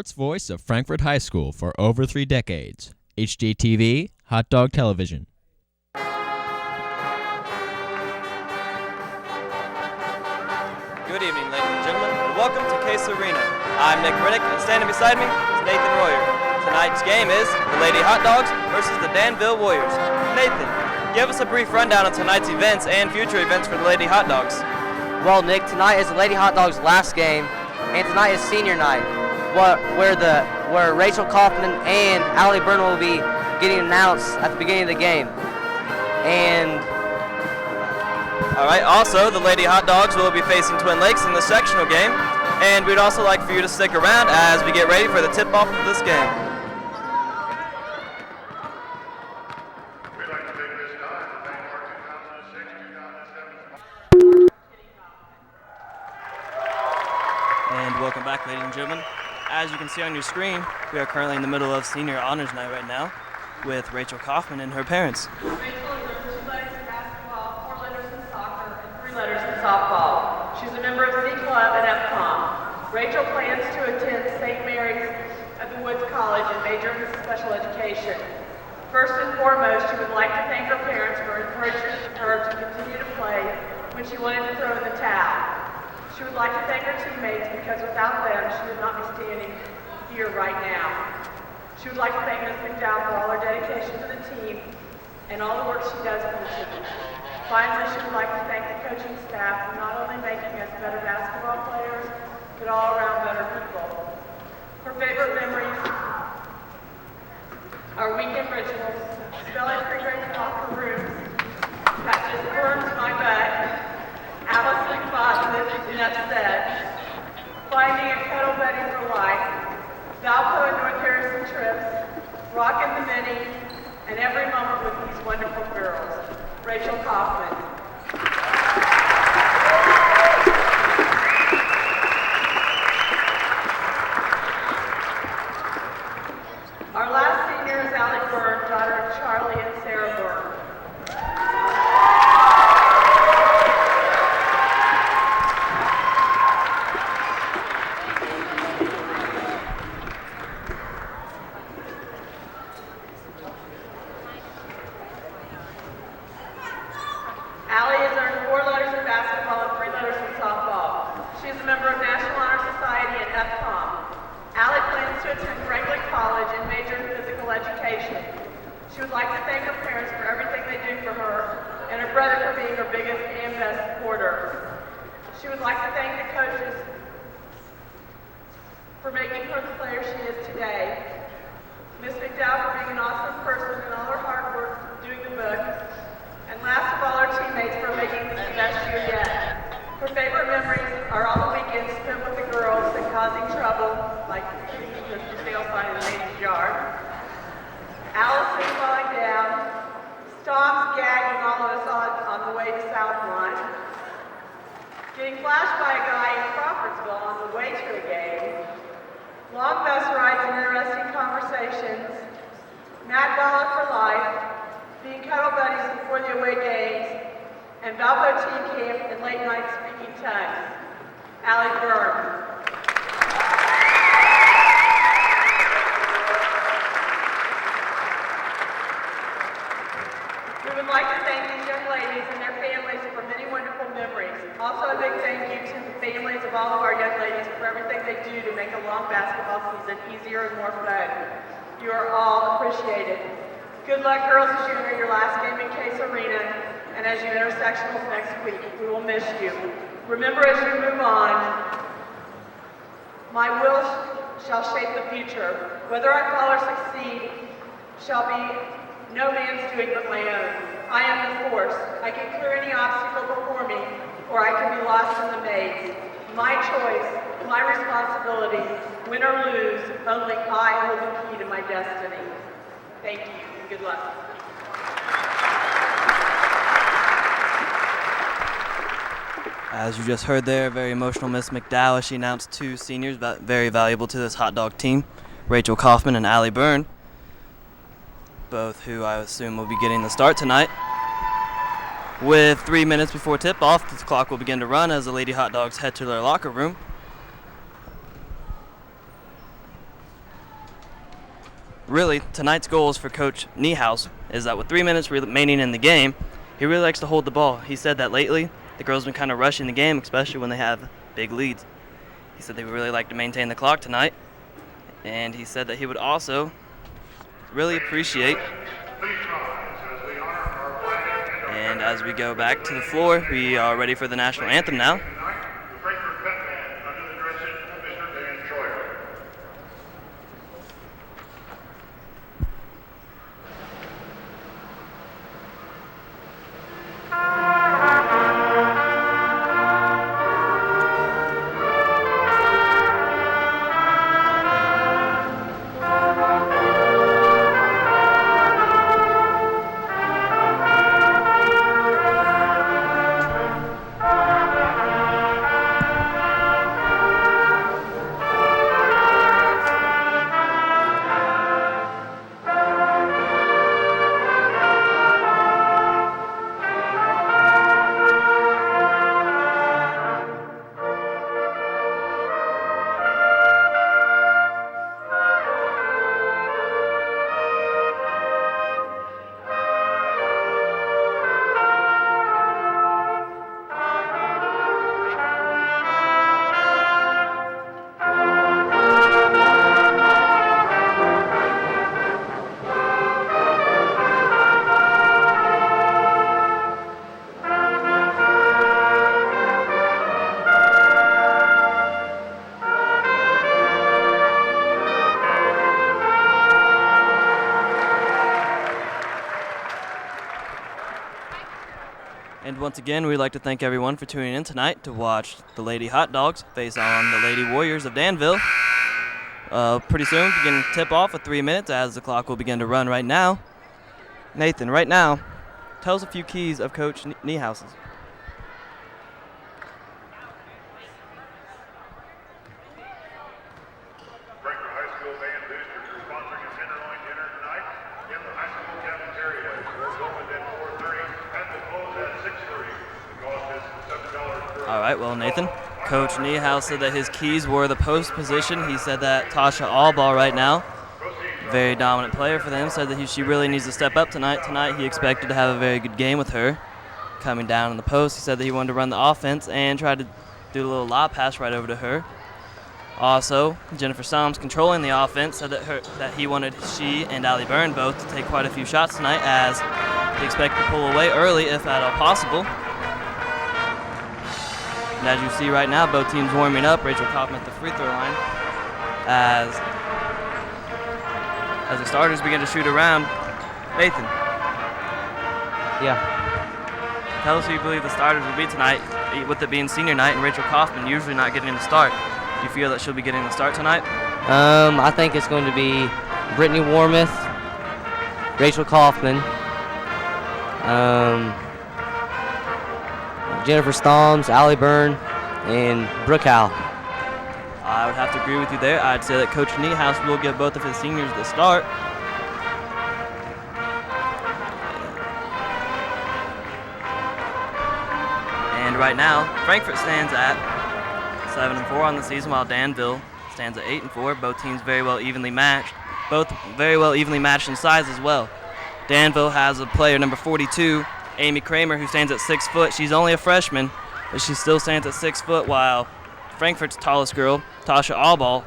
sports voice of Frankfort High School for over 3 decades. HDTV, Hot Dog Television. Good evening, ladies and gentlemen, and welcome to Case Arena. I'm Nick Riddick, and standing beside me is Nathan Royer. Tonight's game is the Lady Hot Dogs versus the Danville Warriors. Nathan, give us a brief rundown of tonight's events and future events for the Lady Hot Dogs. Well, Nick, tonight is the Lady Hot Dogs' last game, and tonight is senior night, where Rachel Kaufman and Allie Byrne will be getting announced at the beginning of the game. And all right, also, the Lady Hot Dogs will be facing Twin Lakes in the sectional game, and we'd also like for you to stick around as we get ready for the tip-off of this game. And welcome back, ladies and gentlemen. As you can see on your screen, we are currently in the middle of Senior Honors Night right now with Rachel Kaufman and her parents. Rachel learns 2 letters in basketball, 4 letters in soccer, and 3 letters in softball. She's a member of C Club at FCOM. Rachel plans to attend St. Mary's at the Woods College and major in special education. First and foremost, she would like to thank her parents for encouraging her to continue to play when she wanted to throw in the towel. She would like to thank her teammates because without them, she would not be standing here right now. She would like to thank Ms. McDowell for all her dedication to the team and all the work she does for the team. Finally, she would like to thank the coaching staff for not only making us better basketball players, but all around better people. Her favorite memories are weekend rituals, spelling pre-grade locker rooms, that just burns my butt, Allison Fawcett, enough said, finding a cuddle buddy for life, Valpo and North Harrison trips, rocking the mini, and every moment with these wonderful girls. Rachel Kaufman. Our last senior is Allie Byrne, daughter of Charlie and Sarah Byrne. Allie has earned 4 letters in basketball and 3 letters in softball. She is a member of National Honor Society and FCOM. Allie plans to attend Franklin College and major in physical education. She would like to thank her parents for everything they do for her, and her brother for being her biggest and best supporter. She would like to thank the coaches for making her the player she is today. Ms. McDowell for being an awesome person and all her hard work doing the book. And last of all, our teammates for making this the best year yet. Her favorite memories are all the weekends spent with the girls and causing trouble, like the sale sign in the ladies' yard. Allison falling down, Storms gagging all of us on the way to South Line, getting flashed by a guy in Crawfordsville on the way to a game, long bus rides and interesting conversations, Mad Baller for life, being cuddle buddies before the away games, and Valpo team camp and late night speaking tongues. Allie Byrne. We would like to thank these young ladies and their families for many wonderful memories. Also a big thank you to the families of all of our young ladies for everything they do to make a long basketball season easier and more fun. You are all appreciated. Good luck, girls, as you enter your last game in Case Arena, and as you enter sectionals next week. We will miss you. Remember as you move on, my will shall shape the future. Whether I fall or succeed shall be no man's doing but my own. I am the force. I can clear any obstacle before me, or I can be lost in the maze. My choice, my responsibility, win or lose, only I hold the key to my destiny. Thank you. Good luck. As you just heard there, very emotional Miss McDowell. She announced 2 seniors very valuable to this hot dog team, Rachel Kaufman and Allie Byrne, both who I assume will be getting the start tonight. With 3 minutes before tip-off, the clock will begin to run as the Lady Hot Dogs head to their locker room. really, tonight's goals for Coach Niehaus is that with 3 minutes remaining in the game, he really likes to hold the ball. He said that lately the girls have been kind of rushing the game, especially when they have big leads. He said they would really like to maintain the clock tonight, and he said that he would also really appreciate. And as we go back to the floor, we are ready for the national anthem now. And once again, we'd like to thank everyone for tuning in tonight to watch the Lady Hot Dogs face on the Lady Warriors of Danville. Pretty soon, begin tip off with 3 minutes as the clock will begin to run right now. Nathan, right now, tell us a few keys of Coach Niehaus's. All right, well, Nathan, Coach Niehaus said that his keys were the post position. He said that Tasha Allball right now, very dominant player for them, said that she really needs to step up tonight. Tonight he expected to have a very good game with her coming down in the post. He said that he wanted to run the offense and try to do a little lob pass right over to her. Also, Jennifer Soms controlling the offense said that he wanted she and Allie Byrne both to take quite a few shots tonight as he expected to pull away early if at all possible. And as you see right now, both teams warming up. Rachel Kaufman at the free throw line as the starters begin to shoot around. Nathan. Yeah. Tell us who you believe the starters will be tonight, with it being senior night and Rachel Kaufman usually not getting the start. Do you feel that she'll be getting the start tonight? I think it's going to be Brittany Warmoth, Rachel Kaufman, Jennifer Stoms, Allie Byrne, and Brooke Howe. I would have to agree with you there. I'd say that Coach Niehaus will give both of his seniors the start. And right now, Frankfort stands at 7-4 on the season, while Danville stands at 8-4. Both teams very well evenly matched. Both very well evenly matched in size as well. Danville has a player, number 42, Amy Kramer, who stands at 6 foot. She's only a freshman, but she still stands at 6 foot, while Frankfort's tallest girl, Tasha Allball,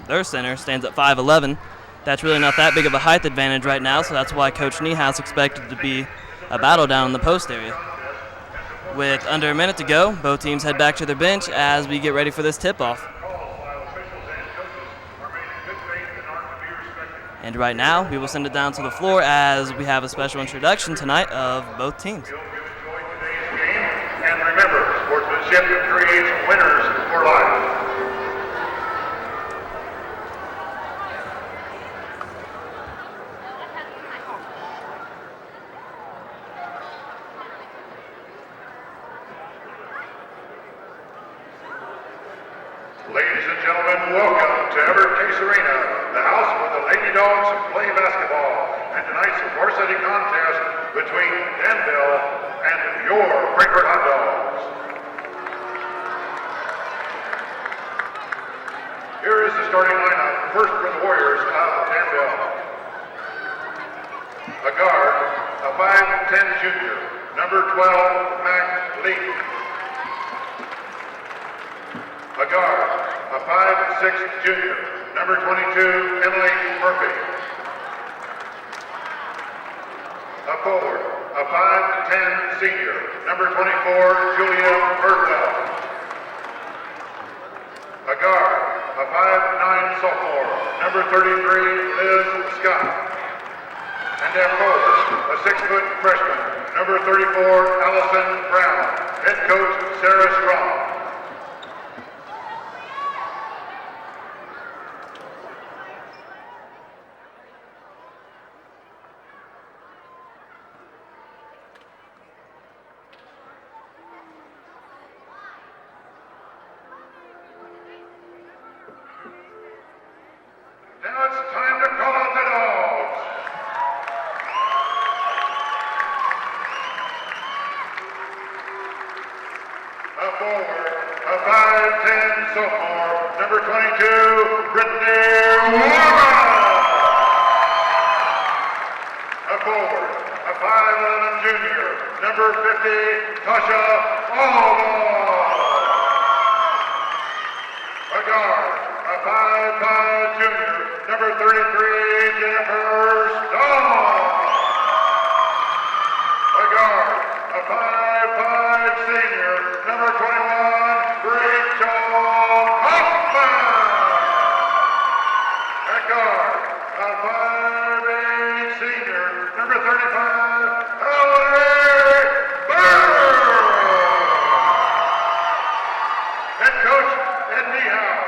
their center, stands at 5'11". That's really not that big of a height advantage right now, so that's why Coach Niehaus expected to be a battle down in the post area. With under a minute to go, both teams head back to their bench as we get ready for this tip-off. And right now, we will send it down to the floor as we have a special introduction tonight of both teams. And remember, sportsmanship creates winners for life. Ladies and gentlemen, welcome to Everett Case Arena, the house where the Lady Dogs play basketball, and tonight's varsity contest between Danville and your Frankfort Hot Dogs. Here is the starting lineup. First for the Warriors of Danville. A guard, a 5'10" junior, number 12, Mac Lee. A guard, a 5'6" junior, number 22, Emily Murphy. A forward, a 5'10" senior, number 24, Julia Birdwell. A guard, a 5'9" sophomore, number 33, Liz Scott. And at forward, a 6-foot freshman, number 34, Allison Brown. Head coach, Sarah Strong. Now it's time to call out the dogs. A forward, a 5'10" sophomore, number 22, Brittany Warren. A forward, a 5'11" junior, number 50, Tasha Alba. A guard, a 5'5" junior, number 33, Jennifer Stone. A guard, a 5'5" senior, number 21, Rachel Hoffman. A guard, a 5'8" senior, number 35, Allie Burr. Head coach, Ed Niehaus.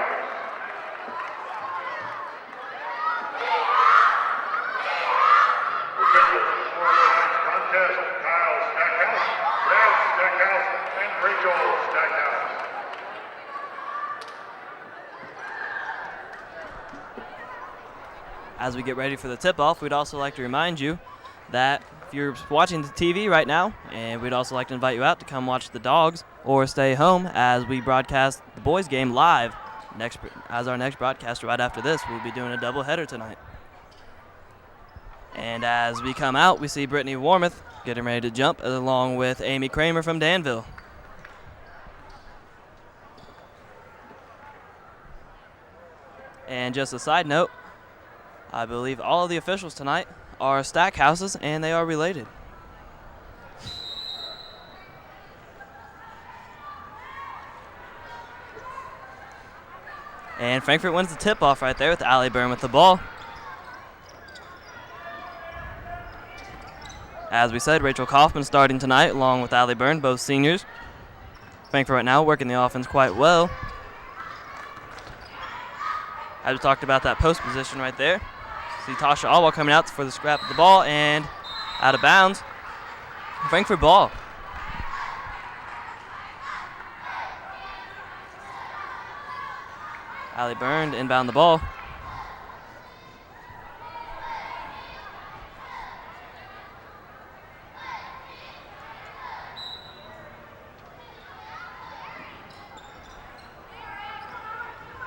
Officials for tonight's contest, Kyle Stackhouse, Brad Stackhouse, and Rachel Stackhouse. As we get ready for the tip-off, we'd also like to remind you that if you're watching the TV right now, and we'd also like to invite you out to come watch the Dogs or stay home as we broadcast the boys' game live. As our next broadcaster right after this, we'll be doing a doubleheader tonight. And as we come out, we see Brittany Warmouth getting ready to jump along with Amy Kramer from Danville. And just a side note, I believe all of the officials tonight are Stackhouses, and they are related. And Frankfort wins the tip-off right there with Allie Byrne with the ball. As we said, Rachel Kaufman starting tonight along with Allie Byrne, both seniors. Frankfort right now working the offense quite well. As we talked about that post position right there. See Tasha Alwell coming out for the scrap of the ball and out of bounds. Frankfort ball. Allie Byrne to inbound the ball.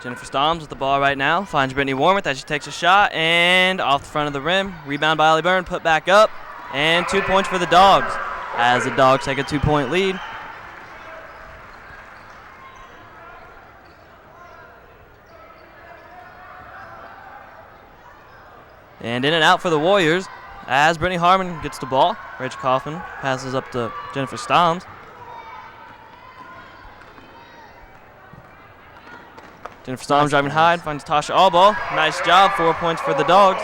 Jennifer Stoms with the ball right now. Finds Brittany Warmouth as she takes a shot and off the front of the rim. Rebound by Allie Byrne, put back up. And 2 points for the Dogs as the Dogs take a 2-point lead. And in and out for the Warriors as Brittany Harmon gets the ball. Rachel Kaufman passes up to Jennifer Stoms. Jennifer Stoms driving high, finds Tasha Allball. Nice job, 4 points for the Dogs.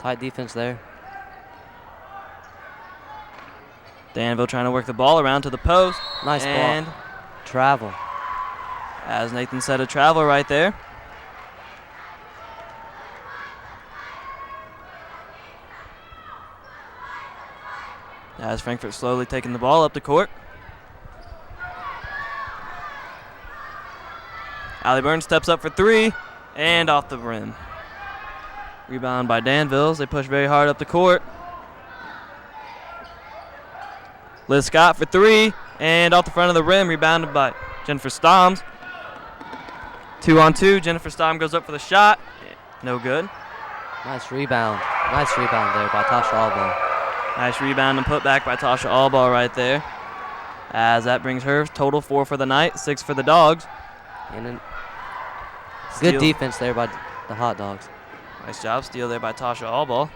Tight defense there. Danville trying to work the ball around to the post. Nice and ball. Travel. As Nathan said, a travel right there. As Frankfort slowly taking the ball up the court. Allie Byrne steps up for three and off the rim. Rebound by Danville as they push very hard up the court. Liz Scott for three and off the front of the rim, rebounded by Jennifer Stoms. 2-on-2. Jennifer Stein goes up for the shot. No good. Nice rebound. Nice rebound there by Tasha Allball. Nice rebound and put back by Tasha Allball right there. As that brings her total 4 for the night, 6 for the Dogs. And then Steal. good defense there by the Hot Dogs. Nice job. Steal there by Tasha Allball.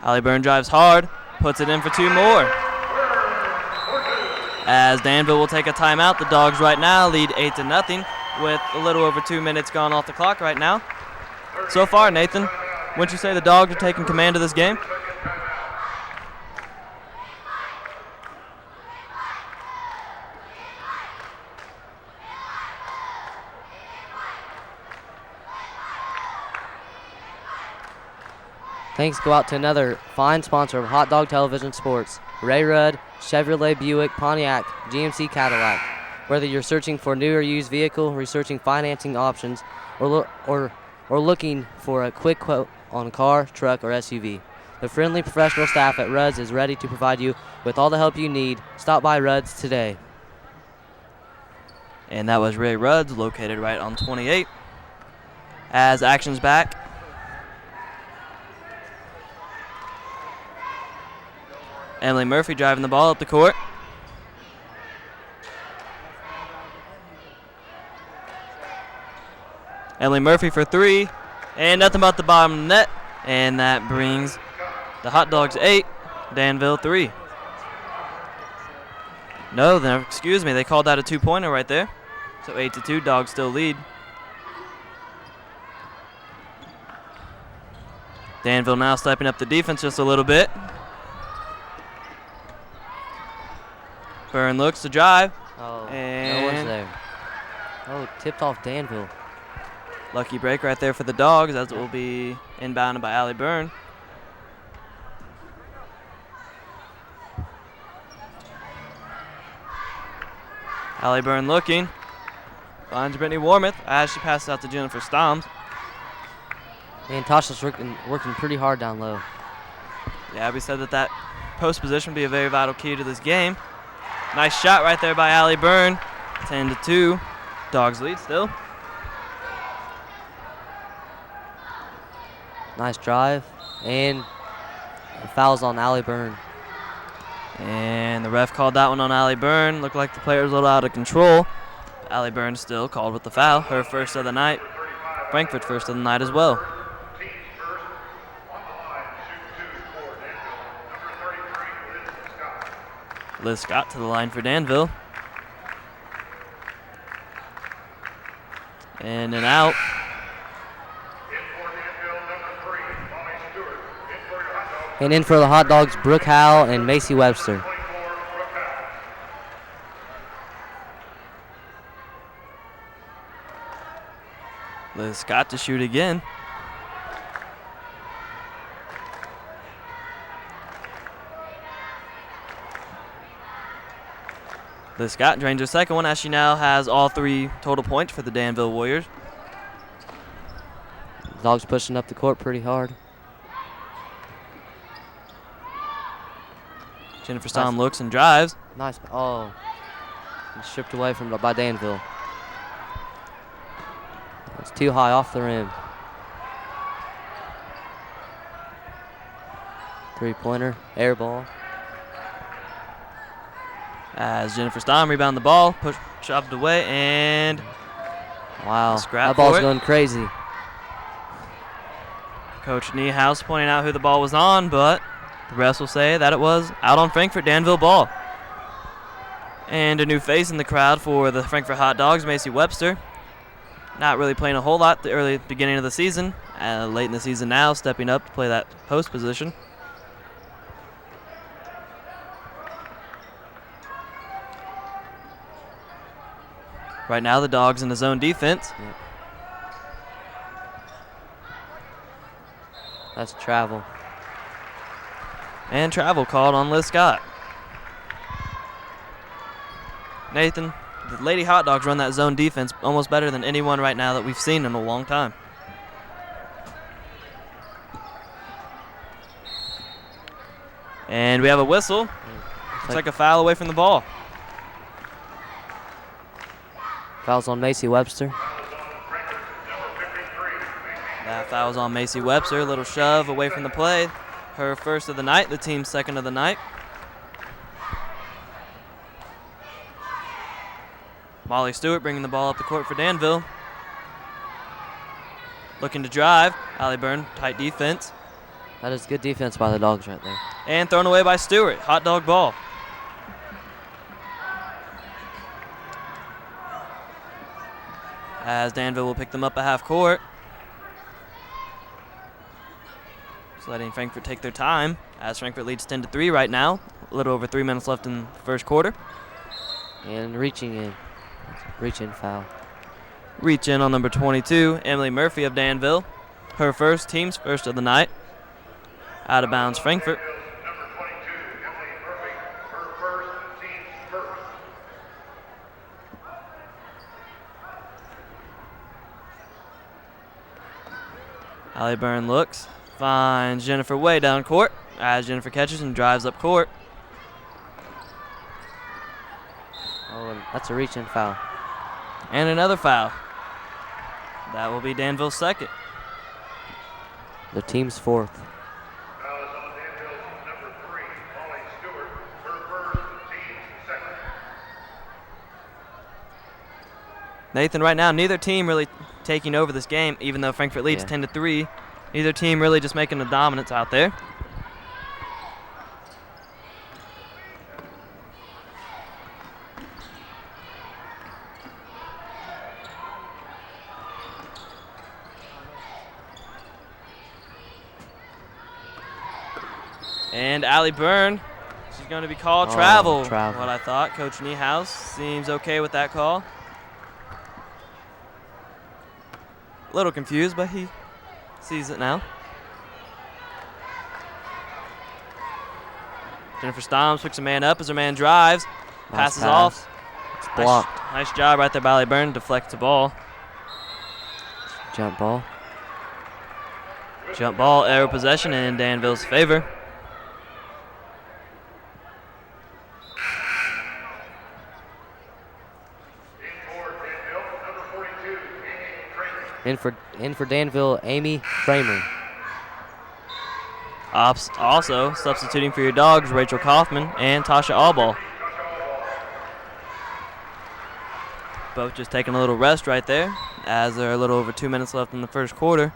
Allie Byrne drives hard. Puts it in for 2 more. As Danville will take a timeout, the Dogs right now lead 8-0 with a little over 2 minutes gone off the clock right now. So far, Nathan, wouldn't you say the Dogs are taking command of this game? Thanks go out to another fine sponsor of Hot Dog Television Sports, Ray Rudd, Chevrolet Buick, Pontiac, GMC Cadillac. Whether you're searching for a new or used vehicle, researching financing options, or looking for a quick quote on a car, truck, or SUV, the friendly professional staff at Rudd's is ready to provide you with all the help you need. Stop by Rudd's today. And that was Ray Rudd's, located right on 28. As action's back. Emily Murphy driving the ball up the court. Emily Murphy for 3, and nothing but the bottom net. And that brings the Hot Dogs 8, Danville 3. No, excuse me, they called that a 2-pointer right there. So 8-2, Dogs still lead. Danville now stepping up the defense just a little bit. Byrne looks to drive. Oh, and no one's there. Oh, tipped off Danville. Lucky break right there for the Dogs, as it will be inbounded by Allie Byrne. Allie Byrne looking. Finds Brittany Warmouth as she passes out to Jennifer Stoms. And Tasha's working pretty hard down low. Yeah, we said that post position would be a very vital key to this game. Nice shot right there by Allie Byrne. 10-2. Dogs lead still. Nice drive. And the foul's on Allie Byrne. And the ref called that one on Allie Byrne. Looked like the player was a little out of control. Allie Byrne still called with the foul. Her first of the night. Frankfurt first of the night as well. Liz Scott to the line for Danville. And an out. And in for the Hot Dogs, Brooke Howell and Macy Webster. Liz Scott to shoot again. Liz Scott drains her second one as she now has all 3 total points for the Danville Warriors. Dogs pushing up the court pretty hard. Jennifer Stom looks and drives. Nice. Oh. Stripped away by Danville. It's too high off the rim. 3-pointer, air ball. As Jennifer Stom rebound the ball, shoved away, and wow, scrap that ball's for it. going crazy. Coach Niehaus pointing out who the ball was on, but the refs will say that it was out on Frankfurt Danville ball. And a new face in the crowd for the Frankfurt Hot Dogs, Macy Webster. Not really playing a whole lot the early beginning of the season. Late in the season now, stepping up to play that post position. Right now, the Dogs in the zone defense. Yep. That's travel. And travel called on Liz Scott. Nathan, the Lady Hot Dogs run that zone defense almost better than anyone right now that we've seen in a long time. And we have a whistle. Looks like a foul away from the ball. Fouls on Macy Webster. That foul's on Macy Webster. A little shove away from the play. Her first of the night, the team's second of the night. Molly Stewart bringing the ball up the court for Danville. Looking to drive. Allie Byrne, tight defense. That is good defense by the Dogs right there. And thrown away by Stewart. Hot dog ball. As Danville will pick them up at half court. Just letting Frankfort take their time as Frankfort leads 10-3 right now. A little over 3 minutes left in the first quarter. And reaching in. Reach in foul. Reach in on number 22, Emily Murphy of Danville. Her first, team's first of the night. Out of bounds, Frankfort. Number 22, Emily Murphy, her first, team's first. Allie Byrne looks, finds Jennifer way down court as Jennifer catches and drives up court. Oh, and that's a reach in foul. And another foul. That will be Danville's second. The team's fourth. Foul is on Danville's number 3, Molly Stewart, her first, team's second. Nathan, right now, neither team really taking over this game, even though Frankfort leads 10-3. Neither team really just making the dominance out there. And Allie Byrne, she's going to be called travel. What I thought. Coach Niehaus seems okay with that call. A little confused, but he sees it now. Jennifer Stoms picks a man up as her man drives. Passes off. It's blocked. Nice job right there by Allie Byrne. Deflects the ball. Jump ball. Jump ball, arrow possession in Danville's favor. In for Danville, Amy Kramer. Also substituting for your Dogs, Rachel Kaufman and Tasha Allball. Both just taking a little rest right there as there are a little over 2 minutes left in the first quarter.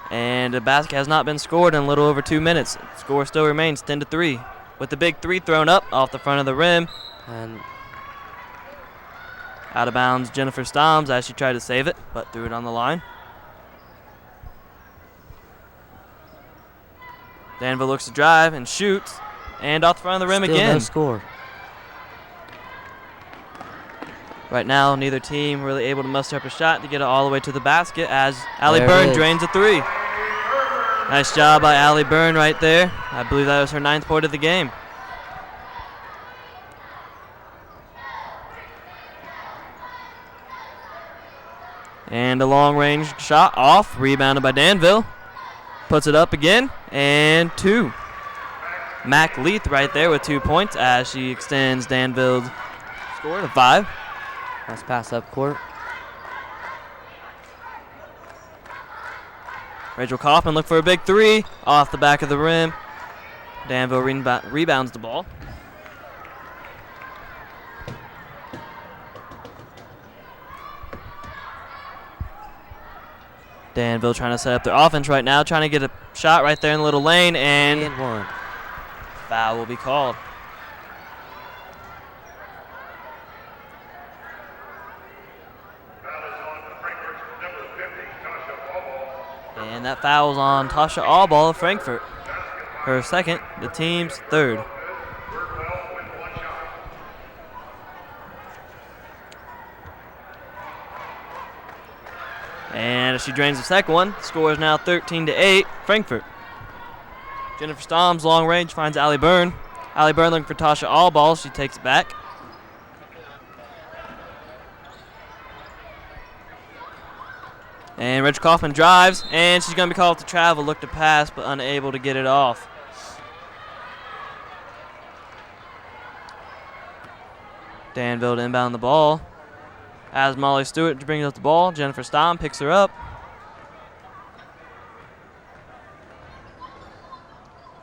And the basket has not been scored in a little over 2 minutes. The score still remains 10-3 with the big three thrown up off the front of the rim. And out of bounds, Jennifer Stoms as she tried to save it, but threw it on the line. Danville looks to drive and shoots, and off the front of the rim still again. No score. Right now, neither team really able to muster up a shot to get it all the way to the basket as Allie Byrne drains a three. Nice job by Allie Byrne right there. I believe that was her 9th point of the game. And a long-range shot off, rebounded by Danville. Puts it up again, and 2. Mac Leith right there with 2 points as she extends Danville's score to 5. Nice pass up court. Rachel Kaufman look for a big three off the back of the rim. Danville rebounds the ball. Danville trying to set up their offense right now, trying to get a shot right there in the little lane, and one. Foul will be called. And that foul's on Tasha Allball of Frankfort. Her second, the team's third. And as she drains the second one, the score is now 13-8, Frankfort. Jennifer Stoms, long range, finds Allie Byrne. Allie Byrne looking for Tasha Allball. She takes it back. And Rachel Kaufman drives, and she's going to be called to travel. Look to pass, but unable to get it off. Danville to inbound the ball. As Molly Stewart brings up the ball, Jennifer Stom picks her up.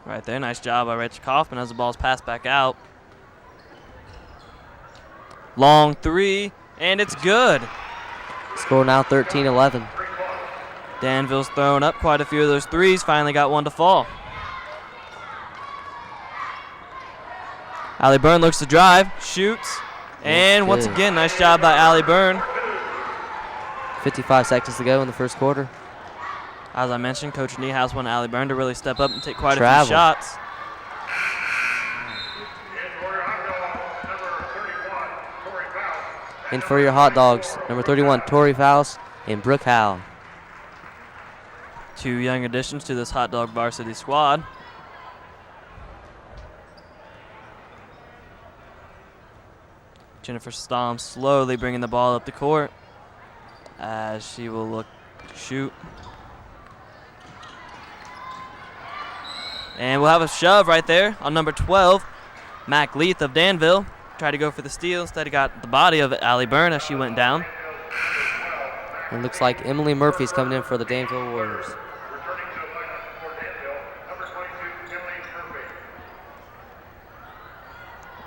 Right there, nice job by Rachel Kaufman as the ball's passed back out. Long three, and it's good. Score now 13-11. Danville's thrown up quite a few of those threes, finally got one to fall. Allie Byrne looks to drive, shoots, and once again, nice job by Allie Byrne. 55 seconds to go in the first quarter. As I mentioned, Coach Niehaus wanted Allie Byrne to really step up and take quite a few shots. In for your hot dogs, number 31, Tori Faust and Brooke Howe. Two young additions to this hot dog varsity squad. Jennifer Stom slowly bringing the ball up the court as she will look to shoot. And we'll have a shove right there on number 12, Mac Leith of Danville. Tried to go for the steal, instead he got the body of Allie Byrne as she went down. It looks like Emily Murphy's coming in for the Danville Warriors.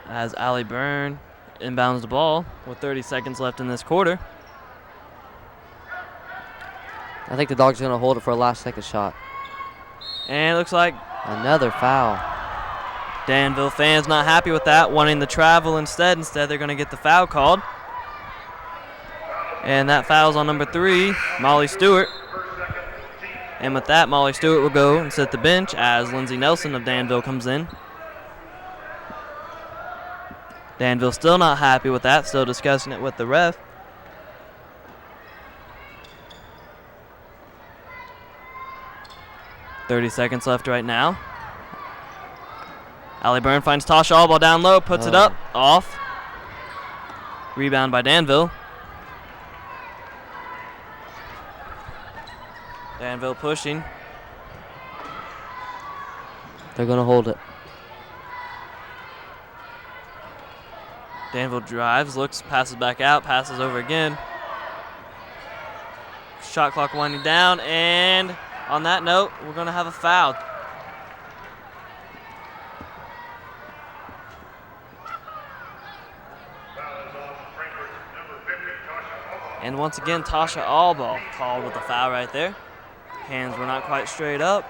As Allie Byrne inbounds the ball with 30 seconds left in this quarter. I think the Dogs are going to hold it for a last second shot. And it looks like another foul. Danville fans not happy with that, wanting the travel instead. Instead, they're going to get the foul called. And that foul's on number 3, Molly Stewart. And with that, Molly Stewart will go and sit the bench as Lindsey Nelson of Danville comes in. Danville still not happy with that, still discussing it with the ref. .30 seconds left right now. Allie Byrne finds Tasha Allball down low, puts it up, off. Rebound by Danville. Danville pushing. They're going to hold it. Danville drives, looks, passes back out, passes over again. Shot clock winding down, and on that note, we're going to have a foul. And once again, Tasha Allball called with a foul right there. Hands were not quite straight up.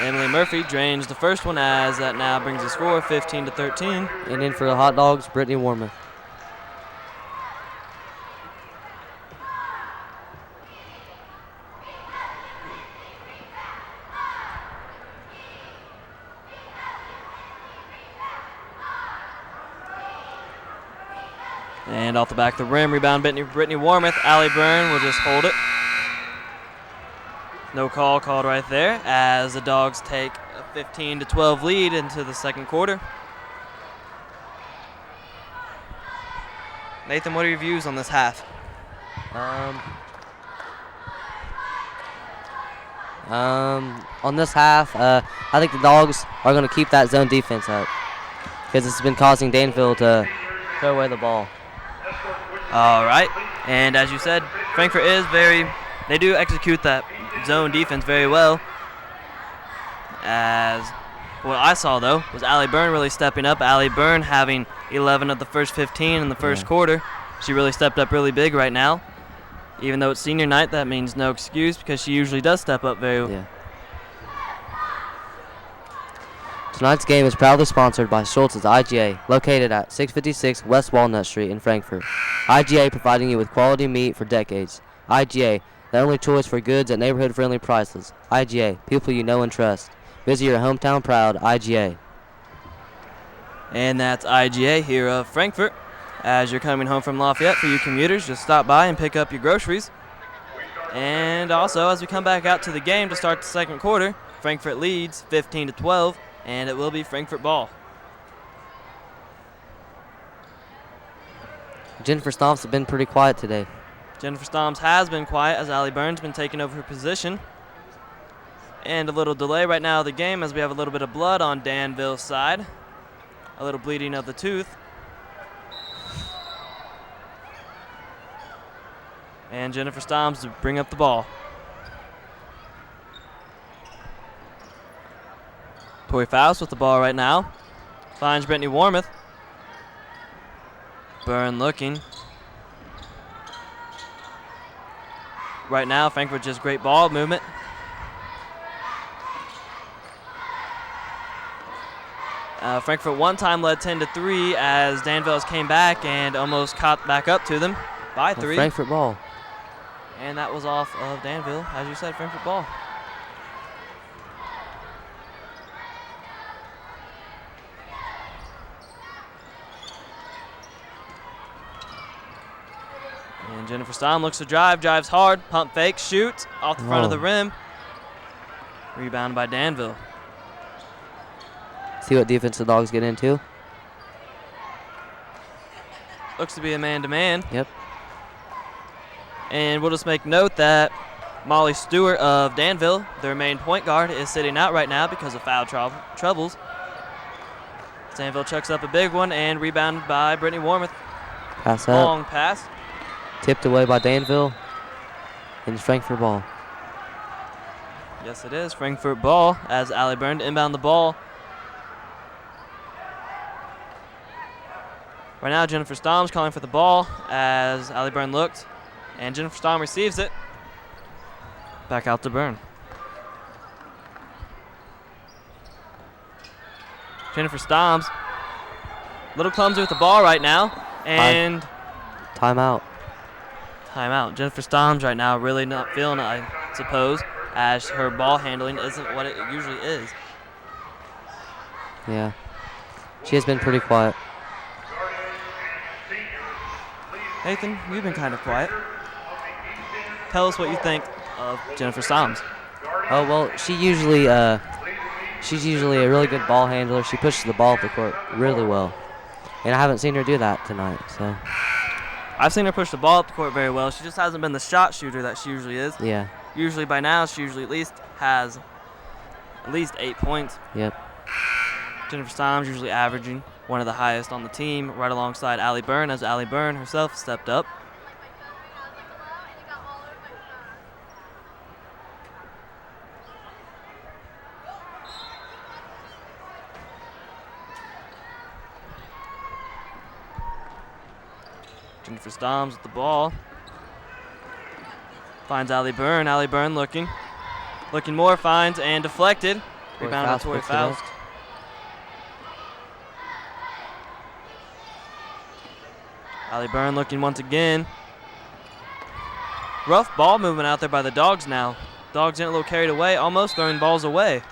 Emily Murphy drains the first one as that now brings the score 15-13. And in for the hot dogs, Brittany Wormuth. And off the back of the rim, rebound Brittany Wormuth. Allie Byrne will just hold it. No call called right there as the Dogs take a 15-12 lead into the second quarter. Nathan, what are your views on this half? On this half, I think the Dogs are going to keep that zone defense up because it's been causing Danville to throw away the ball. All right, and as you said, Frankfort is they do execute that zone defense very well. As what I saw, though, was Allie Byrne really stepping up. Allie Byrne having 11 of the first 15 in the first quarter. She really stepped up really big right now. Even though it's senior night, that means no excuse because she usually does step up very well. Yeah. Tonight's game is proudly sponsored by Schultz's IGA, located at 656 West Walnut Street in Frankfort. IGA providing you with quality meat for decades. IGA, the only choice for goods at neighborhood-friendly prices. IGA, people you know and trust. Visit your hometown proud, IGA. And that's IGA here of Frankfort. As you're coming home from Lafayette, for you commuters, just stop by and pick up your groceries. And also, as we come back out to the game to start the second quarter, Frankfort leads 15-12, and it will be Frankfort ball. Jennifer Stomps have been pretty quiet today. Jennifer Stomps has been quiet as Allie Byrne's been taking over her position. And a little delay right now of the game as we have a little bit of blood on Danville's side. A little bleeding of the tooth. And Jennifer Stoms to bring up the ball. Tori Faust with the ball right now. Finds Brittany Warmoth. Byrne looking. Right now, Frankfurt just great ball movement. Frankfurt one time led 10-3 as Danville came back and almost caught back up to them by 3. Frankfurt ball. And that was off of Danville, as you said, Frankfurt ball. And Jennifer Stom looks to drive, drives hard, pump fake, shoots off the front of the rim. Rebound by Danville. See what defense the Dogs get into. Looks to be a man-to-man. Yep. And we'll just make note that Molly Stewart of Danville, their main point guard, is sitting out right now because of foul troubles. Danville chucks up a big one and rebounded by Brittany Warmoth. Pass up. Long pass. Tipped away by Danville. And Frankfurt ball. Yes, it is. Frankfurt ball as Allie Byrne to inbound the ball. Right now, Jennifer Stom's calling for the ball as Allie Byrne looked. And Jennifer Stom receives it. Back out to Byrne. Jennifer Stom's a little clumsy with the ball right now. And timeout. Timeout. Jennifer Stom's right now really not feeling it, I suppose, as her ball handling isn't what it usually is. Yeah. She has been pretty quiet. Nathan, you've been kind of quiet. Tell us what you think of Jennifer Stoms. Oh, well, she's usually a really good ball handler. She pushes the ball up the court really well. And I haven't seen her do that tonight, so. I've seen her push the ball up the court very well. She just hasn't been the shot shooter that she usually is. Yeah. Usually by now, she usually at least has at least 8 points. Yep. Jennifer Stoms usually averaging one of the highest on the team, right alongside Allie Byrne, as Allie Byrne herself stepped up. Jennifer Stoms with the ball. Finds Allie Byrne. Allie Byrne looking. Looking more, finds and deflected. Rebound by Tori Faust. Allie Byrne looking once again. Rough ball movement out there by the Dogs now. Dogs getting a little carried away, almost throwing balls away.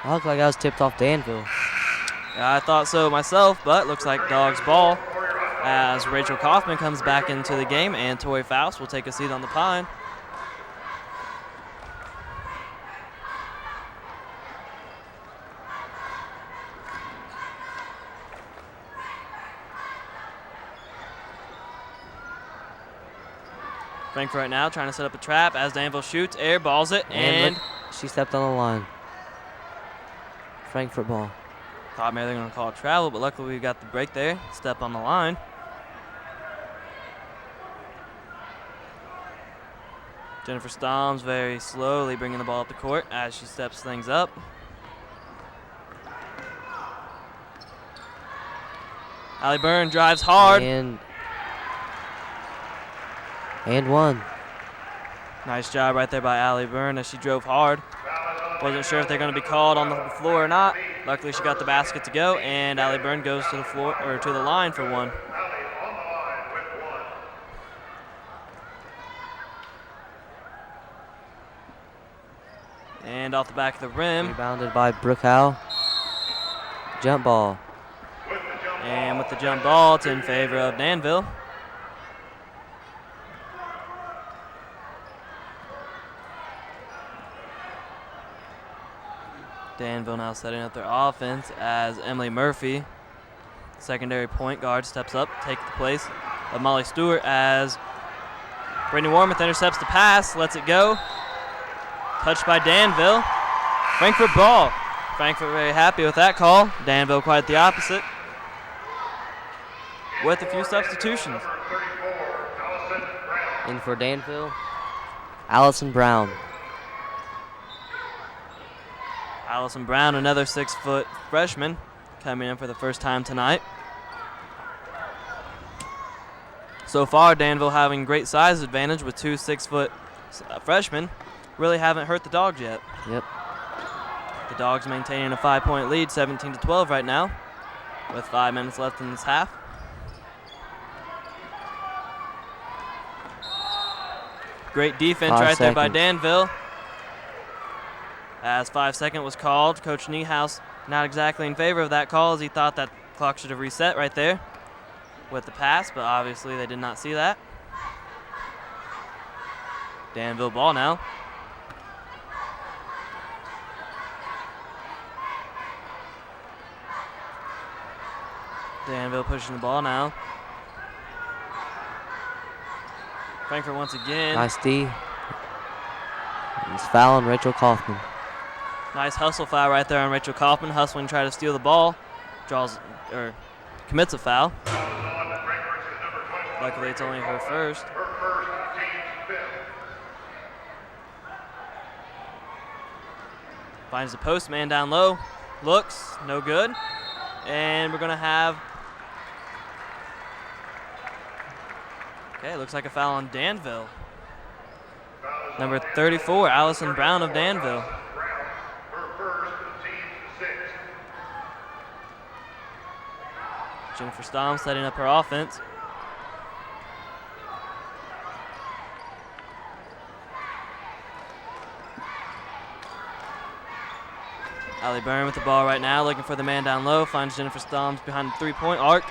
I look like I was tipped off Danville. Yeah, I thought so myself, but looks like Dogs ball as Rachel Kaufman comes back into the game and Tori Faust will take a seat on the pine. Frankfurt right now trying to set up a trap as Danville shoots, air balls it, and she stepped on the line. Frankfurt ball. Thought maybe they're going to call it travel, but luckily we got the break there. Step on the line. Jennifer Stoms very slowly bringing the ball up the court as she steps things up. Allie Byrne drives hard. And one. Nice job right there by Allie Byrne as she drove hard. Wasn't sure if they're going to be called on the floor or not. Luckily, she got the basket to go, and Allie Byrne goes to the floor or to the line for one. And off the back of the rim. Rebounded by Brooke Howe. Jump ball. And with the jump ball, it's in favor of Danville. Danville now setting up their offense as Emily Murphy, secondary point guard, steps up, takes the place of Molly Stewart as Brittany Warmoth intercepts the pass, lets it go. Touched by Danville. Frankfurt ball. Frankfurt very happy with that call. Danville quite the opposite, with a few substitutions. In for Danville, Allison Brown. Allison Brown, another 6-foot freshman, coming in for the first time tonight. So far, Danville having great size advantage with 2 6-foot freshmen. Really haven't hurt the Dogs yet. Yep. The Dogs maintaining a 5-point lead, 17-12 right now, with 5 minutes left in this half. Great defense right there by Danville. As 5 seconds was called, Coach Niehaus not exactly in favor of that call, as he thought that clock should have reset right there with the pass, but obviously they did not see that. Danville ball now. Danville pushing the ball now. Frankfurt once again. Nice D. He's fouling Rachel Kaufman. Nice hustle foul right there on Rachel Kaufman, hustling to try to steal the ball. Commits a foul. Luckily it's only her first. Finds the post man down low. Looks, no good. And we're gonna have, looks like a foul on Danville. Number 34, Allison Brown of Danville. Jennifer Stom setting up her offense. Allie Byrne with the ball right now, looking for the man down low. Finds Jennifer Stoms behind the 3-point arc.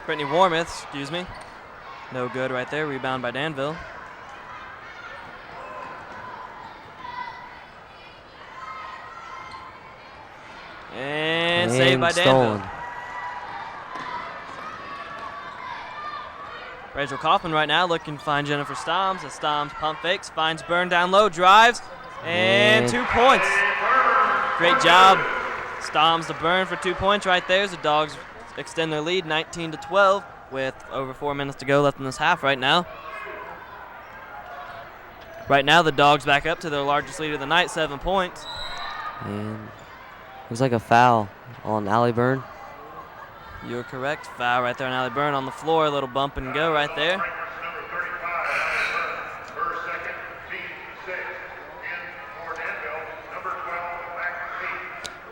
Brittany Warmouth, no good right there. Rebound by Danville. And saved by Danville. Rachel Kaufman right now looking to find Jennifer Stoms. As Stoms pump fakes, finds Byrne down low, drives, and 2 points. Great job, Stoms to Byrne for 2 points right there as the Dogs extend their lead 19-12 with over 4 minutes to go left in this half right now. Right now the Dogs back up to their largest lead of the night, 7 points. And looks like a foul on Allie Byrne. You're correct. Foul right there on Allie Byrne on the floor. A little bump and go right there.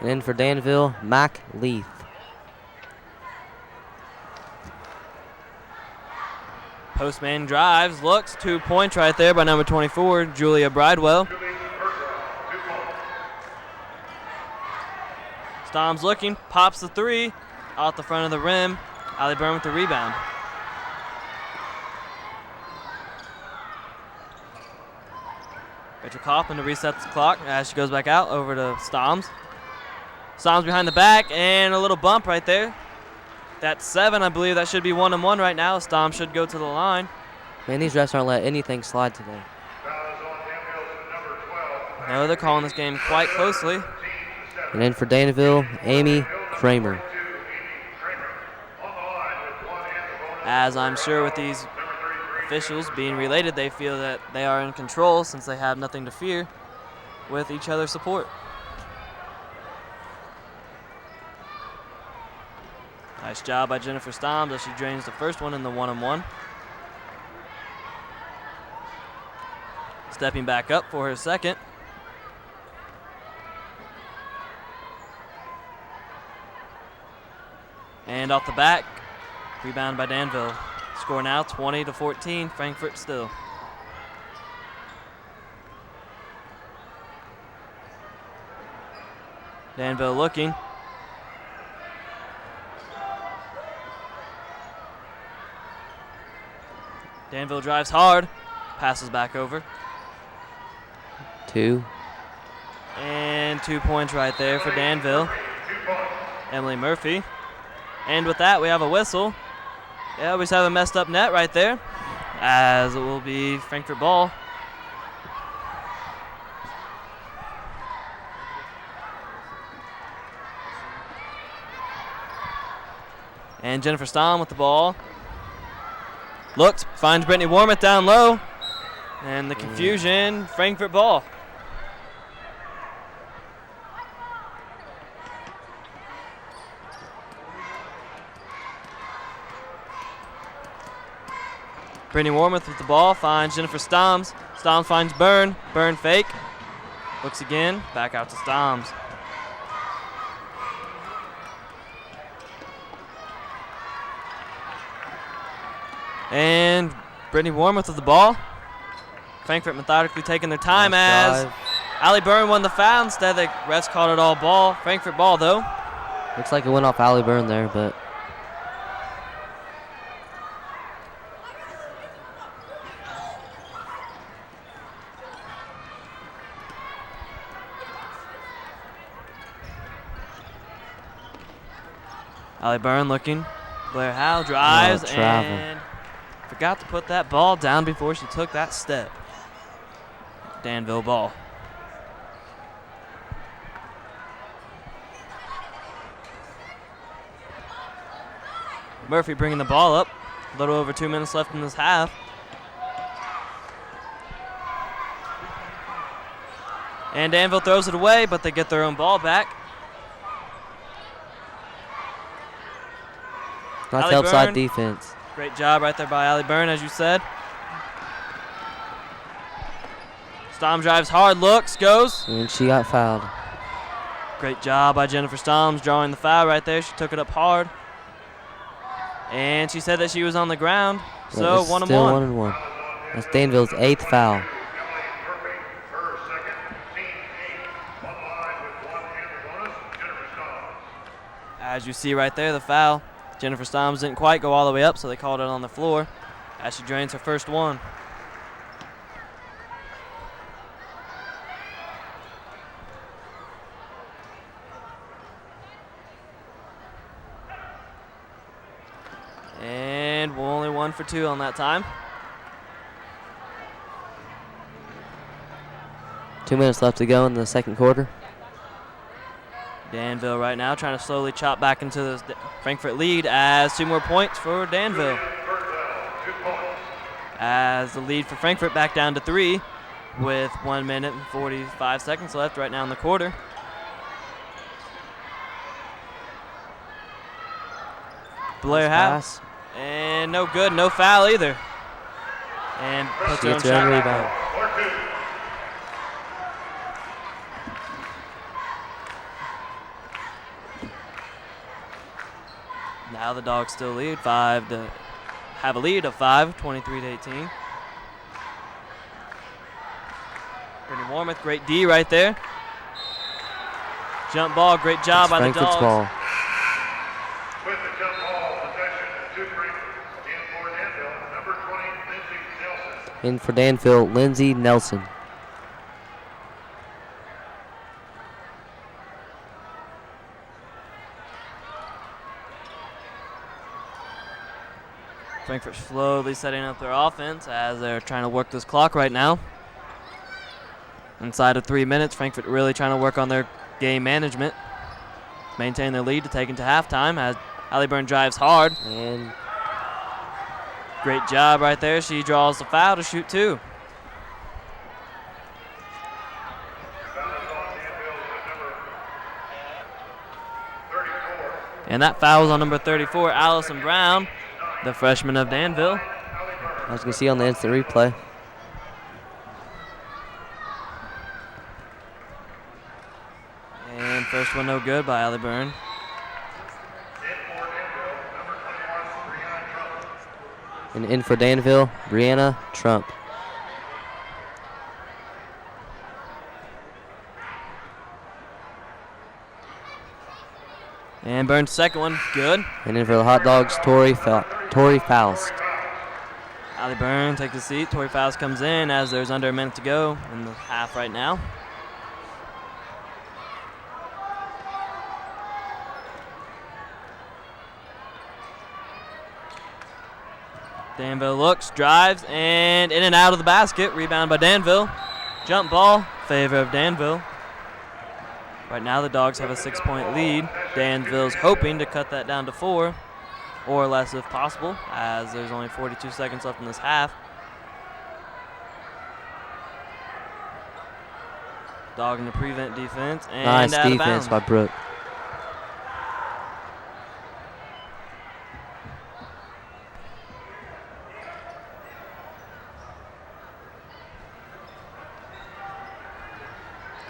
And in for Danville, Mac Leith. Postman drives, looks, 2 points right there by number 24, Julia Bridewell. Stoms looking, pops the 3, off the front of the rim. Allie Byrne with the rebound. Rachel Kaufman to reset the clock as she goes back out over to Stoms. Stoms behind the back and a little bump right there. That's 7, I believe. That should be 1-1 right now. Stoms should go to the line. Man, these refs aren't letting anything slide today. No, they're calling this game quite closely. And in for Danville, Amy Kramer. As I'm sure with these officials being related, they feel that they are in control since they have nothing to fear with each other's support. Nice job by Jennifer Stoms as she drains the first one in the 1-on-1. Stepping back up for her second. And off the back, rebound by Danville. Score now 20-14, Frankfurt still. Danville looking. Danville drives hard, passes back over. 2. And 2 points right there for Danville. Emily Murphy. And with that, we have a whistle. Yeah, we just have a messed up net right there, as it will be Frankfurt ball. And Jennifer Stamm with the ball. Looks, finds Brittany Warmoth down low. And the confusion, Frankfurt ball. Brittany Warmoth with the ball, finds Jennifer Stahms. Stahms finds Byrne. Byrne fake. Looks again, back out to Stahms. And Brittany Warmoth with the ball. Frankfurt methodically taking their time Nice as drive. Allie Byrne won the foul. Instead, the refs called it all ball. Frankfurt ball, though. Looks like it went off Allie Byrne there, but Allie Byrne looking. Blair Howe drives travel. and forgot to put that ball down before she took that step. Danville ball. Murphy bringing the ball up. A little over 2 minutes left in this half. And Danville throws it away, but they get their own ball back. nice Allie outside Byrne. defense. Great job right there by Allie Byrne, as you said. Stamm drives hard, looks, goes. And she got fouled. Great job by Jennifer Stahms drawing the foul right there. She took it up hard. And she said that she was on the ground. But So it's 1 and still 1. 1 and 1. That's Danville's 8th foul. Murphy, her second, team 8. On the line with 1 and the bonus, Jennifer Stamm. As you see right there, the foul. Jennifer Stahms didn't quite go all the way up, so they called it on the floor as she drains her first one. And we're only 1 for 2 on that time. 2 minutes left to go in the second quarter. Danville right now trying to slowly chop back into this Frankfurt lead as 2 more points for Danville. 2 points. As the lead for Frankfurt back down to 3 with 1 minute and 45 seconds left right now in the quarter. Blair Nice Howe. And no good, no foul either. And puts She her own gets her own shot. rebound. Or 2. Now the Dogs still lead have a lead of 5, 23 to 18. Brittany Warmoth, great D right there. Jump ball, great job by the Frankfurt's Dogs. ball. With the jump ball possession to Frankfurt. In for Danville, number 20, Lindsay Nelson. In for Danville, Lindsay Nelson. Frankfurt slowly setting up their offense as they're trying to work this clock right now. Inside of 3 minutes, Frankfurt really trying to work on their game management. Maintain their lead to take into halftime as Allie Byrne drives hard. And Great job right there. She draws the foul to shoot 2. And that foul is on number 34, Allison Brown, the freshman of Danville. as you can see on the instant replay. And first one no good by Allie Byrne. And in for Danville, Brianna Trump. And Byrne's second one, good. And in for the Hot Dogs, Tori Faust. Allie Byrne takes a seat. Tori Faust comes in as there's under a minute to go in the half right now. Danville looks, drives, and in and out of the basket. Rebound by Danville. Jump ball, favor of Danville. Right now the Dogs have a 6-point lead. Danville's hoping to cut that down to 4. or less if possible, as there's only 42 seconds left in this half. Dogging the prevent defense, and Nice out of defense bounds. by Brooke.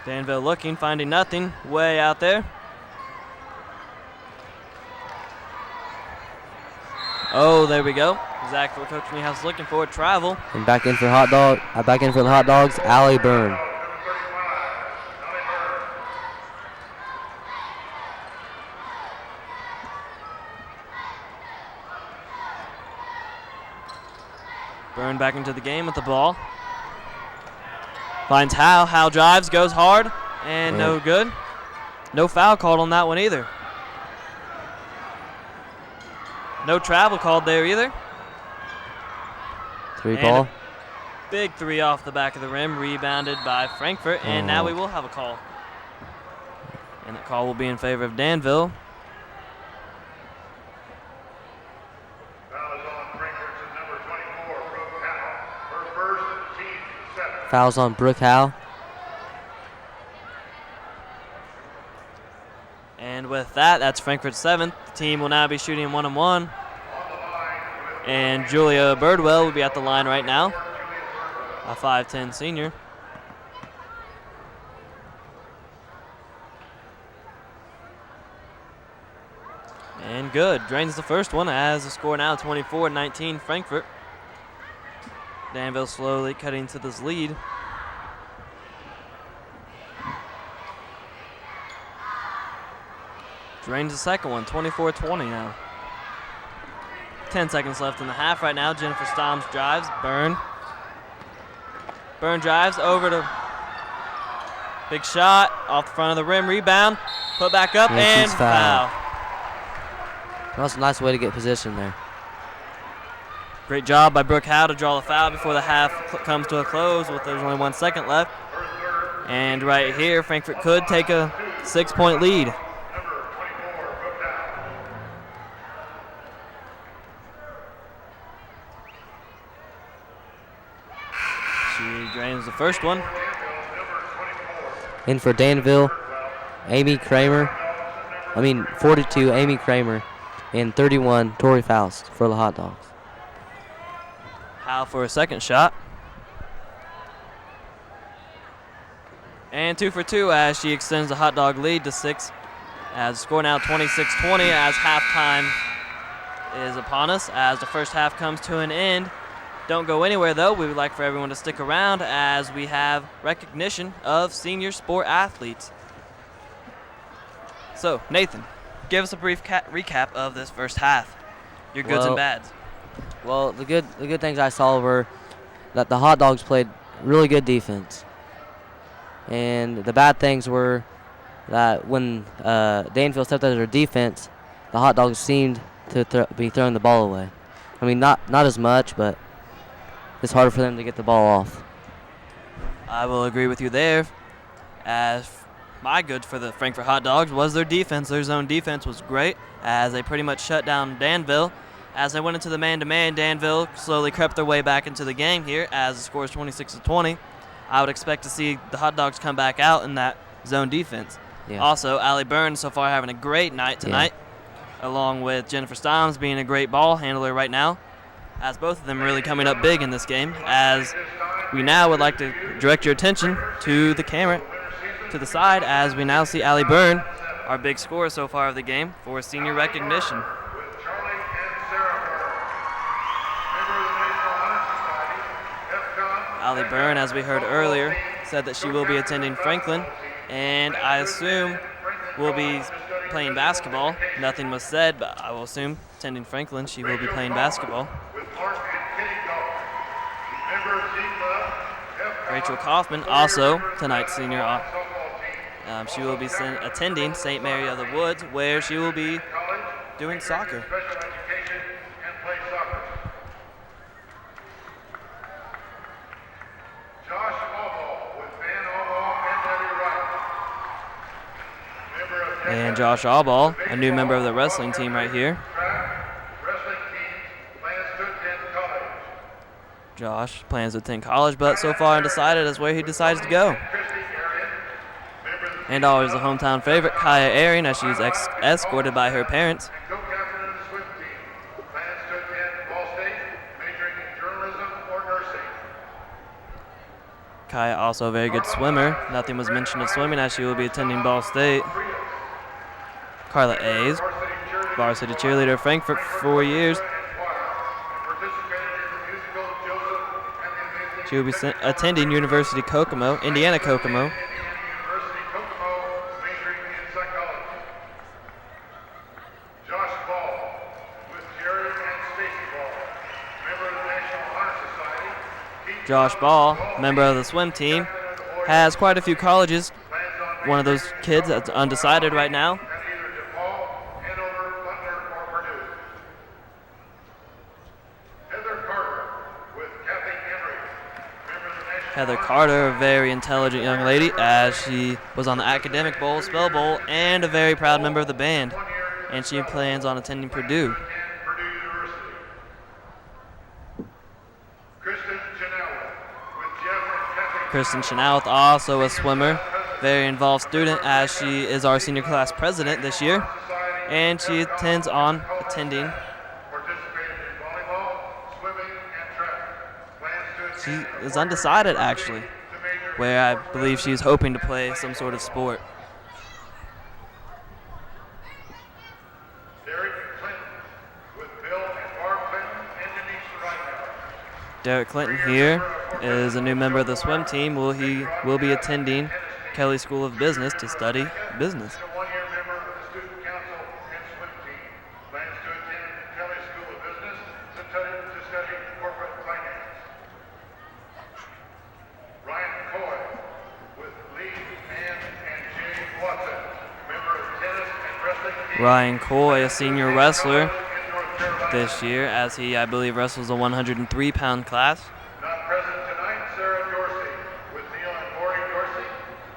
Danville looking, finding nothing, way out there. Oh, there we go. Exactly what Coach Niehaus is looking for, travel. And back in for the hot dogs, Allie Byrne. Byrne back into the game with the ball. Finds Howe. Howe drives, goes hard, and no good. No foul called on that one either. No travel called there either. Three And ball. Big three off the back of the rim, rebounded by Frankfurt, and now we will have a call. And the call will be in favor of Danville. Fouls on Brooke Howe. And with that, that's Frankfurt's 7th. The team will now be shooting 1-on-1. And Julia Birdwell will be at the line right now, a 5'10 senior. And good. Drains the first one as the score now 24-19 Frankfurt. Danville slowly cutting to this lead. Drains the second one, 24-20 now. 10 seconds left in the half right now. Jennifer Stoms drives. Byrne drives over to big shot off the front of the rim. Rebound. Put back up and she's foul. That was a nice way to get position there. Great job by Brooke Howe to draw the foul before the half comes to a close with there's only 1 second left. And right here, Frankfurt could take a 6-point lead. She drains the first one. In for Danville, 42, Amy Kramer, and 31, Tori Faust for the Hot Dogs. Howe for a second shot. And 2 for 2 as she extends the Hot Dog lead to 6. As the score now 26-20 as halftime is upon us as the first half comes to an end. Don't go anywhere though. We would like for everyone to stick around as we have recognition of senior sport athletes. So, Nathan, give us a brief recap of this first half. Your goods and bads. Well, the good things I saw were that the Hot Dogs played really good defense. And the bad things were that when Danville stepped out of their defense, the Hot Dogs seemed to be throwing the ball away. I mean, not as much, but it's harder for them to get the ball off. I will agree with you there. As my good for the Frankfurt Hot Dogs was their defense. Their zone defense was great as they pretty much shut down Danville. As they went into the man-to-man, Danville slowly crept their way back into the game here as the score is 26-20. I would expect to see the Hot Dogs come back out in that zone defense. Yeah. Also, Allie Byrne so far having a great night tonight, along with Jennifer Stoms being a great ball handler right now, as both of them really coming up big in this game. As we now would like to direct your attention to the camera to the side as we now see Allie Byrne, our big scorer so far of the game, for senior recognition. Allie Byrne, as we heard earlier, said that she will be attending Franklin, and I assume will be playing basketball. Nothing was said, but I will assume attending Franklin, she will be playing basketball. Rachel Kaufman, also tonight's senior. She will be attending St. Mary of the Woods, where she will be doing soccer. And Josh Allball, a new member of the wrestling team right here. Josh plans to attend college, but so far undecided as where he decides to go. And always the hometown favorite, Kaya Arian, as she's escorted by her parents. Co-captain of the swim team. Plans to attend Ball State, majoring in journalism or nursing. Kaya also a very good swimmer. Nothing was mentioned of swimming as she will be attending Ball State. Carla A's, varsity cheerleader at Frankfurt for 4 years. She will be attending University Kokomo, Indiana Kokomo. University Kokomo, majoring in psychology. Josh Ball, with Jerry and Stacy Ball, member of the National Honor Society. Josh Ball, member of the swim team, has quite a few colleges. One of those kids that's undecided right now. At either DePaul, Hanover, Butler, or Purdue. Heather Carter, with Kathy Henry, member of the National Heather Honor Carter, a very intelligent young lady, as she was on the Academic Bowl, Spell Bowl, and a very proud member of the band. And she plans on attending Purdue. and Purdue University. Kristen Janella, with Jeff and Kathy. Kristen Chenoweth, also a swimmer, very involved student, as she is our senior class president this year. And she intends on attending. Participated in volleyball, swimming, and track. Plans to She attend is undecided, actually, to major where I believe she's hoping to play some sort of sport. Derek Clinton, with Bill and Barb Clinton and Denise Reinhardt. Derek Clinton here is a new member of the swim team. He will be attending Kelly School of Business to study business. A one-year member of the student council and swim team. Plans to attend Kelly School of Business to study corporate finance. Ryan Coy, with Lee, Ann, and Jay Watson, member of tennis and wrestling team. Ryan Coy, a senior wrestler in North Carolina. this year, as he, I believe, wrestles a 103-pound class. Not present tonight, Sarah Dorsey, with Neil and Lori Dorsey,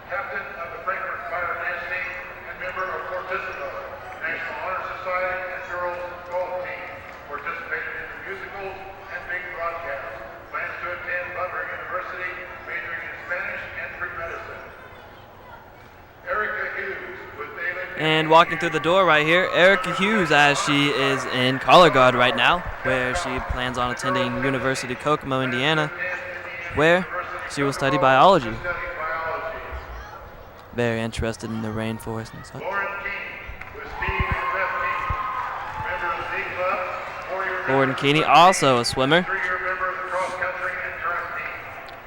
captain of the Frankfurt Fire Dance Team and member of Fortissimo, National Honor Society and Girls Golf Team. Participated in the musicals and big broadcasts. Plans to attend Butler University, majoring in Spanish and pre-medicine. Erica Hughes, with David. And walking through the door right here, Erica Hughes, as she is in color guard right now, where she plans on attending University Kokomo, Indiana, where she will study biology. Study biology. Very interested in the rainforest and such. Lauren King, with Steve and Beth King, member of the D Club, 4-year Gordon Keeney, also a swimmer, 3-year member of the cross country and track team.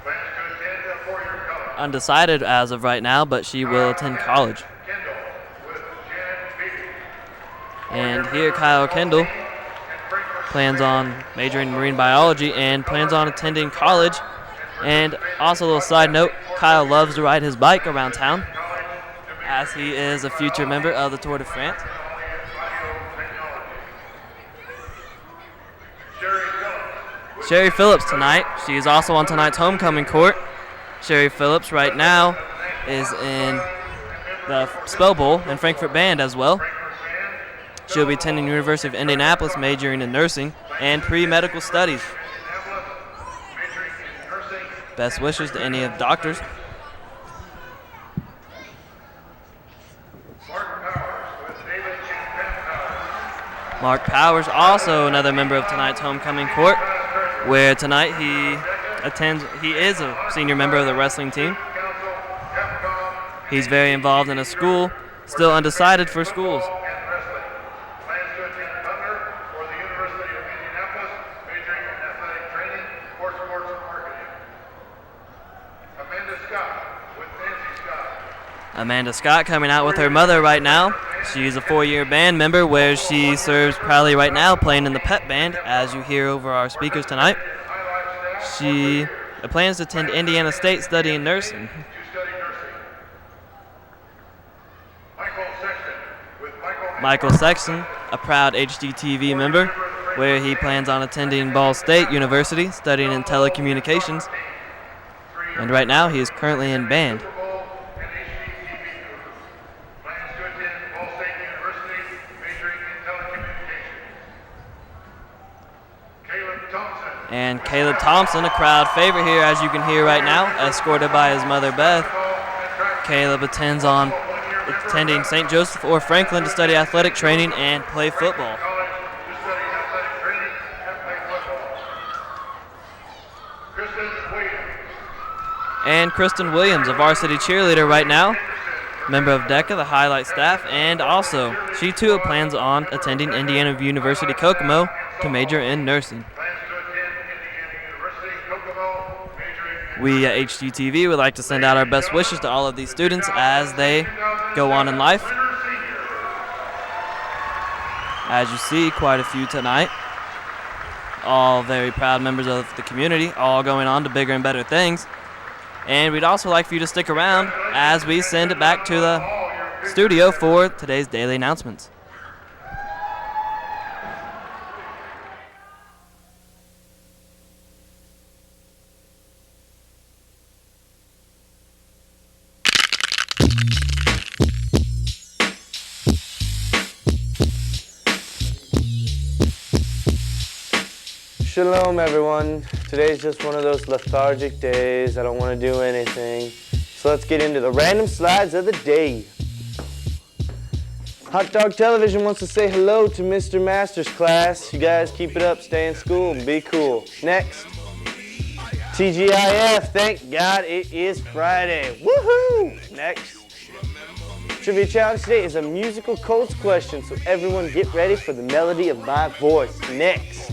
Plans to attend a 4-year college. undecided as of right now, but she will attend college. Kendall, with Janet Beatty. And here Kyle Kendall plans on majoring in marine biology and plans on attending college. And also a little side note, Kyle loves to ride his bike around town, as he is a future member of the Tour de France. Sherry Phillips tonight. She is also on tonight's homecoming court. Sherry Phillips right now is in the Spell Bowl and Frankfurt Band as well. She'll be attending University of Indianapolis, majoring in nursing and pre-medical studies. Best wishes to any of the doctors. Mark Powers, also another member of tonight's homecoming court, where tonight he is a senior member of the wrestling team. He's very involved in a school, still undecided for schools. Plans to attend Butler or the University of Indianapolis, majoring in athletic training or sports marketing. Amanda Scott, with Nancy Scott. Amanda Scott coming out with her mother right now. She's a 4-year band member where she serves proudly right now playing in the pep band, as you hear over our speakers tonight. She plans to attend Indiana State studying nursing. To study nursing. Michael Sexton, with Michael Sexton, a proud HDTV member, where he plans on attending Ball State University studying in telecommunications. And right now he is currently in band. Super Bowl and HDTV crew. Plans to attend Ball State University, majoring in telecommunications. Caleb Thompson. And Caleb Thompson, a crowd favorite here, as you can hear right now, escorted by his mother, Beth. Caleb attending St. Joseph or Franklin to study athletic training and play football. And Kristen Williams, a varsity cheerleader right now, member of DECA, the highlight staff, and also she too plans on attending Indiana University Kokomo to major in nursing. We at HGTV would like to send out our best wishes to all of these students as they go on in life. As you see, quite a few tonight. All very proud members of the community, all going on to bigger and better things. And we'd also like for you to stick around as we send it back to the studio for today's daily announcements. Shalom everyone. Today's just one of those lethargic days. I don't want to do anything. So let's get into the random slides of the day. Hot Dog Television wants to say hello to Mr. Masters class. You guys keep it up, stay in school, and be cool. Next. TGIF, thank God it is Friday. Woohoo! Next. Trivia challenge today is a musical Colts question, so everyone get ready for the melody of my voice. Next.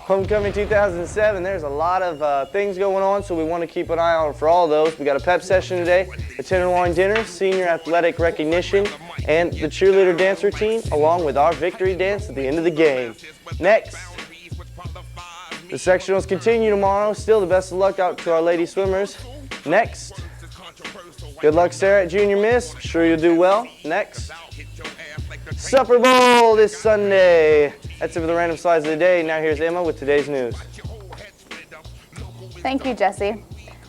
Homecoming 2007, there's a lot of things going on, so we want to keep an eye on for all those. We got a pep session today, a tenderloin dinner, senior athletic recognition, and the cheerleader dance routine, along with our victory dance at the end of the game. Next, the sectionals continue tomorrow. Still, the best of luck out to our lady swimmers. Next, good luck, Sarah, at Junior Miss. Sure you'll do well. Next, Supper Bowl this Sunday. That's it for the random slides of the day. Now here's Emma with today's news. Thank you, Jesse.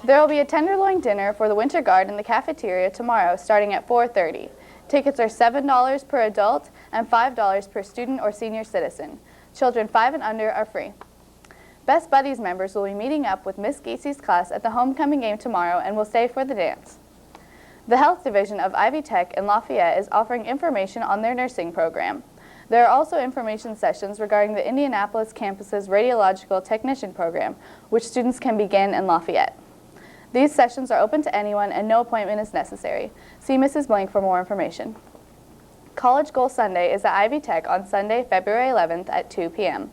There will be a tenderloin dinner for the Winter Guard in the cafeteria tomorrow starting at 4:30. Tickets are $7 per adult and $5 per student or senior citizen. Children 5 and under are free. Best Buddies members will be meeting up with Miss Gacy's class at the homecoming game tomorrow and will stay for the dance. The Health Division of Ivy Tech in Lafayette is offering information on their nursing program. There are also information sessions regarding the Indianapolis campus's radiological technician program, which students can begin in Lafayette. These sessions are open to anyone and no appointment is necessary. See Mrs. Blank for more information. College Goal Sunday is at Ivy Tech on Sunday, February 11th at 2 p.m.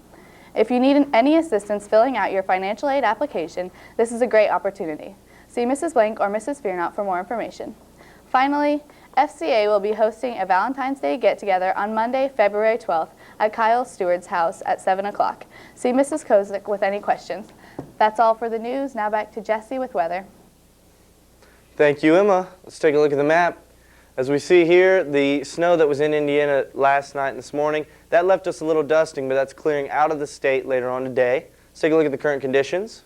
If you need any assistance filling out your financial aid application, this is a great opportunity. See Mrs. Blank or Mrs. Fearnot for more information. Finally, FCA will be hosting a Valentine's Day get-together on Monday, February 12th at Kyle Stewart's house at 7 o'clock. See Mrs. Kozik with any questions. That's all for the news. Now back to Jesse with weather. Thank you, Emma. Let's take a look at the map. As we see here, the snow that was in Indiana last night and this morning, that left us a little dusting, but that's clearing out of the state later on today. Let's take a look at the current conditions.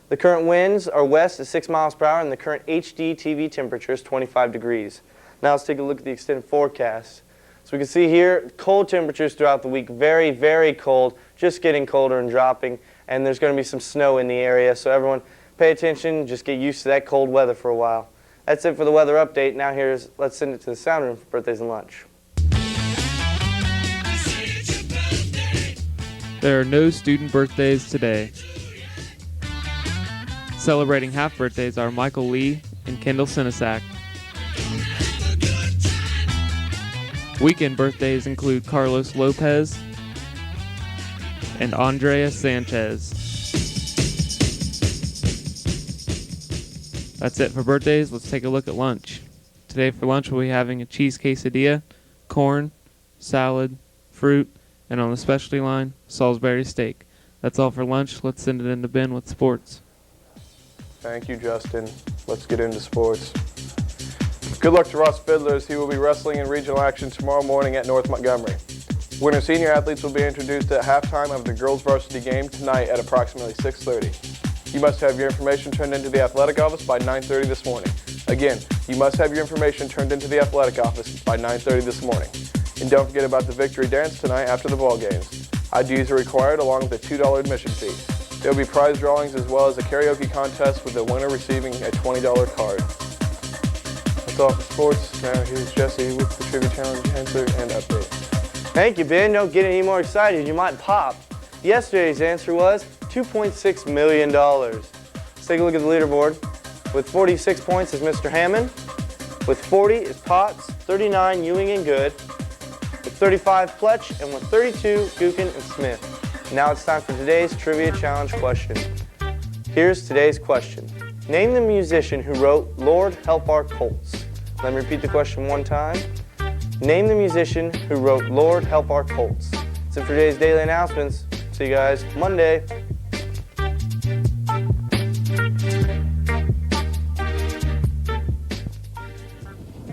The current winds are west at 6 miles per hour, and the current HD TV temperature is 25 degrees. Now let's take a look at the extended forecast. So we can see here, cold temperatures throughout the week, very, very cold, just getting colder and dropping, and there's going to be some snow in the area, so everyone pay attention, just get used to that cold weather for a while. That's it for the weather update. Now let's send it to the sound room for birthdays and lunch. There are no student birthdays today. Celebrating half birthdays are Michael Lee and Kendall Sinisak. Weekend birthdays include Carlos Lopez and Andrea Sanchez. That's it for birthdays. Let's take a look at lunch. Today for lunch we'll be having a cheese quesadilla, corn, salad, fruit, and on the specialty line, Salisbury steak. That's all for lunch. Let's send it into Ben with sports. Thank you, Justin. Let's get into sports. Good luck to Ross Fiddlers. He will be wrestling in regional action tomorrow morning at North Montgomery. Winter senior athletes will be introduced at halftime of the girls varsity game tonight at approximately 6:30. You must have your information turned into the athletic office by 9:30 this morning. Again, you must have your information turned into the athletic office by 9:30 this morning. And don't forget about the victory dance tonight after the ball games. IDs are required along with a $2 admission fee. There will be prize drawings as well as a karaoke contest with the winner receiving a $20 card. That's all for sports. Now here's Jesse with the Trivia Challenge answer and update. Thank you, Ben. Don't get any more excited. You might pop. Yesterday's answer was $2.6 million. Let's take a look at the leaderboard. With 46 points is Mr. Hammond. With 40 is Potts, 39 Ewing and Good. With 35 Fletch, and with 32 Gookin and Smith. Now it's time for today's Trivia Challenge question. Here's today's question. Name the musician who wrote Lord Help Our Colts. Let me repeat the question one time. Name the musician who wrote Lord Help Our Colts. That's it for today's daily announcements. See you guys Monday.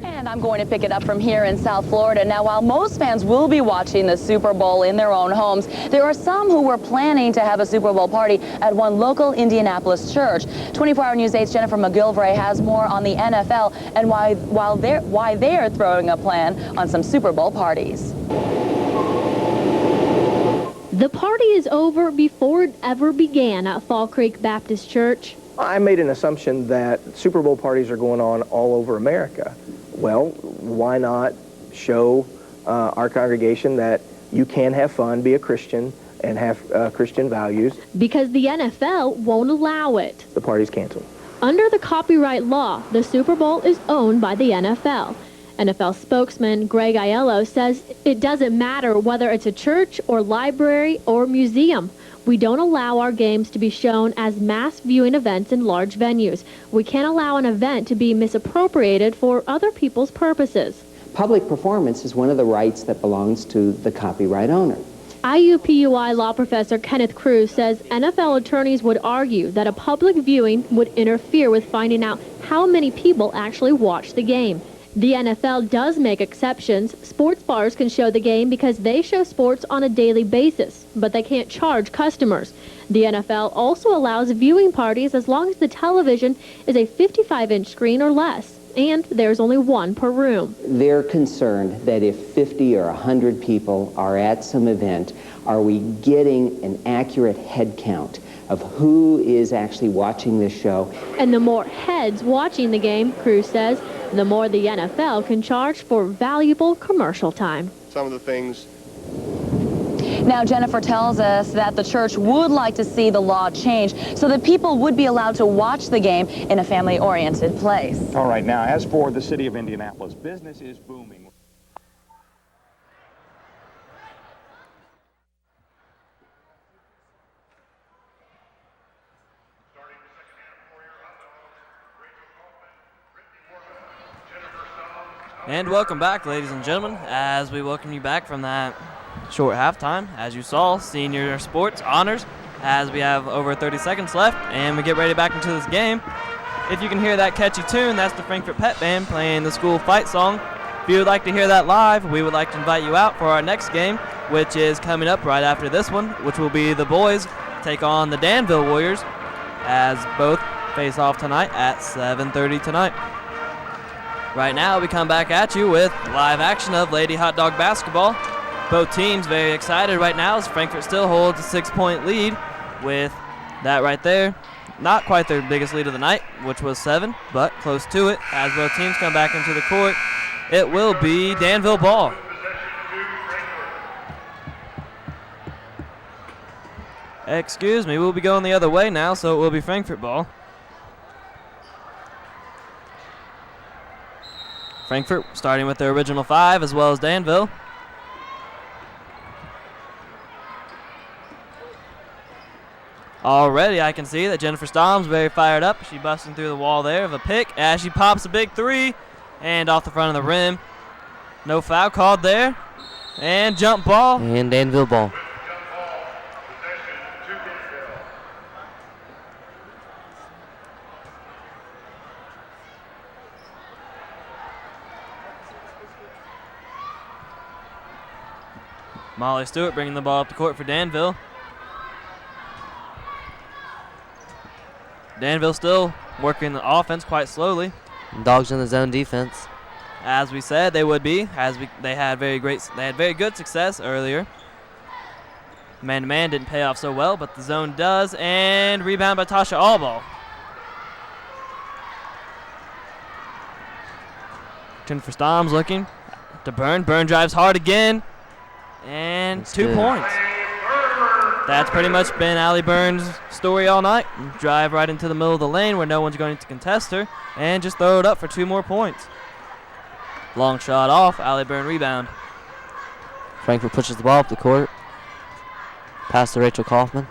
And I'm going to pick it up from here in South Florida. Now, while most fans will be watching the Super Bowl in their own homes, there are some who were planning to have a Super Bowl party at one local Indianapolis church. 24-Hour News 8's Jennifer McGilvray has more on the NFL and why they're throwing a plan on some Super Bowl parties. The party is over before it ever began at Fall Creek Baptist Church. I made an assumption that Super Bowl parties are going on all over America. Well, why not show our congregation that you can have fun, be a Christian, and have Christian values? Because the NFL won't allow it. The party's canceled. Under the copyright law, the Super Bowl is owned by the NFL. NFL spokesman Greg Aiello says it doesn't matter whether it's a church or library or museum. We don't allow our games to be shown as mass viewing events in large venues. We can't allow an event to be misappropriated for other people's purposes. Public performance is one of the rights that belongs to the copyright owner. IUPUI law professor Kenneth Cruz says NFL attorneys would argue that a public viewing would interfere with finding out how many people actually watch the game. The NFL does make exceptions. Sports bars can show the game because they show sports on a daily basis, but they can't charge customers. The NFL also allows viewing parties as long as the television is a 55-inch screen or less, and there's only one per room. They're concerned that if 50 or 100 people are at some event, are we getting an accurate head count of who is actually watching this show? And the more heads watching the game, Cruz says, the more the NFL can charge for valuable commercial time. Some of the things. Now, Jennifer tells us that the church would like to see the law change so that people would be allowed to watch the game in a family-oriented place. All right, now, as for the city of Indianapolis, business is booming. And welcome back, ladies and gentlemen, as we welcome you back from that short halftime. As you saw, senior sports honors, as we have over 30 seconds left, and we get ready back into this game. If you can hear that catchy tune, that's the Frankfort Pep Band playing the school fight song. If you would like to hear that live, we would like to invite you out for our next game, which is coming up right after this one, which will be the boys take on the Danville Warriors, as both face off tonight at 7:30 tonight. Right now, we come back at you with live action of Lady Hot Dog basketball. Both teams very excited right now as Frankfort still holds a 6-point lead with that right there. Not quite their biggest lead of the night, which was 7, but close to it. As both teams come back into the court, it will be Danville ball. Excuse me, we'll be going the other way now, so it will be Frankfort ball. Frankfort starting with their original 5 as well as Danville. Already I can see that Jennifer Stom's very fired up. She busting through the wall there of a pick as she pops a big 3 and off the front of the rim. No foul called there. And jump ball. And Danville ball. Molly Stewart bringing the ball up the court for Danville. Danville still working the offense quite slowly. Dogs in the zone defense. As we said they would be, they had very good success earlier. Man-to-man didn't pay off so well, but the zone does, and rebound by Tasha Allball. Jennifer Stoms looking to Byrne. Byrne drives hard again, and That's 2 good. points. That's pretty much been Allie Byrne's story all night. Drive right into the middle of the lane where no one's going to contest her, and just throw it up for 2 more points. Long shot off, Allie Byrne rebound. Frankfurt pushes the ball up the court. Pass to Rachel Kaufman.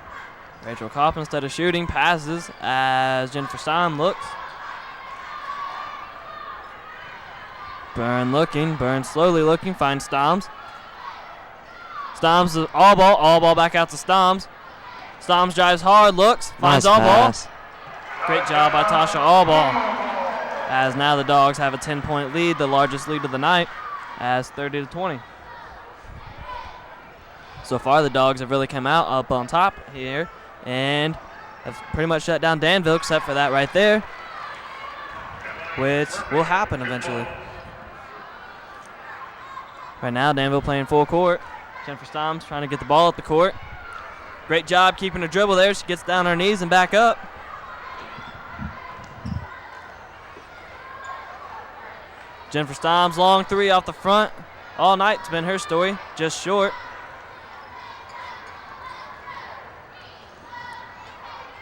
Rachel Kaufman, instead of shooting, passes as Jennifer Stein looks. Byrne looking, Byrne slowly looking, finds Stoms. Stoms is all ball back out to Stoms. Stoms drives hard, looks, finds Nice all ball. pass. Great job by Tasha Allball. As now the Dogs have a 10-point lead, the largest lead of the night, as 30-20. So far, the Dogs have really come out up on top here and have pretty much shut down Danville, except for that right there, which will happen eventually. Right now, Danville playing full court. Jennifer Stoms trying to get the ball up the court. Great job keeping her dribble there. She gets down on her knees and back up. Jennifer Stoms, long three off the front. All night, it's been her story, just short.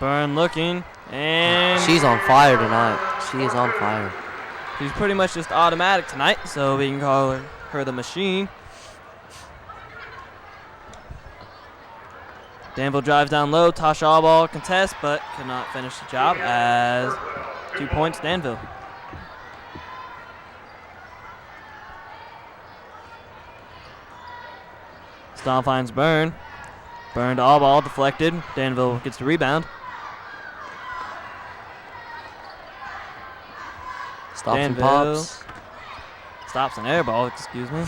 Byrne looking, and She's on fire tonight. She is on fire. she's pretty much just automatic tonight, so we can call her the machine. Danville drives down low. Tasha Allball contests, but cannot finish the job as 2 points Danville. Stom finds Byrne. Byrne to Allball, deflected. Danville gets the rebound. Stops and Danville pops. stops an air ball, excuse me.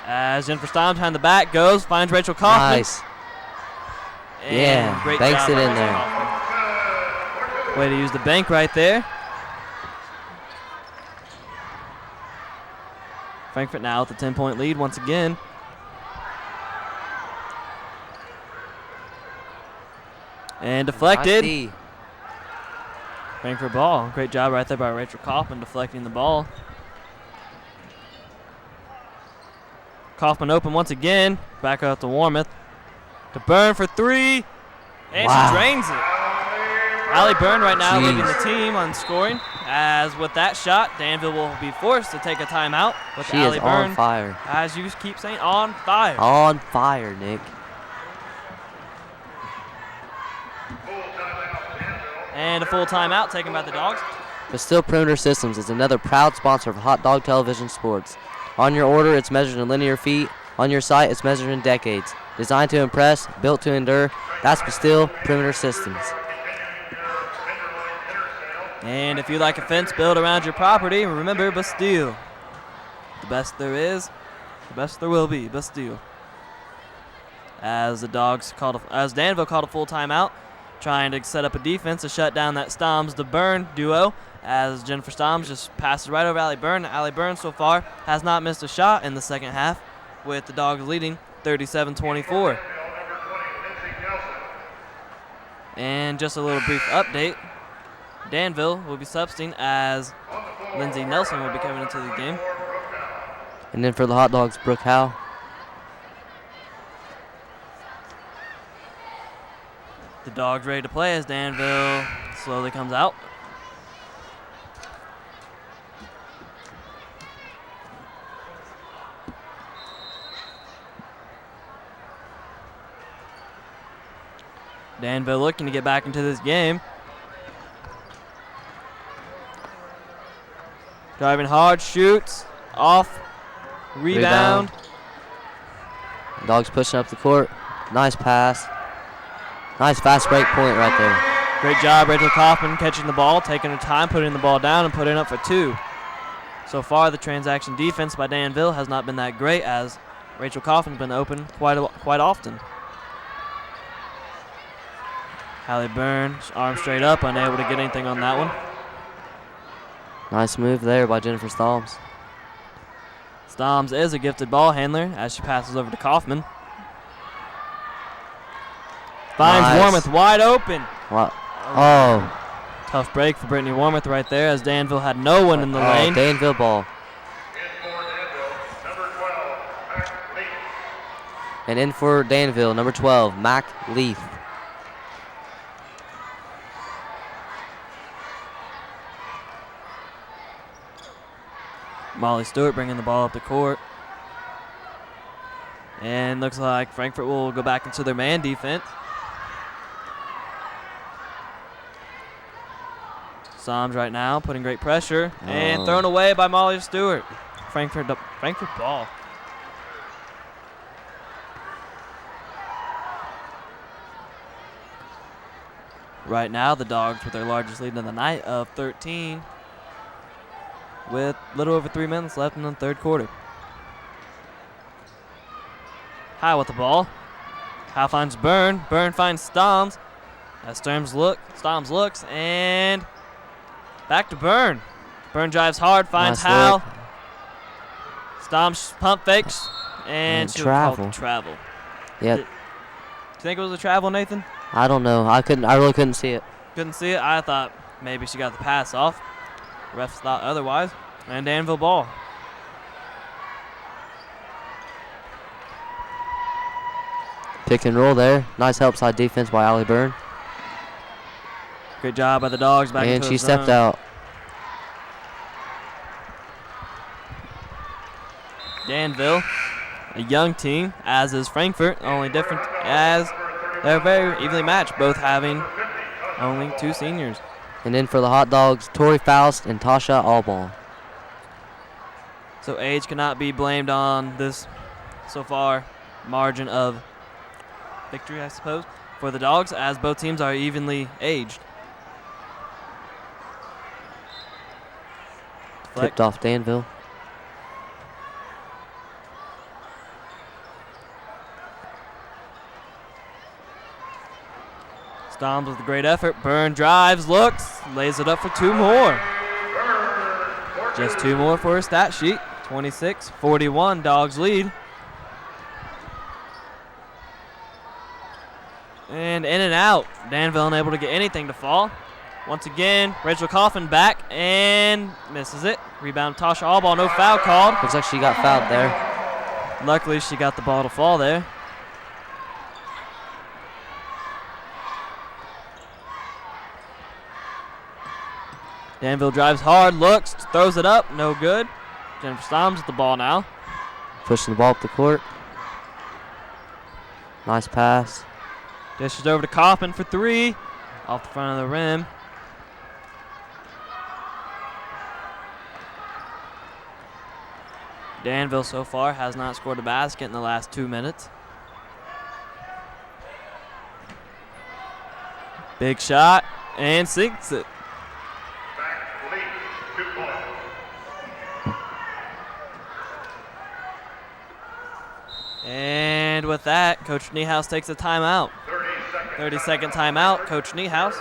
As Jennifer Stein behind the back goes, finds Rachel Kaufman. Nice. And Yeah, great banks job it by in Rachel there. Kaufman. Way to use the bank right there. Frankfurt now with a 10-point lead once again. And deflected. Nice D. Frankfurt ball. Great job right there by Rachel Kaufman deflecting the ball. Kaufman open once again. Back out to Warmouth. To Byrne for three. And Wow. she drains it. Allie Byrne right now Jeez. leading the team on scoring. As with that shot, Danville will be forced to take a timeout with She Allie is Byrne. on fire. As you keep saying, on fire. On fire, Nick. And a full timeout taken by the Dogs. Bastille Perimeter Systems is another proud sponsor of Hot Dog Television Sports. On your order, it's measured in linear feet. On your site, it's measured in decades. Designed to impress, built to endure. That's Bastille Perimeter Systems. And if you like a fence built around your property, remember Bastille. The best there is, the best there will be, Bastille. As the Dogs as Danville called a full timeout, trying to set up a defense to shut down that Stoms to Byrne duo, as Jennifer Stoms just passes right over Allie Byrne. Allie Byrne so far has not missed a shot in the second half, with the Dogs leading 37-24. And just a little brief update. Danville will be substituting as Lindsey Nelson will be coming into the game. And then for the Hot Dogs, Brooke Howe. The Dogs ready to play as Danville slowly comes out. Danville looking to get back into this game. Driving hard, shoots, off, rebound. Dogs pushing up the court. Nice pass. Nice fast break point right there. Great job, Rachel Kaufman catching the ball, taking her time, putting the ball down, and putting it up for two. So far, the transaction defense by Danville has not been that great, as Rachel Kaufman's been open quite often. Allie Byrne, arm straight up, unable to get anything on that one. Nice move there by Jennifer Stoms. Stoms is a gifted ball handler as she passes over to Kaufman. Finds Nice. Warmouth wide open. What? Oh. Tough break for Brittany Warmouth right there as Danville had no one in the lane. Danville ball. And in for Danville, number 12, Mac Leaf. Molly Stewart bringing the ball up the court. And looks like Frankfurt will go back into their man defense. Psalms right now putting great pressure and thrown away by Molly Stewart. Frankfurt ball. Right now, the Dogs with their largest lead of the night of 13 with a little over 3 minutes left in the third quarter. High with the ball. High finds Byrne. Byrne finds Stoms. As Stoms looks and back to Byrne. Byrne drives hard, finds Nice Howe. look. Stoms pump fakes and she'll call it travel. Yep. Do you think it was a travel, Nathan? I don't know. I really couldn't see it. Couldn't see it. I thought maybe she got the pass off. Refs thought otherwise. And Danville ball. Pick and roll there. Nice help side defense by Allie Byrne. Great job by the Dogs back And into she the stepped zone. out. Danville, a young team, as is Frankfurt. Only different as they're very evenly matched, both having only 2 seniors. And then for the Hot Dogs, Tori Faust and Tasha Allball. So age cannot be blamed on this so far margin of victory, I suppose, for the Dogs, as both teams are evenly aged. Tipped off Danville. Stoms with a great effort. Byrne drives, looks, lays it up for 2 more. Just 2 more for her stat sheet. 26-41, Dogs lead. And in and out. Danville unable to get anything to fall. Once again, Rachel Coffin back and misses it. Rebound Tasha Allball, no foul called. Looks like she got fouled there. Luckily, she got the ball to fall there. Danville drives hard, looks, throws it up, no good. Jennifer Stoms with the ball now. Pushing the ball up the court. Nice pass. Dishes over to Coffin for 3. Off the front of the rim. Danville so far has not scored a basket in the last 2 minutes. Big shot and sinks it. And with that, Coach Niehaus takes a timeout. 30-second timeout, Coach Niehaus.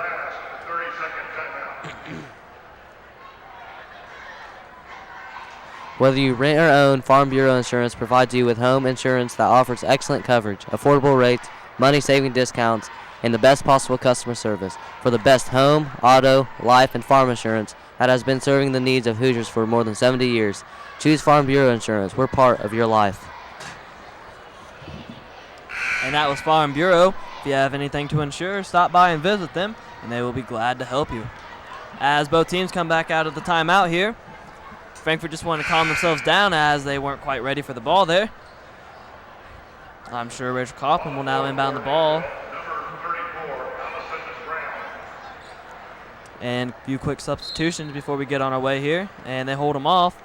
Whether you rent or own, Farm Bureau Insurance provides you with home insurance that offers excellent coverage, affordable rates, money-saving discounts, and the best possible customer service for the best home, auto, life, and farm insurance that has been serving the needs of Hoosiers for more than 70 years. Choose Farm Bureau Insurance. We're part of your life. And that was Farm Bureau. If you have anything to insure, stop by and visit them, and they will be glad to help you. As both teams come back out of the timeout here, Frankfurt just wanted to calm themselves down as they weren't quite ready for the ball there. I'm sure Rachel Kaufman will now inbound the ball. And a few quick substitutions before we get on our way here. And they hold them off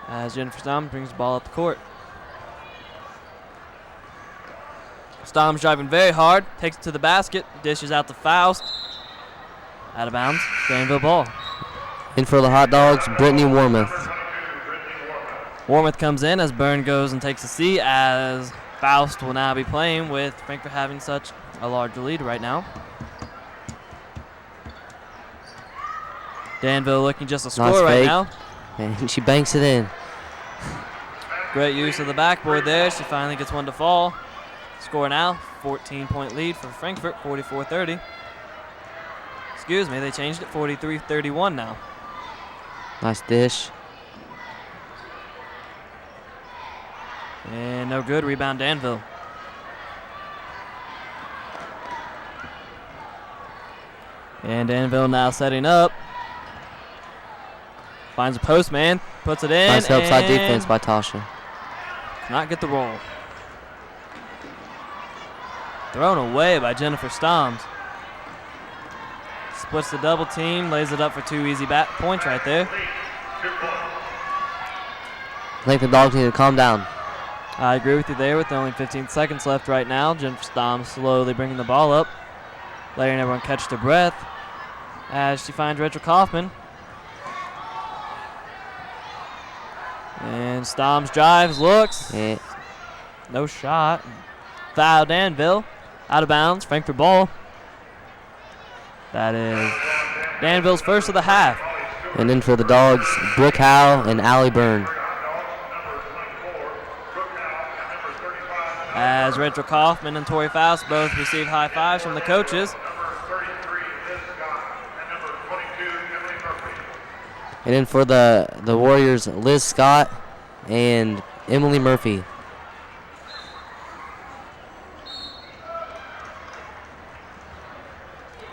as Jennifer Stom brings the ball up the court. Stom's driving very hard, takes it to the basket, dishes out to Faust. Out of bounds, Danville ball. In for the Hot Dogs, Brittany Warmouth. Warmouth comes in as Byrne goes and takes a seat, as Faust will now be playing with Frankfurt having such a large lead right now. Danville looking just a score Nice right fake. now. And she banks it in. Great use of the backboard there. She finally gets one to fall. Score now, 14-point lead for Frankfort, 44-30. Excuse me, they changed it, 43-31 now. Nice dish. And no good, rebound Danville. And Danville now setting up. Finds a post man, puts it in. Nice help side defense by Tasha. Not get the roll. Thrown away by Jennifer Stoms. Splits the double team, lays it up for 2 easy points right there. I think the Dogs need to calm down. I agree with you there with only 15 seconds left right now. Jennifer Stoms slowly bringing the ball up, letting everyone catch their breath as she finds Rachel Kaufman. And Stoms drives, looks. Yeah. No shot. Foul Danville. Out of bounds. Frankfort ball. That is Danville's first of the half. And then for the Dogs, Brooke Howe and Allie Byrne. As Rachel Kaufman and Tori Faust both receive high fives from the coaches. And then for the Warriors, Liz Scott and Emily Murphy.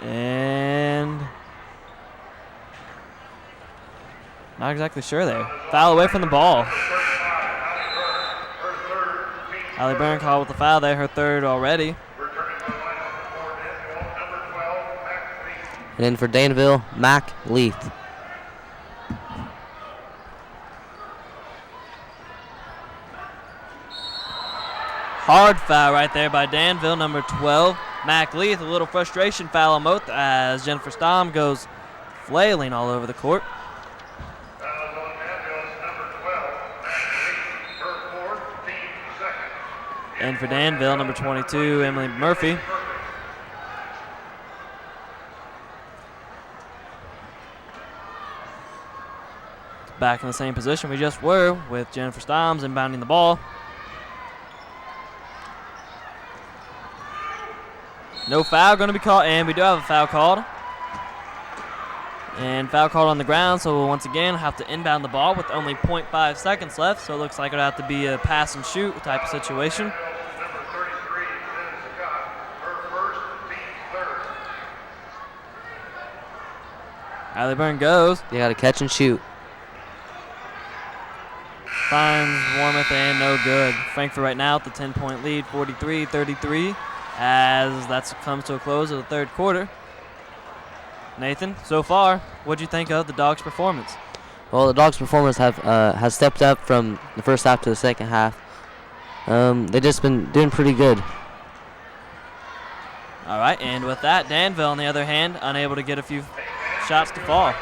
And not exactly sure there. Foul away from the ball. Allie Byrne called with the foul there, her third already. And then for Danville, Mac Leith. Hard foul right there by Danville, number 12. Mac Leith, a little frustration foul on both as Jennifer Stom goes flailing all over the court. And for Danville, number 22, Emily Murphy. Back in the same position we just were with Jennifer Stoms inbounding the ball. No foul going to be called, and we do have a foul called. And foul called on the ground, so we'll once again have to inbound the ball with only 0.5 seconds left, so it looks like it'll have to be a pass and shoot type of situation. Allie Byrne goes. They got to catch and shoot. Finds Warmouth and no good. Frankfort right now at the 10-point lead, 43-33, as that comes to a close of the third quarter. Nathan, so far, what'd you think of the Dogs' performance? Well, the Dogs' performance has stepped up from the first half to the second half. They've just been doing pretty good. All right, and with that, Danville, on the other hand, unable to get a few shots to fall.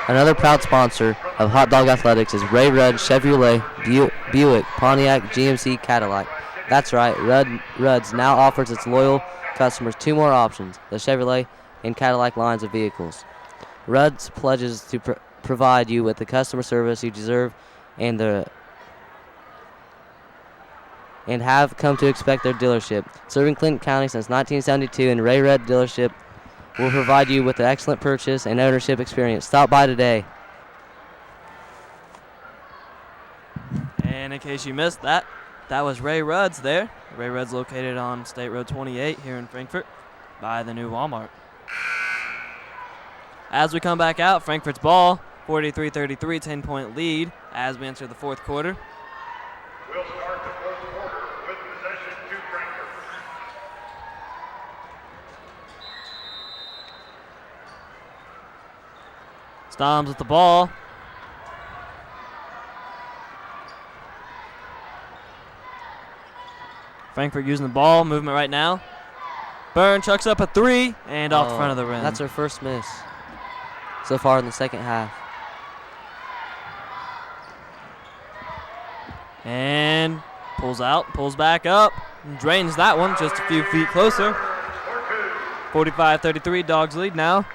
Another proud sponsor of Hot Dog Athletics is Ray Rudd Chevrolet Buick Pontiac GMC Cadillac. That's right, Rudd's now offers its loyal customers 2 more options, the Chevrolet and Cadillac lines of vehicles. Rudd's pledges to provide you with the customer service you deserve and have come to expect their dealership. Serving Clinton County since 1972, and Ray Rudd dealership will provide you with an excellent purchase and ownership experience. Stop by today. And in case you missed that, that was Ray Rudd's there. Ray Rudd's located on State Road 28 here in Frankfort by the new Walmart. As we come back out, Frankfort's ball, 43-33, 10-point lead as we enter the fourth quarter. We'll start the fourth quarter with possession to Frankfort. Stoms with the ball. Frankfort using the ball, movement right now. Byrne chucks up a 3 and off the front of the rim. That's her first miss so far in the second half. And pulls out, pulls back up, and drains that one just a few feet closer. 45-33, Dogs lead now.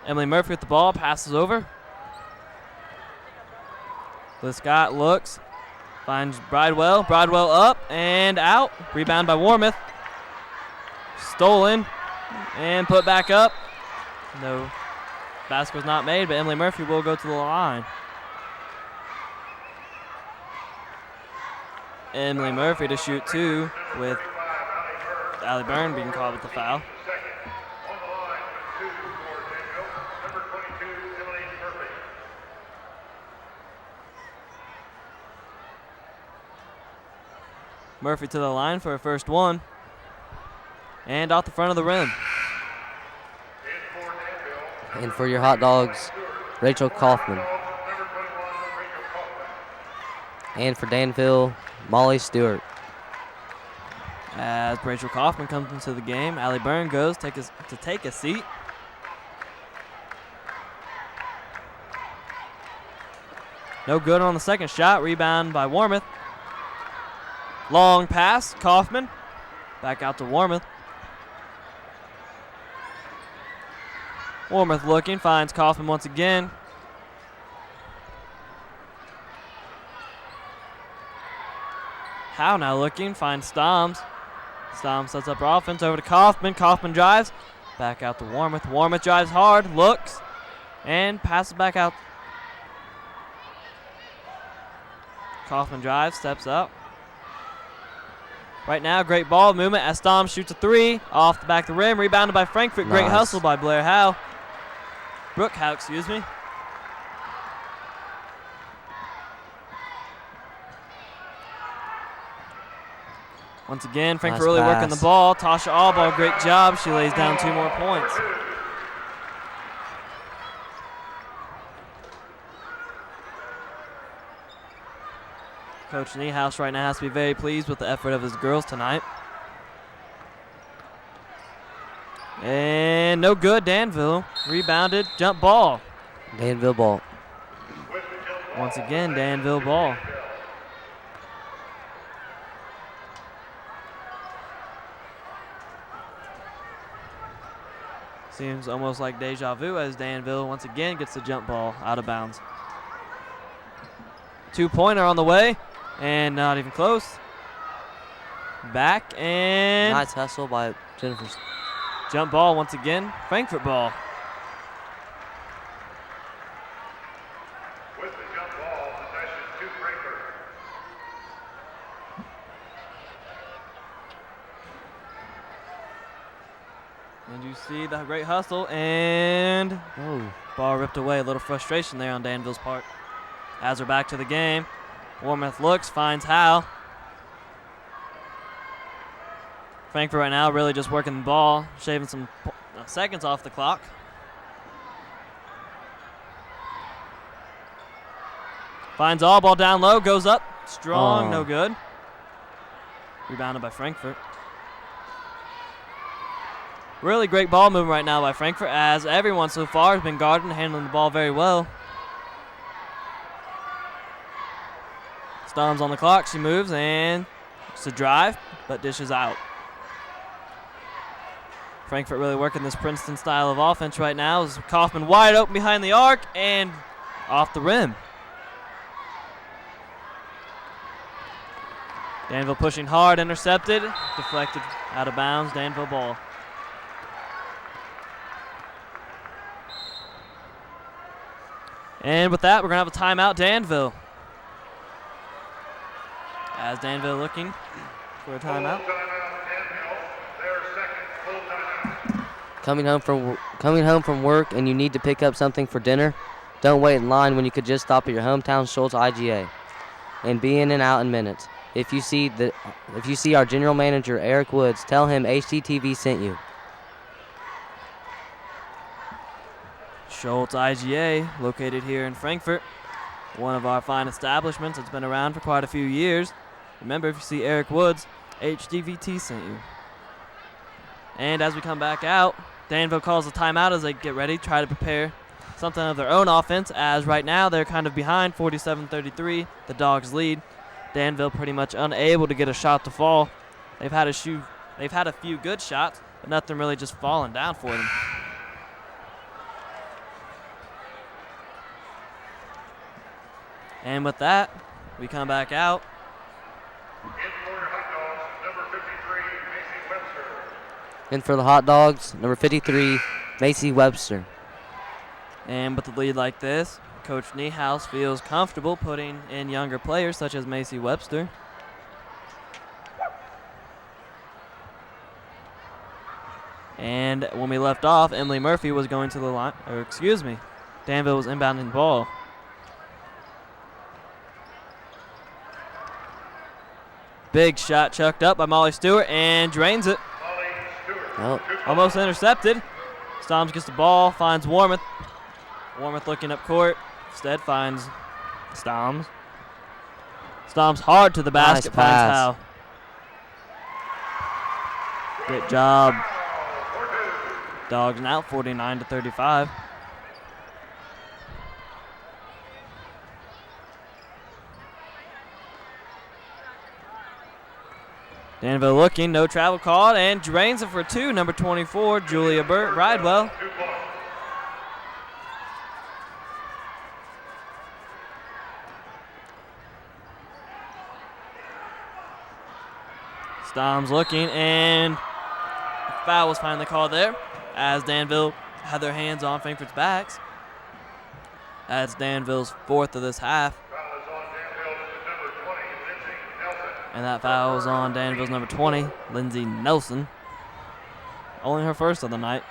Emily Murphy with the ball, passes over. Liz Scott looks, Finds Bridewell. Bridewell up and out. Rebound by Warmouth. Stolen and put back up. No, basket was not made, but Emily Murphy will go to the line. Emily Murphy to shoot 2 with Allie Byrne being called with the foul. Murphy to the line for her first one. And off the front of the rim. And for your Hot Dogs, Rachel Kaufman. And for Danville, Molly Stewart. As Rachel Kaufman comes into the game, Allie Byrne goes to take a seat. No good on the second shot. Rebound by Warmouth. Long pass, Kaufman. Back out to Warmouth. Warmouth looking, finds Kaufman once again. Howe now looking, finds Stoms. Stoms sets up her offense over to Kaufman. Kaufman drives, back out to Warmouth. Warmouth drives hard, looks, and passes back out. Kaufman drives, steps up. Right now, great ball movement as Stoms shoots a 3 off the back of the rim, rebounded by Frankfurt. Great hustle by Blair Howe. Brooke Howe, excuse me. Once again, Frankfurt really working the ball. Tasha Allball, great job. She lays down 2 more points. Coach Niehaus right now has to be very pleased with the effort of his girls tonight. And no good, Danville. Rebounded, jump ball. Danville ball. Once again, Danville ball. Seems almost like deja vu as Danville once again gets the jump ball out of bounds. 2-pointer on the way, and not even close. Back and Nice hustle by Jennifer. Jump ball once again, Frankfurt ball. With the jump ball, possession to Frankfurt. And you see the great hustle, and ball ripped away. A little frustration there on Danville's part. As we're back to the game, Warmouth looks, finds Howe. Frankfurt right now really just working the ball, shaving some seconds off the clock. Finds all ball down low, goes up, strong, no good. Rebounded by Frankfurt. Really great ball movement right now by Frankfurt, as everyone so far has been guarding, handling the ball very well. Stoms on the clock, she moves, and it's a drive, but dishes out. Frankfurt really working this Princeton style of offense right now. As Kaufman wide open behind the arc and off the rim. Danville pushing hard, intercepted, deflected out of bounds, Danville ball. And with that, we're going to have a timeout, Danville. As Danville looking for a timeout. Coming home from work and you need to pick up something for dinner? Don't wait in line when you could just stop at your hometown Schultz IGA and be in and out in minutes. If you see our general manager Eric Woods, tell him HDTV sent you. Schultz IGA, located here in Frankfurt. One of our fine establishments. It's been around for quite a few years. Remember, if you see Eric Woods, HDVT sent you. And as we come back out, Danville calls a timeout as they get ready, try to prepare something of their own offense, as right now they're kind of behind 47-33. The Dogs lead. Danville pretty much unable to get a shot to fall. They've had a few good shots, but nothing really just falling down for them. And with that, we come back out. And for the Hot Dogs, number 53, Macy Webster. And with the lead like this, Coach Niehaus feels comfortable putting in younger players such as Macy Webster. And when we left off, Emily Murphy was going to the line, or excuse me, Danville was inbounding the ball. Big shot chucked up by Molly Stewart and drains it. Oh. Almost intercepted. Stoms gets the ball, finds Warmouth. Warmouth looking up court. Instead finds Stoms. Stoms hard to the basket, Nice pass. finds Howe. Good job. Dogs now 49-35. Danville looking, no travel called, and drains it for two. Number 24, Julia Bridewell. Stoms looking, and foul was finally called there as Danville had their hands on Frankfurt's backs. That's Danville's fourth of this half. And that foul was on Danville's number 20, Lindsay Nelson. Only her first of the night.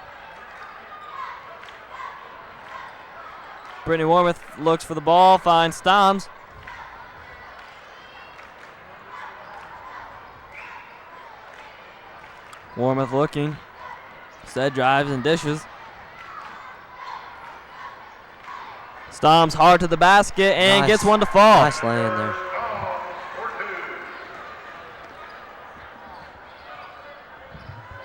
Brittany Warmouth looks for the ball, finds Stoms. Warmouth looking. Instead drives and dishes. Stoms hard to the basket and Nice. gets one to fall. Nice land there.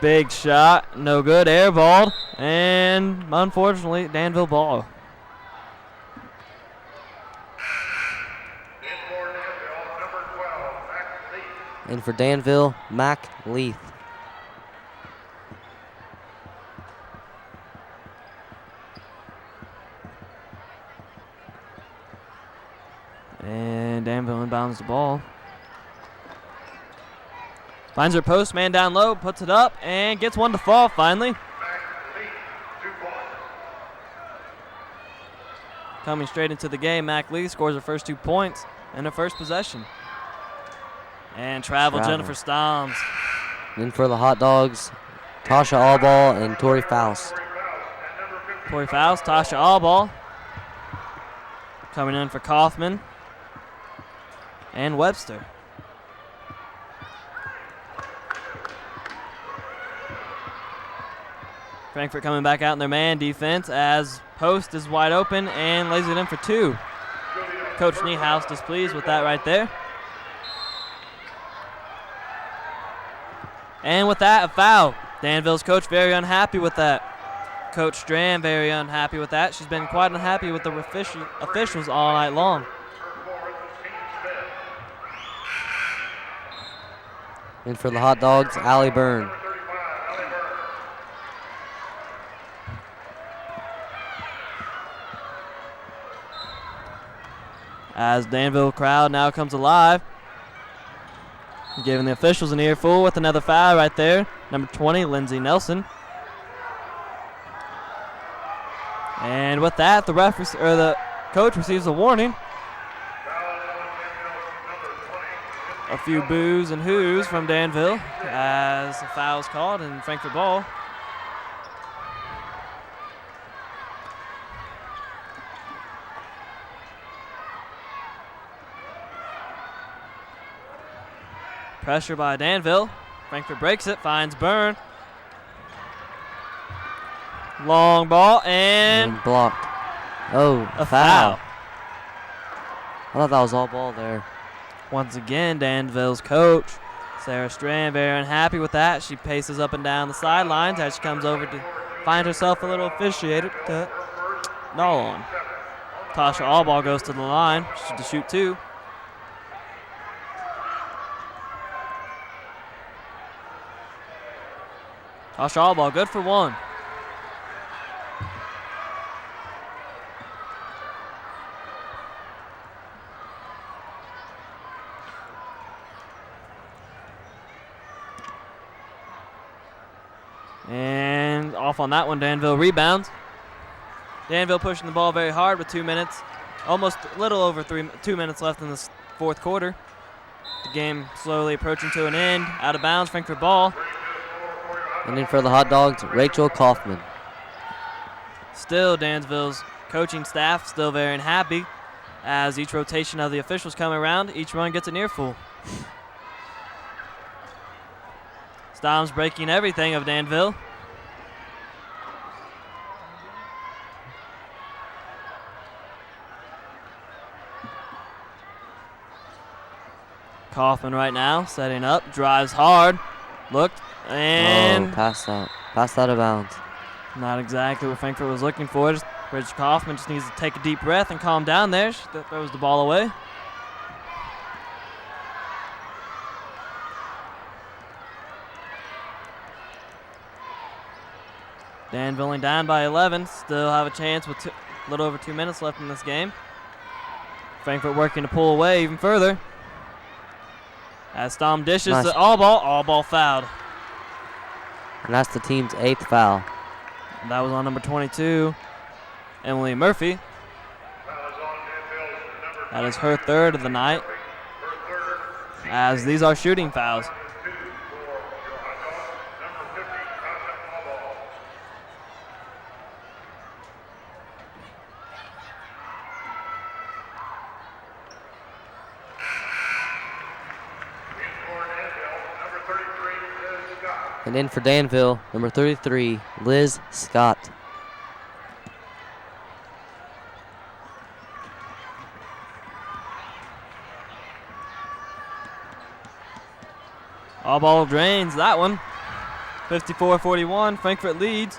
Big shot, no good, air balled, and unfortunately, Danville ball. And for Danville, Mac Leith. And Danville inbounds the ball. Finds her post, man down low, puts it up, and gets one to fall finally. Coming straight into the game, Mac Lee scores her first 2 points and her first possession. And travel Jennifer Stoms. And for the Hot Dogs, Tasha Allball and Tori Faust. Tori Faust, Tasha Allball. Coming in for Kaufman and Webster. Frankfurt coming back out in their man defense as post is wide open and lays it in for two. Coach Niehaus displeased with that right there. And with that, a foul. Danville's coach very unhappy with that. Coach Strand very unhappy with that. She's been quite unhappy with the officials all night long. And for the Hot Dogs, Allie Byrne. As Danville crowd now comes alive, giving the officials an earful with another foul right there. Number 20, Lindsay Nelson. And with that, the coach receives a warning. A few boos and hoos from Danville as the foul is called in Frankfurt ball. Pressure by Danville. Frankfurt breaks it, finds Byrne. Long ball and blocked. Oh, a foul. I thought that was all ball there. Once again, Danville's coach, Sarah Strand, very unhappy with that. She paces up and down the sidelines as she comes over to find herself a little officiated to null on. Tasha Allball goes to the line to shoot two. Tasha Allball, good for one. Off on that one, Danville rebounds. Danville pushing the ball very hard with 2 minutes, almost a little over 2 minutes left in this fourth quarter. The game slowly approaching to an end. Out of bounds, Frankfurt ball. And in for the Hot Dogs, Rachel Kaufman. Still, Danville's coaching staff still very unhappy as each rotation of the officials come around, each one gets an earful. Stom's breaking everything of Danville. Kaufman right now setting up, drives hard, looked, and passed out of bounds. Not exactly what Frankfurt was looking for. Rachel Kaufman just needs to take a deep breath and calm down there. She throws the ball away. Danville down by 11. Still have a chance with a little over 2 minutes left in this game. Frankfurt working to pull away even further. As Stom dishes the all ball fouled. And that's the team's 8th foul. And that was on number 22, Emily Murphy. That is her 3rd of the night, as these are shooting fouls. And in for Danville, number 33, Liz Scott. All ball drains that one. 54-41, Frankfurt leads.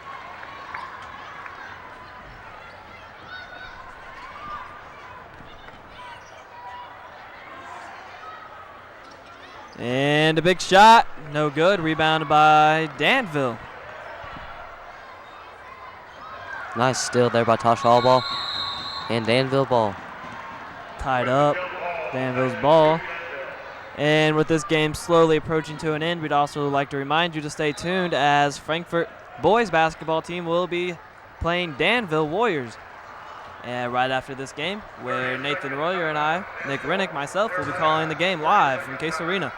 And a big shot, no good, rebounded by Danville. Nice steal there by Tasha Allball. And Danville ball. Tied up, Danville's ball. And with this game slowly approaching to an end, we'd also like to remind you to stay tuned as Frankfurt boys basketball team will be playing Danville Warriors. And right after this game, where Nathan Royer and I, Nick Rennick, myself, will be calling the game live from Case Arena.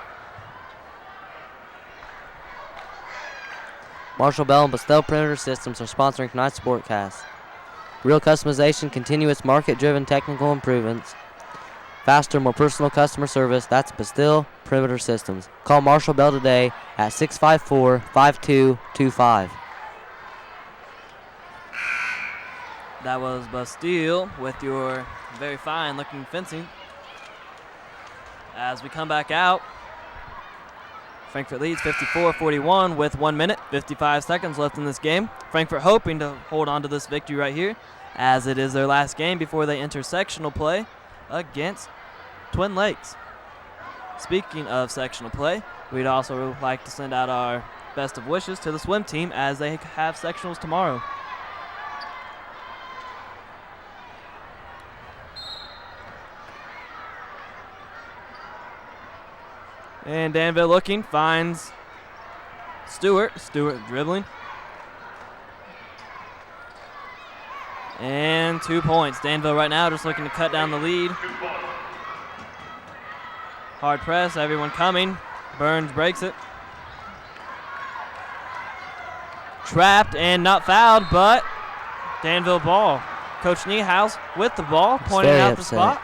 Marshall Bell and Bestell Perimeter Systems are sponsoring tonight's Sportcast. Real customization, continuous market-driven technical improvements, faster, more personal customer service. That's Bestell Perimeter Systems. Call Marshall Bell today at 654-5225. That was Bastille with your very fine-looking fencing. As we come back out, Frankfurt leads 54-41 with 1 minute, 55 seconds left in this game. Frankfurt hoping to hold on to this victory right here, as it is their last game before they enter sectional play against Twin Lakes. Speaking of sectional play, we'd also like to send out our best of wishes to the swim team as they have sectionals tomorrow. And Danville looking, finds Stewart. Stewart dribbling. And 2 points. Danville right now just looking to cut down the lead. Hard press, everyone coming. Burns breaks it. Trapped and not fouled, but Danville ball. Coach Niehaus with the ball, pointing out the spot.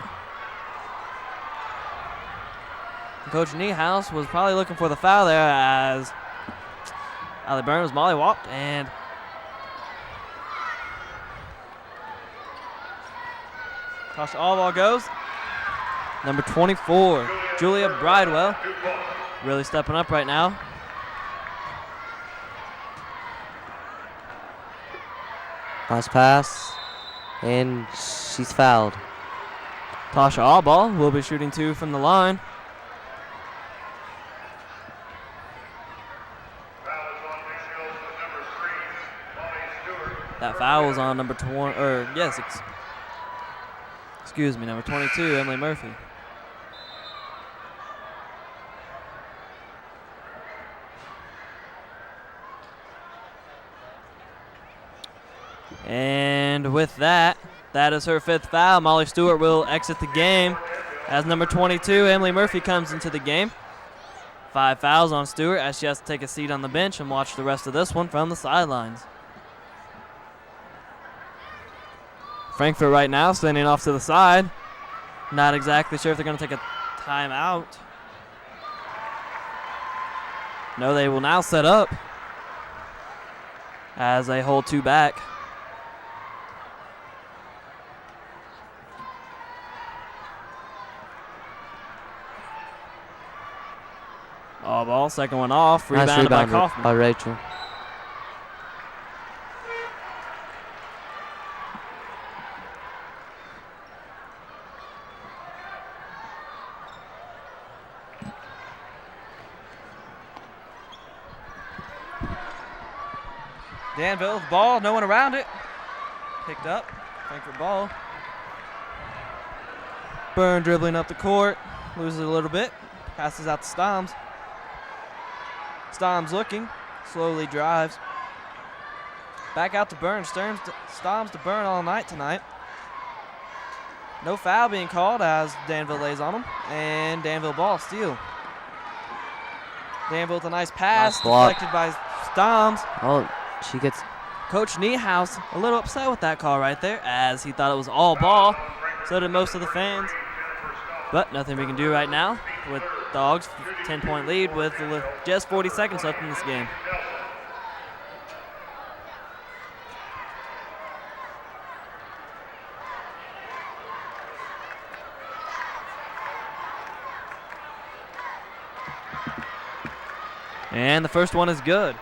Coach Niehaus was probably looking for the foul there as Allie Byrne was mollywopped, and Tasha Allball goes. Number 24, Julia Bridewell, really stepping up right now. Nice pass, and she's fouled. Tasha Allball will be shooting 2 from the line. That foul was on number 20, number 22, Emily Murphy. And with that, that is her 5th foul. Molly Stewart will exit the game as number 22, Emily Murphy, comes into the game. 5 fouls on Stewart as she has to take a seat on the bench and watch the rest of this one from the sidelines. Frankfurt right now standing off to the side. Not exactly sure if they're going to take a timeout. No, they will now set up as they hold 2 back. All ball, second one off. Nice Rebounded by rebound Kaufman. by Rachel. Danville with the ball, no one around it. Picked up, Frankfurt ball. Byrne dribbling up the court, loses it a little bit, passes out to Stoms. Stoms looking, slowly drives. Back out to Byrne, Stoms to Byrne all night tonight. No foul being called as Danville lays on him, and Danville ball steal. Danville with a nice pass, Nice block. deflected by Stoms. Oh, she gets. Coach Niehaus a little upset with that call right there as he thought it was all ball. So did most of the fans. But nothing we can do right now with Dogs 10-point lead with just 40 seconds left in this game. And the first one is good.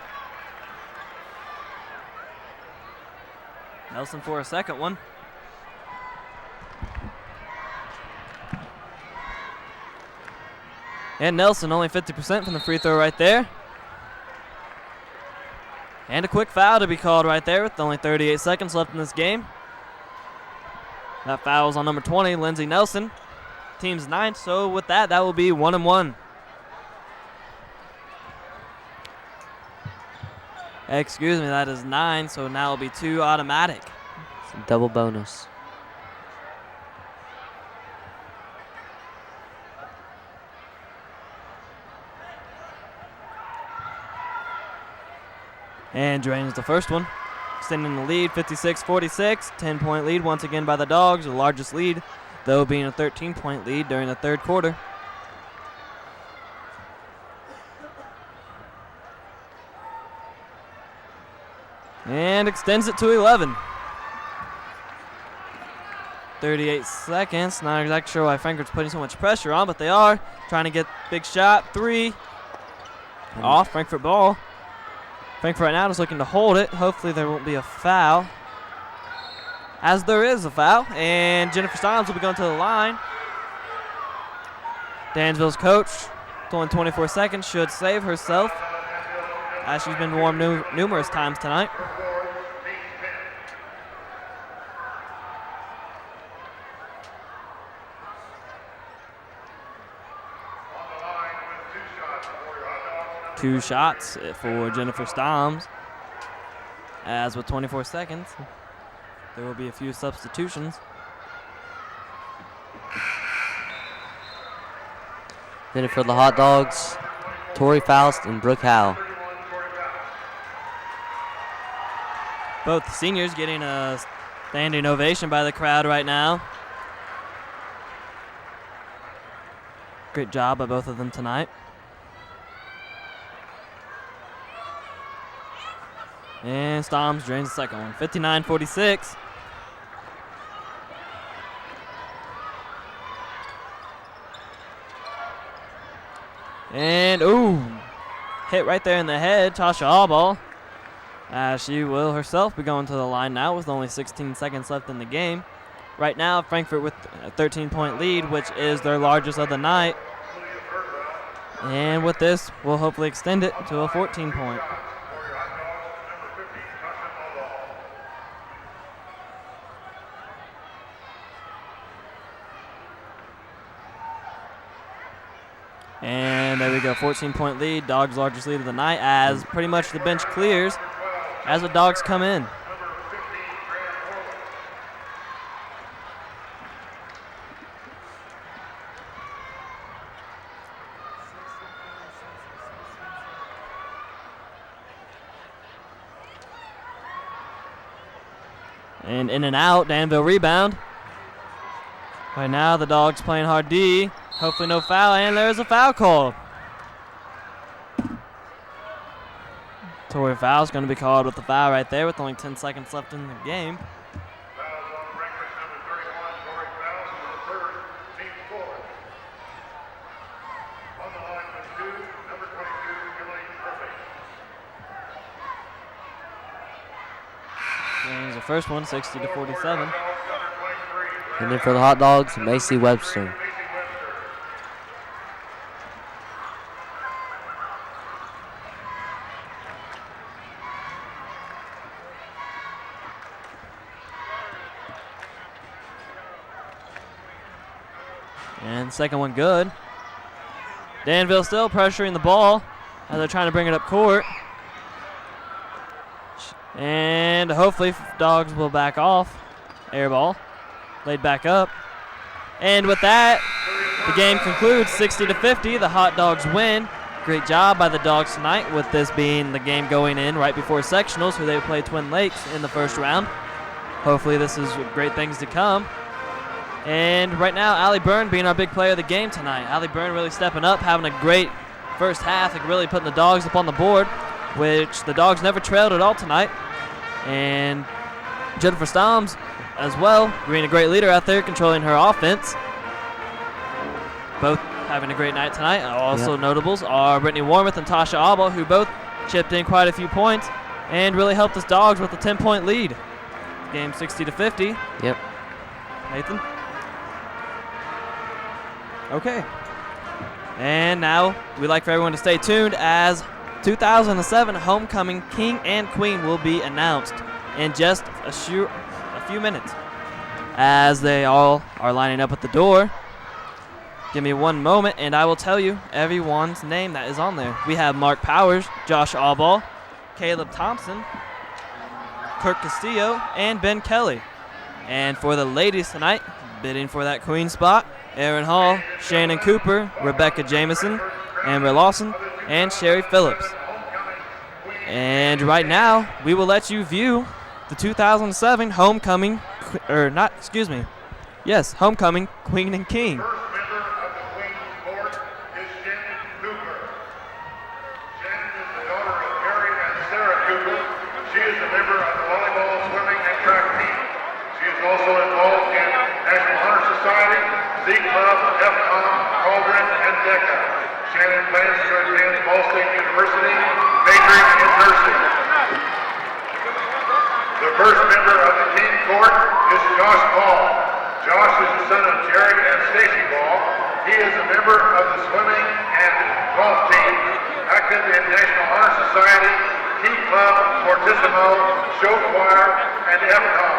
Nelson for a second one. And Nelson only 50% from the free throw right there. And a quick foul to be called right there with only 38 seconds left in this game. That foul's on number 20, Lindsey Nelson. Team's 9th, so with that, that will be 1-1. Excuse me, that is 9, so now it'll be 2 automatic. It's a double bonus. And drains the first one. Extending the lead, 56-46. 10-point lead once again by the Dogs, the largest lead, though being a 13-point lead during the third quarter. And extends it to 11. 38 seconds. Not exactly sure why Frankfurt's putting so much pressure on, but they are. Trying to get big shot. 3. Off, Frankfurt ball. Frankfurt right now is looking to hold it. Hopefully there won't be a foul. As there is a foul. And Jennifer Stoms will be going to the line. Danville's coach, it's only 24 seconds, should save herself, as she's been warned numerous times tonight. Two shots for Jennifer Stoms. As with 24 seconds, there will be a few substitutions. Then for the Hot Dogs, Tori Faust and Brooke Howe. Both seniors getting a standing ovation by the crowd right now. Great job by both of them tonight. And Stoms drains the second one. 59-46. And, ooh, hit right there in the head, Tasha Allball. As she will herself be going to the line now with only 16 seconds left in the game. Right now, Frankfurt with a 13-point lead, which is their largest of the night. And with this, we'll hopefully extend it to a 14-point. And there we go, 14-point lead, Dogs' largest lead of the night, as pretty much the bench clears as the Dogs come in. And in and out, Danville rebound. Right now, the Dogs playing hard D. Hopefully no foul, and there's a foul call. Tory foul's going to be called with the foul right there with only 10 seconds left in the game. Gains the first one, 60-47. And then for the Hot Dogs, Macy Webster. And second one good. Danville still pressuring the ball as they're trying to bring it up court. And hopefully Dogs will back off. Air ball. Laid back up. And with that, the game concludes 60-50. The Hot Dogs win. Great job by the Dogs tonight, with this being the game going in right before sectionals, who they play Twin Lakes in the first round. Hopefully this is great things to come. And right now, Allie Byrne being our big player of the game tonight. Allie Byrne really stepping up, having a great first half, and really putting the Dogs up on the board, which the Dogs never trailed at all tonight. And Jennifer Stoms as well, being a great leader out there, controlling her offense. Both having a great night tonight. Also notables are Brittany Warmoth and Tasha Abel, who both chipped in quite a few points and really helped us Dogs with a 10-point lead. Game 60-50. Yep. Nathan? Okay. And now we'd like for everyone to stay tuned, as 2007 Homecoming King and Queen will be announced in just a few minutes, as they all are lining up at the door. Give me one moment and I will tell you everyone's name that is on there. We have Mark Powers, Josh Allball, Caleb Thompson, Kirk Castillo, and Ben Kelly. And for the ladies tonight, bidding for that queen spot, Erin Hall, Shannon Cooper, Rebecca Jameson, Amber Lawson, and Sherry Phillips. And right now, we will let you view the 2007 Homecoming, Homecoming Queen and King. Also involved in National Honor Society, Z Club, FCOM, Cauldron, and DECA. Shannon plans to attend Ball State University, majoring in nursing. The first member of the King Court is Josh Ball. Josh is the son of Jerry and Stacy Ball. He is a member of the swimming and golf team, active in National Honor Society, Key Club, Fortissimo, Show Choir, and FCOM.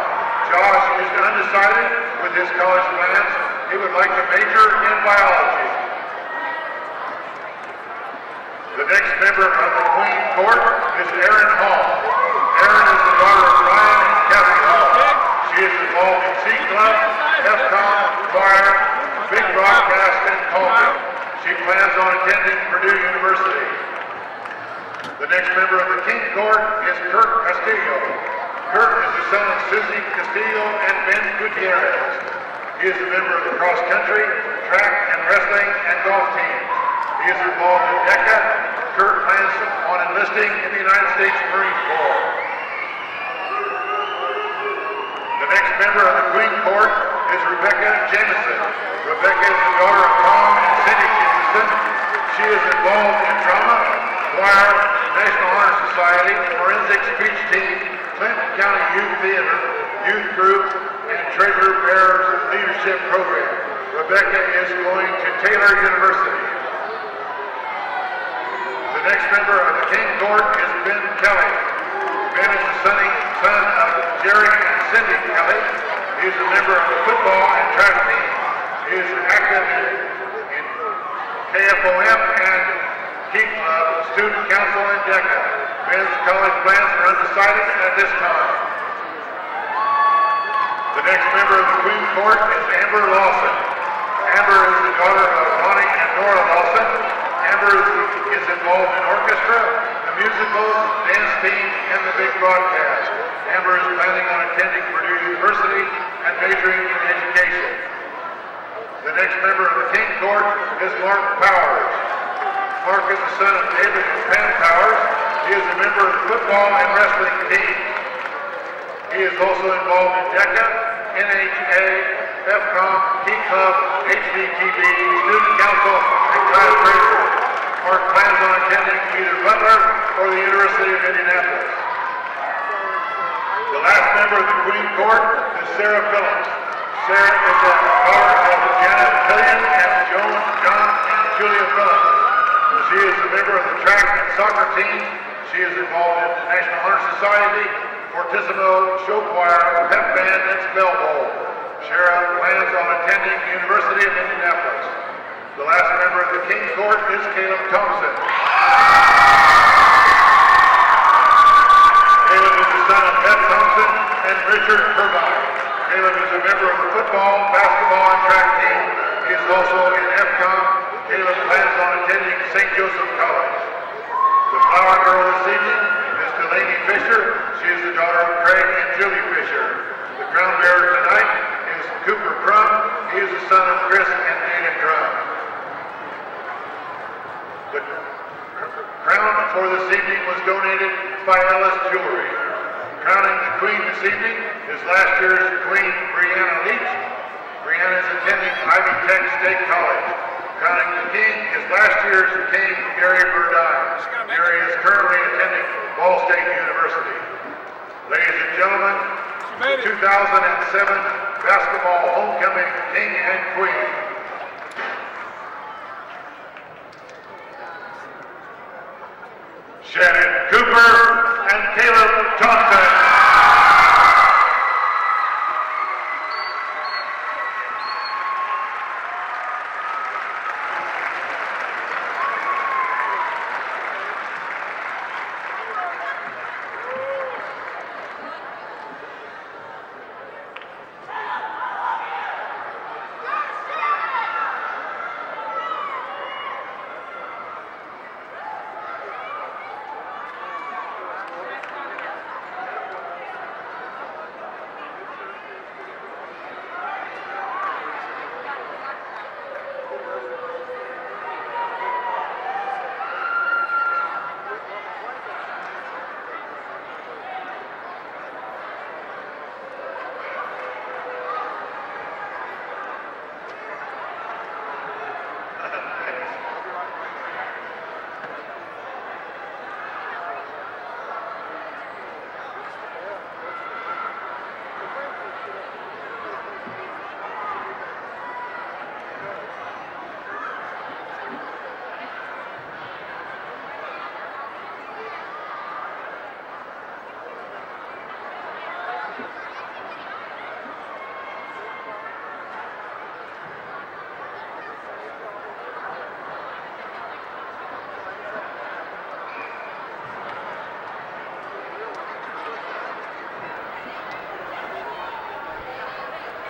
Josh is undecided with his college plans. He would like to major in biology. The next member of the Queen Court is Erin Hall. Erin is the daughter of Ryan and Kathy Hall. She is involved in C Club, FCOM, Choir, Big Broadcast, and Cauldron. She plans on attending Purdue University. The next member of the King Court is Kirk Castillo. Kirk is the son of Susie Castillo and Ben Gutierrez. He is a member of the cross country, track and wrestling, and golf teams. He is involved in DECA. Kirk plans on enlisting in the United States Marine Corps. The next member of the Queen Court is Rebecca Jameson. Rebecca is the daughter of Tom and Cindy Jameson. She is involved in drama, choir, National Honor Society, forensic speech team, Clinton County Youth Theater, Youth Group, and Trailer Bearers Leadership Program. Rebecca is going to Taylor University. The next member of the King Court is Ben Kelly. Ben is the son of Jerry and Cindy Kelly. He is a member of the football and track team. He is active in KFOM and Key Club, Student Council, and DECA. Ben's college plans are undecided at this time. The next member of the Queen Court is Amber Lawson. Amber is the daughter of Bonnie and Nora Lawson. Amber is involved in orchestra, the musicals, dance team, and the big broadcast. Amber is planning on attending Purdue University and majoring in education. The next member of the King Court is Mark Powers. Mark is the son of David and Pam Powers. He is a member of the football and wrestling team. He is also involved in DECA, NHA, FCOM, Key Club, HDTV, Student Council, and class treasurer. Mark plans on attending either Butler or the University of Indianapolis. The last member of the Queen Court is Sarah Phillips. Sarah is the daughter of Janet Pillion and John and Julia Phillips. She is a member of the track and soccer team. She is involved in the National Honor Society, Fortissimo Show Choir, Pep Band, and Spell Bowl. Sarah plans on attending the University of Indianapolis. The last member of the King Court is Caleb Thompson. Caleb is the son of Beth Thompson and Richard Turbine. Caleb is a member of the football, basketball, and track team. He is also in FCOM. Caleb plans on attending St. Joseph College. The flower girl this evening is Delaney Fisher. She is the daughter of Craig and Julie Fisher. The crown bearer tonight is Cooper Crum. He is the son of Chris and Dana Crum. The crown for this evening was donated by Ellis Jewelry. Crowning the Queen this evening is last year's Queen Brianna Leach. Brianna is attending Ivy Tech State College. Crowning the King is last year's King Gary Burdine. Gary is currently attending Ball State University. Ladies and gentlemen, the 2007 basketball homecoming King and Queen. Shannon Cooper and Caleb Thompson.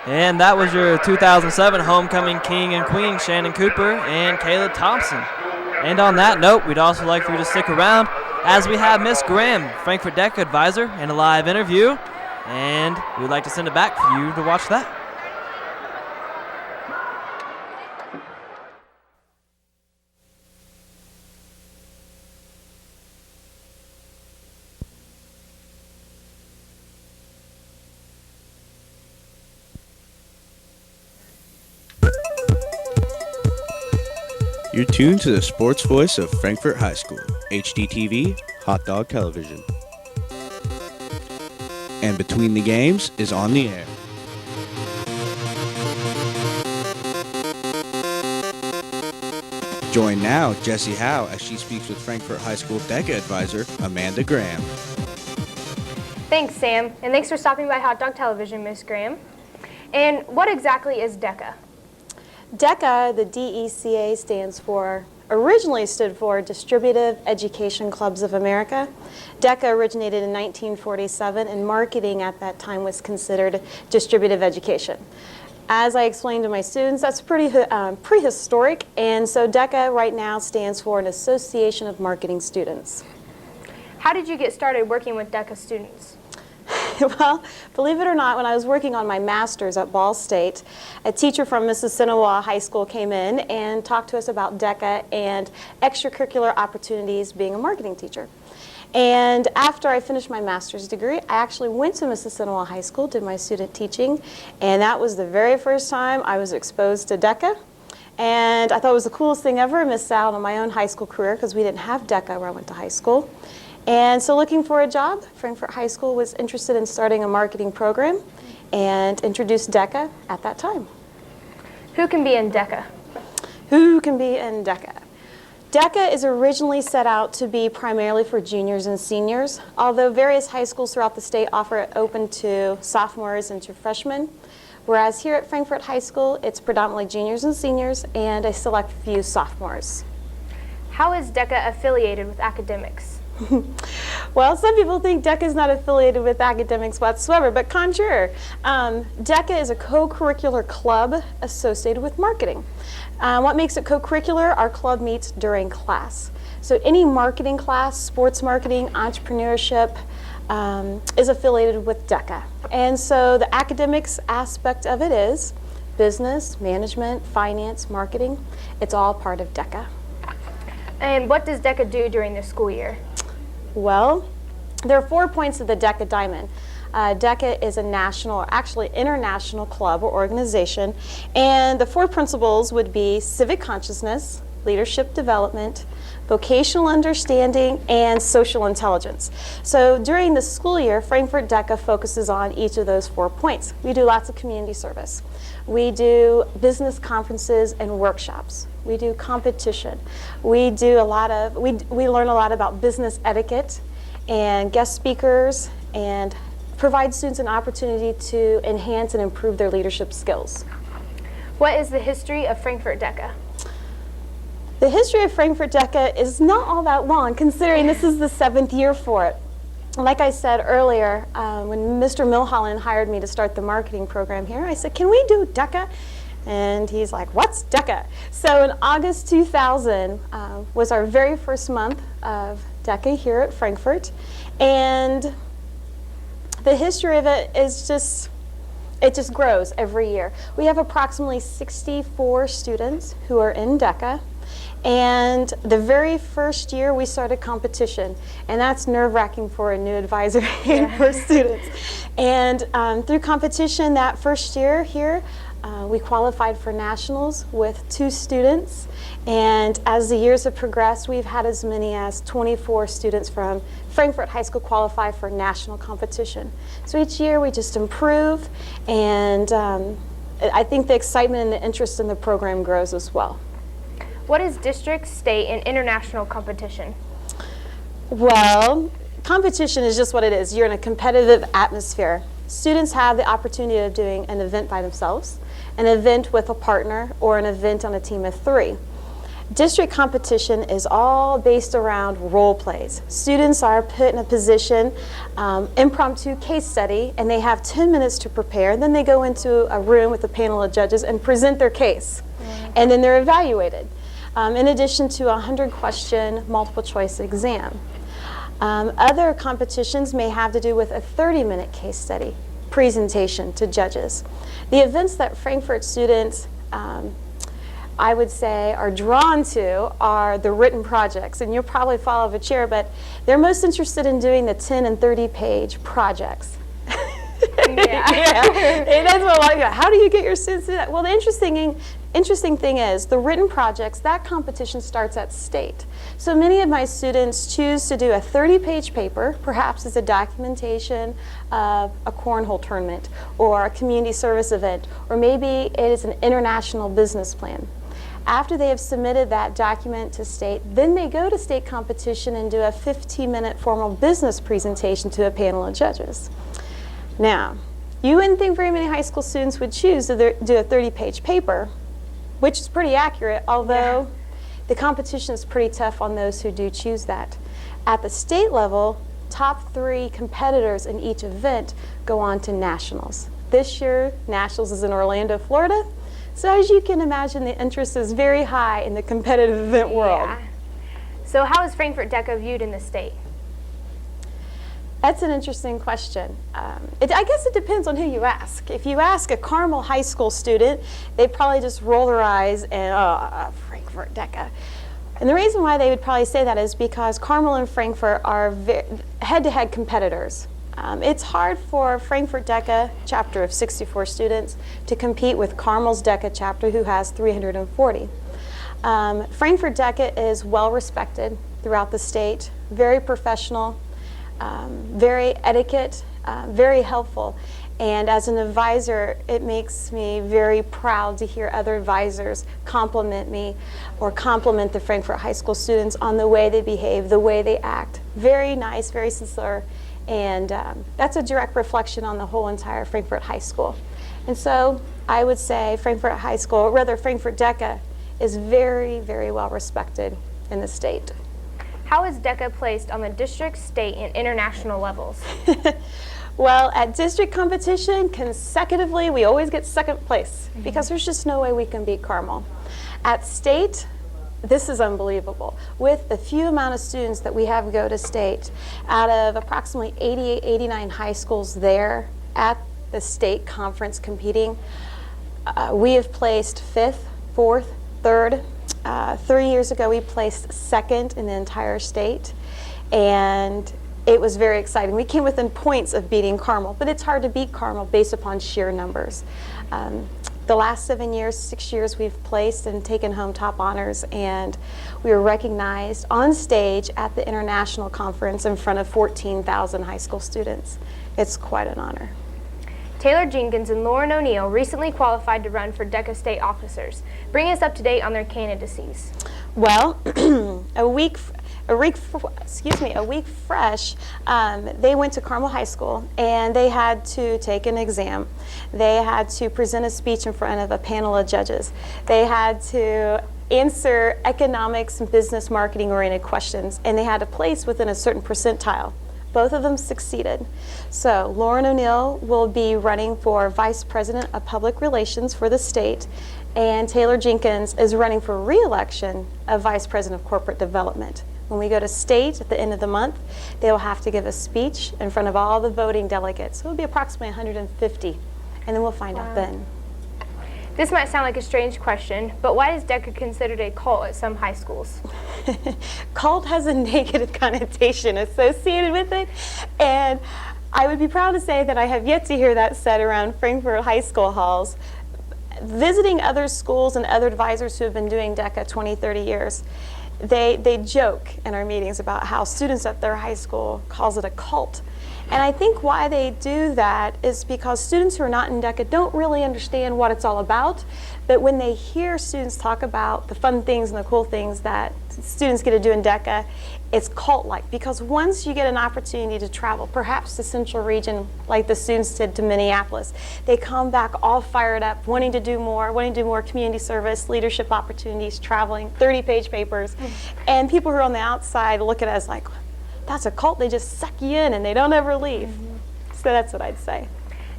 And that was your 2007 homecoming king and queen, Shannon Cooper and Caleb Thompson. And on that note, we'd also like for you to stick around as we have Miss Graham, Frankfurt DECA advisor, in a live interview. And we'd like to send it back for you to watch that. You're tuned to the sports voice of Frankfurt High School, HDTV, Hot Dog Television. And Between the Games is on the air. Join now Jessie Howe as she speaks with Frankfurt High School DECA advisor Amanda Graham. Thanks, Sam, and thanks for stopping by Hot Dog Television, Miss Graham. And what exactly is DECA? DECA, the DECA originally stood for Distributive Education Clubs of America. DECA originated in 1947, and marketing at that time was considered distributive education. As I explained to my students, that's pretty prehistoric, and so DECA right now stands for an Association of Marketing Students. How did you get started working with DECA students? Well, believe it or not, when I was working on my master's at Ball State, a teacher from Mississinawa High School came in and talked to us about DECA and extracurricular opportunities being a marketing teacher. And after I finished my master's degree, I actually went to Mississinawa High School, did my student teaching, and that was the very first time I was exposed to DECA. And I thought it was the coolest thing ever. I missed out on my own high school career because we didn't have DECA where I went to high school. And so looking for a job, Frankfort High School was interested in starting a marketing program and introduced DECA at that time. Who can be in DECA? Who can be in DECA? DECA is originally set out to be primarily for juniors and seniors, although various high schools throughout the state offer it open to sophomores and to freshmen. Whereas here at Frankfort High School, it's predominantly juniors and seniors and a select few sophomores. How is DECA affiliated with academics? Well, some people think DECA is not affiliated with academics whatsoever, but contrary. DECA is a co-curricular club associated with marketing. What makes it co-curricular? Our club meets during class. So any marketing class, sports marketing, entrepreneurship, is affiliated with DECA. And so the academics aspect of it is business, management, finance, marketing. It's all part of DECA. And what does DECA do during the school year? Well, there are 4 points of the DECA diamond. DECA is a national, or actually international club or organization, and the 4 principles would be civic consciousness, leadership development, vocational understanding, and social intelligence. So during the school year, Frankfort DECA focuses on each of those 4 points. We do lots of community service. We do business conferences and workshops. We do competition. We do a lot of, we learn a lot about business etiquette and guest speakers and provide students an opportunity to enhance and improve their leadership skills. What is the history of Frankfort DECA? The history of Frankfort DECA is not all that long, considering this is the 7th year for it. Like I said earlier, when Mr. Milholland hired me to start the marketing program here, I said, can we do DECA? And he's like, what's DECA? So in August 2000 was our very first month of DECA here at Frankfort. And the history of it is just, it just grows every year. We have approximately 64 students who are in DECA. And the very first year we started competition, and that's nerve-wracking for a new advisor for students. And through competition that first year here, we qualified for nationals with 2 students, and as the years have progressed, we've had as many as 24 students from Frankfort High School qualify for national competition. So each year we just improve, and I think the excitement and the interest in the program grows as well. What is district, state, and international competition? Well, competition is just what it is. You're in a competitive atmosphere. Students have the opportunity of doing an event by themselves, an event with a partner, or an event on a team of 3. District competition is all based around role plays. Students are put in a position, impromptu case study, and they have 10 minutes to prepare. Then they go into a room with a panel of judges and present their case. And then they're evaluated. In addition to a 100-question multiple choice exam. Other competitions may have to do with a 30-minute case study presentation to judges. The events that Frankfort students, I would say, are drawn to are the written projects, and you'll probably fall off a chair, but they're most interested in doing the 10 and 30-page projects. Yeah. And that's what a lot of people, how do you get your students to do that? Well, the interesting thing is the written projects, that competition starts at state. So many of my students choose to do a 30-page paper, perhaps as a documentation of a cornhole tournament or a community service event, or maybe it is an international business plan. After they have submitted that document to state, then they go to state competition and do a 15-minute formal business presentation to a panel of judges. Now, you wouldn't think very many high school students would choose to do a 30-page paper, which is pretty accurate, although the competition is pretty tough on those who do choose that. At the state level, top 3 competitors in each event go on to nationals. This year, nationals is in Orlando, Florida. So as you can imagine, the interest is very high in the competitive event world. So how is Frankfort DECA viewed in the state? That's an interesting question. I guess it depends on who you ask. If you ask a Carmel High School student, they probably just roll their eyes and, Frankfurt DECA. And the reason why they would probably say that is because Carmel and Frankfurt are head-to-head competitors. It's hard for Frankfurt DECA, chapter of 64 students, to compete with Carmel's DECA chapter, who has 340. Frankfurt DECA is well respected throughout the state, very professional, very etiquette, very helpful. And as an advisor, it makes me very proud to hear other advisors compliment me or compliment the Frankfurt High School students on the way they behave, the way they act. Very nice, very sincere, and that's a direct reflection on the whole entire Frankfurt High School. And so I would say Frankfurt High School, or rather Frankfurt DECA, is very, very well respected in the state. How is DECA placed on the district, state, and international levels? Well, at district competition, consecutively, we always get second place because there's just no way we can beat Carmel. At state, this is unbelievable. With the few amount of students that we have go to state, out of approximately 88, 89 high schools there at the state conference competing, we have placed 5th, 4th, 3rd. 3 years ago, we placed 2nd in the entire state, and it was very exciting. We came within points of beating Carmel, but it's hard to beat Carmel based upon sheer numbers. The last 6 years, we've placed and taken home top honors, and we were recognized on stage at the international conference in front of 14,000 high school students. It's quite an honor. Taylor Jenkins and Lauren O'Neill recently qualified to run for DECA state officers. Bring us up to date on their candidacies. Well, a week fresh, they went to Carmel High School and they had to take an exam. They had to present a speech in front of a panel of judges. They had to answer economics and business marketing oriented questions, and they had to place within a certain percentile. Both of them succeeded. So Lauren O'Neill will be running for Vice President of Public Relations for the state, and Taylor Jenkins is running for re-election of Vice President of Corporate Development. When we go to state at the end of the month, they will have to give a speech in front of all the voting delegates. So it'll be approximately 150, and then we'll find out then. This might sound like a strange question, but why is DECA considered a cult at some high schools? Cult has a negative connotation associated with it, and I would be proud to say that I have yet to hear that said around Frankfurt High School halls. Visiting other schools and other advisors who have been doing DECA 20, 30 years, they joke in our meetings about how students at their high school calls it a cult. And I think why they do that is because students who are not in DECA don't really understand what it's all about. But when they hear students talk about the fun things and the cool things that students get to do in DECA, it's cult-like. Because once you get an opportunity to travel, perhaps the central region, like the students did to Minneapolis, they come back all fired up, wanting to do more community service, leadership opportunities, traveling, 30-page papers. And people who are on the outside look at us like, that's a cult, they just suck you in and they don't ever leave. So that's what I'd say.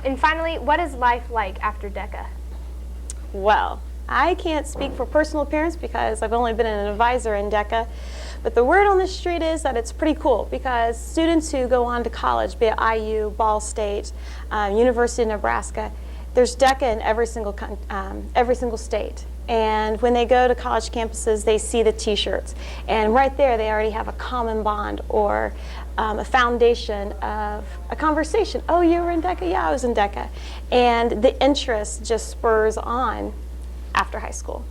And finally, what is life like after DECA? Well, I can't speak for personal appearance because I've only been an advisor in DECA, but the word on the street is that it's pretty cool because students who go on to college, be it IU, Ball State, University of Nebraska, there's DECA in every single state. And when they go to college campuses, they see the t-shirts. And right there, they already have a common bond or a foundation of a conversation. Oh, you were in DECA? Yeah, I was in DECA. And the interest just spurs on after high school.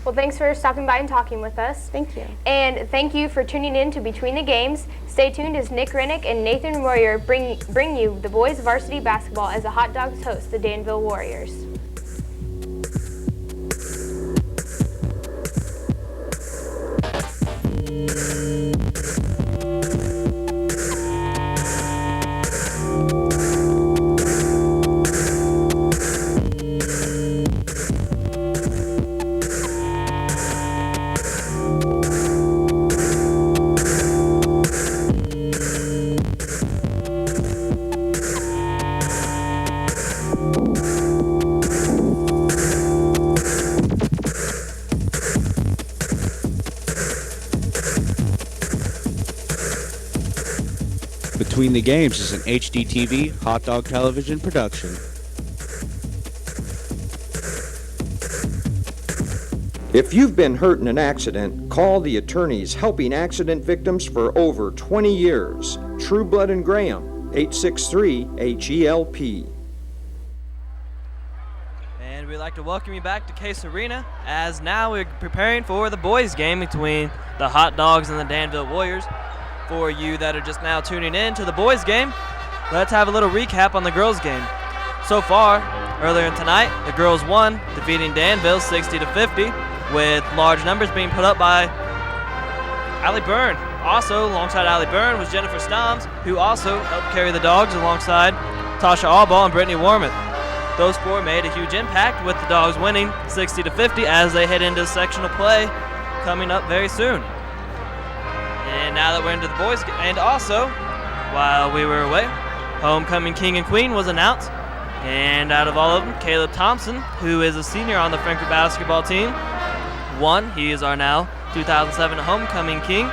Well, thanks for stopping by and talking with us. Thank you. And thank you for tuning in to Between the Games. Stay tuned as Nick Rennick and Nathan Royer bring you the boys varsity basketball as the Hot Dogs host the Danville Warriors. Between the Games is an HDTV hot dog television production. If you've been hurt in an accident, call the attorneys helping accident victims for over 20 years. True Blood and Graham, 863-HELP. And we'd like to welcome you back to Case Arena, as now we're preparing for the boys' game between the Hot Dogs and the Danville Warriors. For you that are just now tuning in to the boys' game, let's have a little recap on the girls' game. So far, earlier tonight, the girls won, defeating Danville 60-50, with large numbers being put up by Allie Byrne. Also, alongside Allie Byrne was Jennifer Stoms, who also helped carry the Dogs alongside Tasha Allball and Brittany Warmouth. Those four made a huge impact, with the Dogs winning 60-50 as they head into sectional play coming up very soon. And now that we're into the boys' game, and also, while we were away, Homecoming King and Queen was announced. And out of all of them, Caleb Thompson, who is a senior on the Frankfort basketball team, won. He is our now 2007 Homecoming King.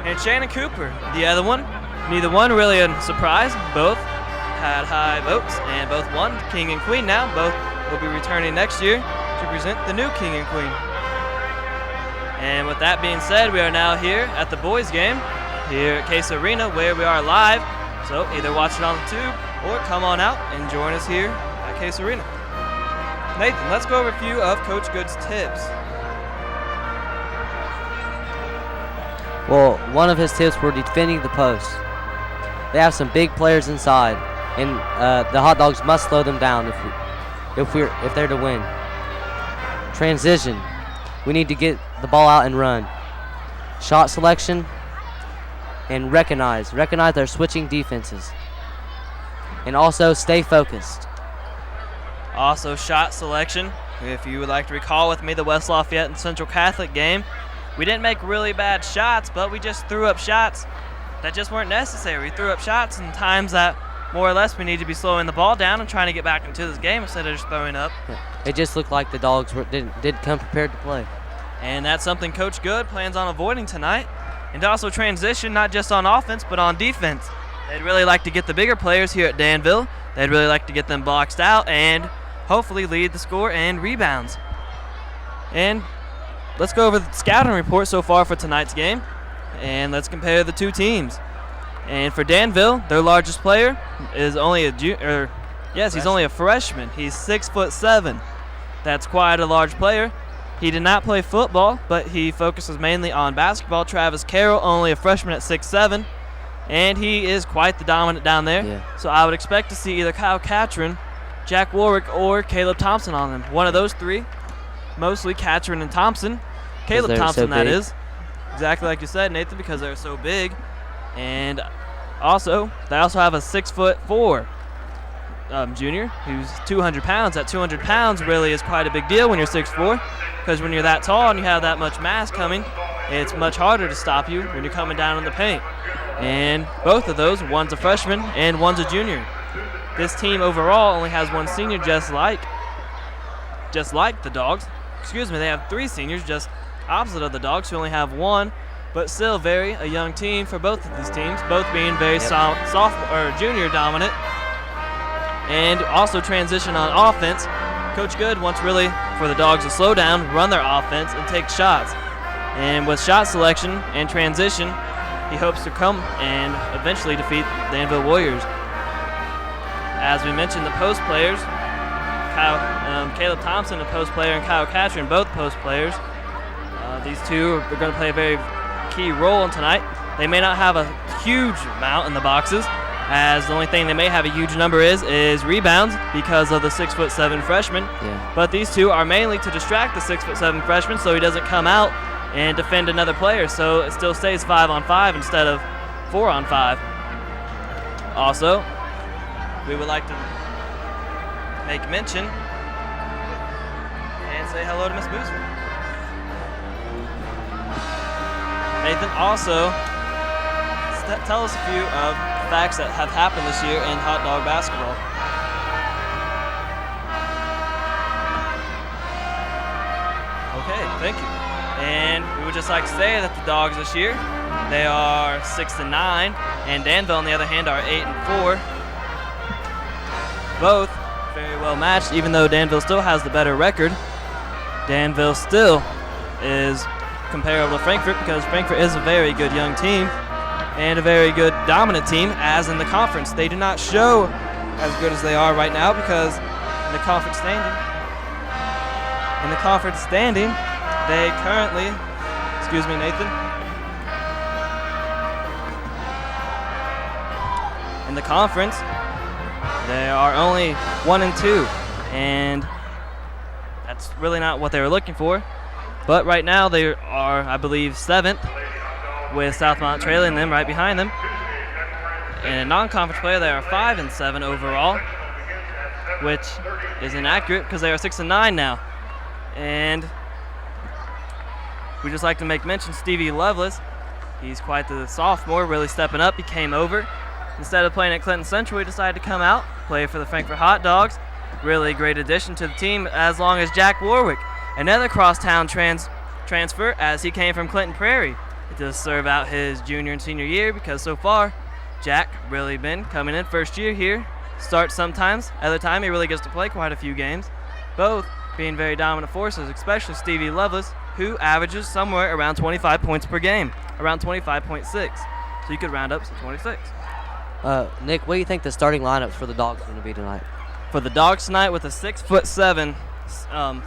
And Shannon Cooper, the other one. Neither one really a surprise. Both had high votes and both won. King and Queen now. Both will be returning next year to present the new King and Queen. And with that being said, we are now here at the boys' game here at Case Arena, where we are live. So either watch it on the tube or come on out and join us here at Case Arena. Nathan, let's go over a few of Coach Good's tips. Well, one of his tips were defending the post. They have some big players inside, and the Hot Dogs must slow them down if they're to win. Transition. We need to get the ball out and run. Shot selection, and recognize their switching defenses. And also stay focused. Also, shot selection. If you would like to recall with me the West Lafayette and Central Catholic game, we didn't make really bad shots, but we just threw up shots that just weren't necessary. We threw up shots in times that more or less we need to be slowing the ball down and trying to get back into this game instead of just throwing up. It just looked like the Dogs didn't come prepared to play. And that's something Coach Good plans on avoiding tonight. And also transition, not just on offense, but on defense. They'd really like to get the bigger players here at Danville. They'd really like to get them boxed out and hopefully lead the score and rebounds. And let's go over the scouting report so far for tonight's game, and let's compare the two teams. And for Danville, their largest player is only he's only a freshman. He's 6'7". That's quite a large player. He did not play football, but he focuses mainly on basketball. Travis Carroll, only a freshman at 6'7", and he is quite the dominant down there. Yeah. So I would expect to see either Kyle Catron, Jack Warwick, or Caleb Thompson on them. One of those three, mostly Catron and Thompson. Caleb Thompson, that is. Exactly like you said, Nathan, because they're so big. And also, they also have a 6'4" junior who's 200 pounds. That 200 pounds really is quite a big deal when you're 6'4", because when you're that tall and you have that much mass coming, it's much harder to stop you when you're coming down in the paint. And both of those, one's a freshman and one's a junior. This team overall only has one senior, just like the Dogs. Excuse me, they have three seniors, just opposite of the Dogs, who only have one, but still a young team for both of these teams, both being very junior dominant. And also transition on offense. Coach Good wants really for the Dogs to slow down, run their offense, and take shots. And with shot selection and transition, he hopes to come and eventually defeat the Danville Warriors. As we mentioned, the post players, Caleb Thompson, a post player, and Kyle Catron, both post players. These two are going to play a very key role in tonight. They may not have a huge amount in the boxes, as the only thing they may have a huge number is rebounds because of the 6'7" freshman. Yeah. But these two are mainly to distract the 6'7" freshman so he doesn't come out and defend another player. So it still stays 5-on-5 instead of 4-on-5. Also, we would like to make mention and say hello to Miss Boozer. Nathan, also tell us a few of the facts that have happened this year in hot dog basketball. Okay, thank you. And we would just like to say that the Dogs this year, they are 6-9, and Danville, on the other hand, are 8-4. Both very well matched, even though Danville still has the better record. Danville still is comparable to Frankfort because Frankfort is a very good young team and a very good dominant team, as in the conference. They do not show as good as they are right now because in the conference standing, they currently, excuse me, Nathan. In the conference, they are only 1-2, and that's really not what they were looking for. But right now they are, I believe, 7th, with Southmont trailing them right behind them. And a non-conference player, they are 5-7 overall, which is inaccurate because they are 6-9 now. And we just like to make mention Stevie Lovelace. He's quite the sophomore, really stepping up. He came over. Instead of playing at Clinton Central, he decided to come out, play for the Frankfort Hot Dogs. Really great addition to the team, as long as Jack Warwick, another crosstown transfer, as he came from Clinton Prairie to serve out his junior and senior year, because so far Jack really been coming in first year here, starts sometimes, other time he really gets to play quite a few games, both being very dominant forces, especially Stevie Lovelace, who averages somewhere around 25 points per game, around 25.6, so you could round up to 26. Nick, what do you think the starting lineups for the Dogs are going to be tonight? For the Dogs tonight, with a 6'7"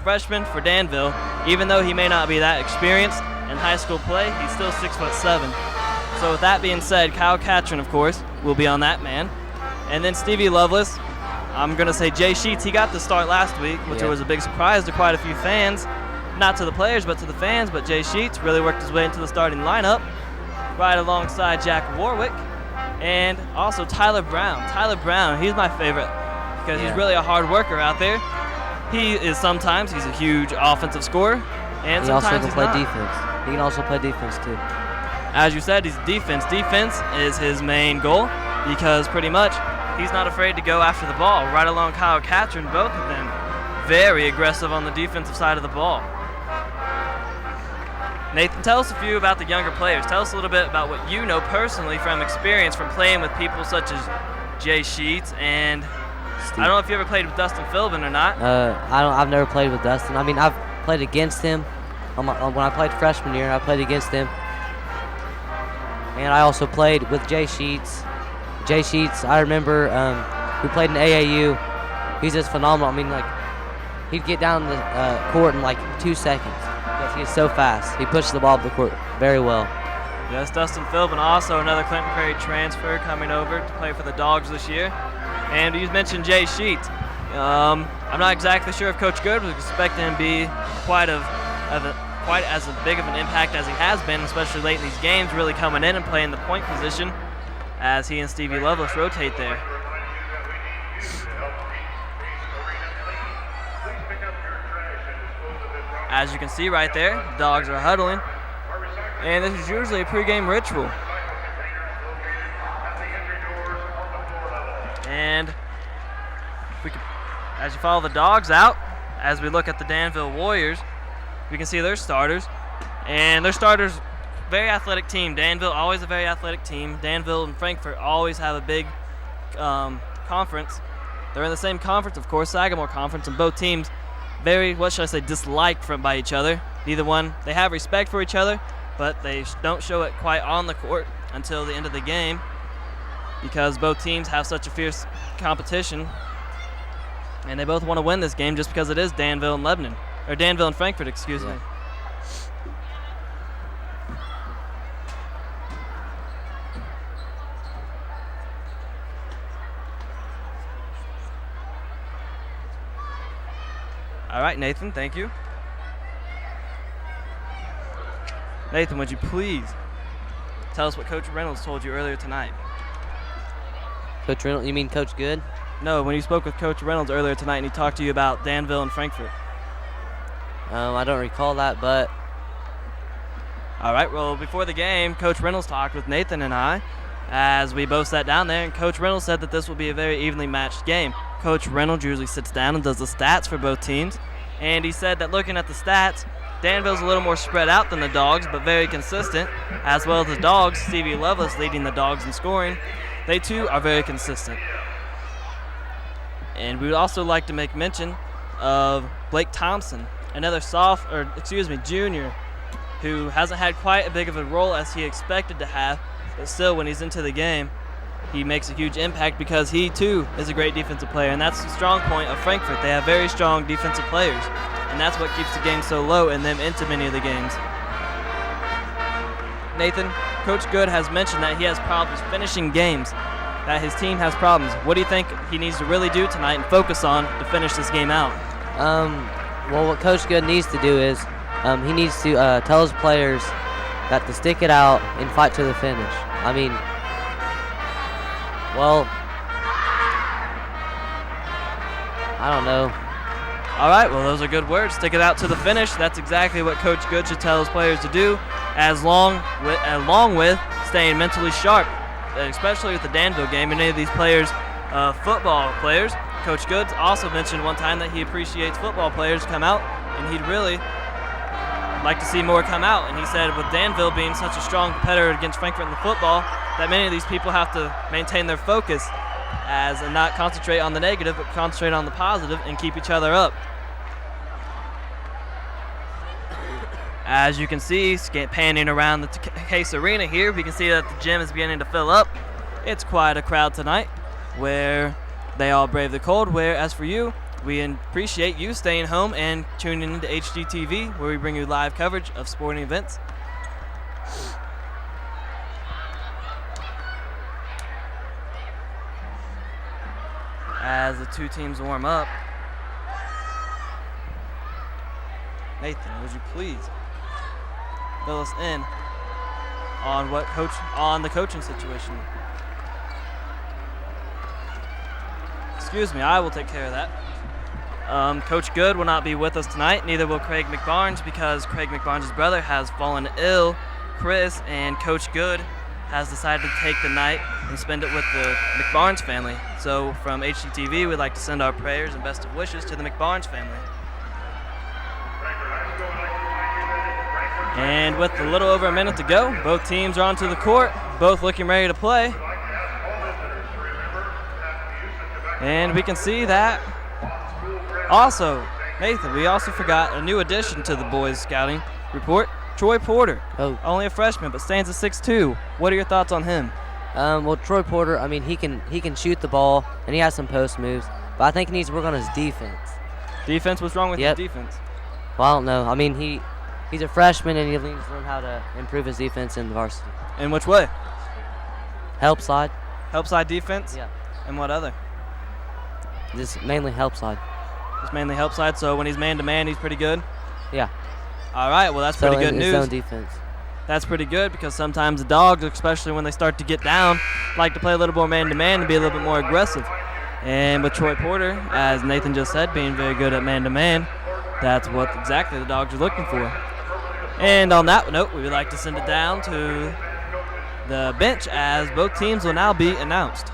freshman for Danville, even though he may not be that experienced in high school play, he's still 6'7". So with that being said, Kyle Catron, of course, will be on that man. And then Stevie Lovelace, I'm going to say Jay Sheets. He got the start last week, which was a big surprise to quite a few fans. Not to the players, but to the fans. But Jay Sheets really worked his way into the starting lineup, right alongside Jack Warwick. And also Tyler Brown. Tyler Brown, he's my favorite because he's really a hard worker out there. He's a huge offensive scorer, and sometimes he's not. Defense. He can also play defense too. As you said, he's defense. Defense is his main goal because pretty much he's not afraid to go after the ball. Right along Kyle Catron, both of them very aggressive on the defensive side of the ball. Nathan, tell us a few about the younger players. Tell us a little bit about what you know personally from experience from playing with people such as Jay Sheets and Steve. I don't know if you ever played with Dustin Philbin or not. I've never played with Dustin. I mean, I've played against him. When I played freshman year, I played against him. And I also played with Jay Sheets. Jay Sheets, I remember we played in AAU. He's just phenomenal. I mean, like, he'd get down the court in like 2 seconds. He's so fast. He pushes the ball up the court very well. Yes, Dustin Philbin, also another Clinton Prairie transfer coming over to play for the Dogs this year. And you mentioned Jay Sheets. I'm not exactly sure if Coach Good was expecting him to be quite as big of an impact as he has been, especially late in these games, really coming in and playing the point position as he and Stevie Lovelace rotate there. As you can see right there, the Dogs are huddling, and this is usually a pregame ritual. And as you follow the Dogs out, as we look at the Danville Warriors, we can see their starters, and their starters, very athletic team. Danville, always a very athletic team. Danville and Frankfort always have a big conference. They're in the same conference, of course, Sagamore Conference, and both teams very, disliked by each other. Neither one, they have respect for each other, but they don't show it quite on the court until the end of the game because both teams have such a fierce competition, and they both want to win this game just because it is Danville and Lebanon, or Danville and Frankfort, excuse me. All right, Nathan, thank you. Nathan, would you please tell us what Coach Reynolds told you earlier tonight? Coach Reynolds, you mean Coach Good? No, when you spoke with Coach Reynolds earlier tonight and he talked to you about Danville and Frankfort. I don't recall that, but... All right, well, before the game, Coach Reynolds talked with Nathan and I as we both sat down there, and Coach Reynolds said that this will be a very evenly matched game. Coach Reynolds usually sits down and does the stats for both teams, and he said that looking at the stats, Danville's a little more spread out than the Dogs, but very consistent, as well as the Dogs. Stevie Lovelace leading the Dogs in scoring. They too are very consistent. And we would also like to make mention of Blake Thompson, another junior, who hasn't had quite a big of a role as he expected to have, but still when he's into the game, he makes a huge impact because he too is a great defensive player, and that's the strong point of Frankfort. They have very strong defensive players, and that's what keeps the game so low and them into many of the games. Nathan, Coach Good has mentioned that he has problems finishing games, that his team has problems. What do you think he needs to really do tonight and focus on to finish this game out? Well, what Coach Good needs to do is he needs to tell his players that to stick it out and fight to the finish. I mean, well, I don't know. All right, well, those are good words. Stick it out to the finish. That's exactly what Coach Good should tell his players to do, along with staying mentally sharp, especially with the Danville game. Many of these players, football players, Coach Goods also mentioned one time that he appreciates football players come out, and he'd really like to see more come out. And he said with Danville being such a strong competitor against Frankfort in the football, that many of these people have to maintain their focus and not concentrate on the negative, but concentrate on the positive and keep each other up. As you can see, panning around the Case Arena here, we can see that the gym is beginning to fill up. It's quite a crowd tonight where they all brave the cold, where as for you, we appreciate you staying home and tuning into HGTV, where we bring you live coverage of sporting events. As the two teams warm up, Nathan, would you please fill us in on the coaching situation? Excuse me, I will take care of that. Coach Good will not be with us tonight, neither will Craig McBarnes, because Craig McBarnes' brother has fallen ill. Chris and Coach Good has decided to take the night and spend it with the McBarnes family. So from HGTV, we'd like to send our prayers and best of wishes to the McBarnes family. And with a little over a minute to go, both teams are onto the court, both looking ready to play. And we can see that. Also, Nathan, we also forgot a new addition to the boys scouting report, Troy Porter. Oh. Only a freshman, but stands at 6'2". What are your thoughts on him? Well, Troy Porter, I mean, he can shoot the ball, and he has some post moves, but I think he needs to work on his defense. Defense? What's wrong with his defense? Well, I don't know. I mean, he's a freshman, and he needs to learn how to improve his defense in the varsity. In which way? Help side. Help side defense? Yeah. And what other? Just mainly help side. Just mainly help side, so when he's man-to-man, he's pretty good? Yeah. All right, well, that's pretty good news. His own defense. That's pretty good, because sometimes the Dogs, especially when they start to get down, like to play a little more man-to-man and be a little bit more aggressive. And with Troy Porter, as Nathan just said, being very good at man-to-man, that's what exactly the Dogs are looking for. And on that note, we would like to send it down to the bench, as both teams will now be announced.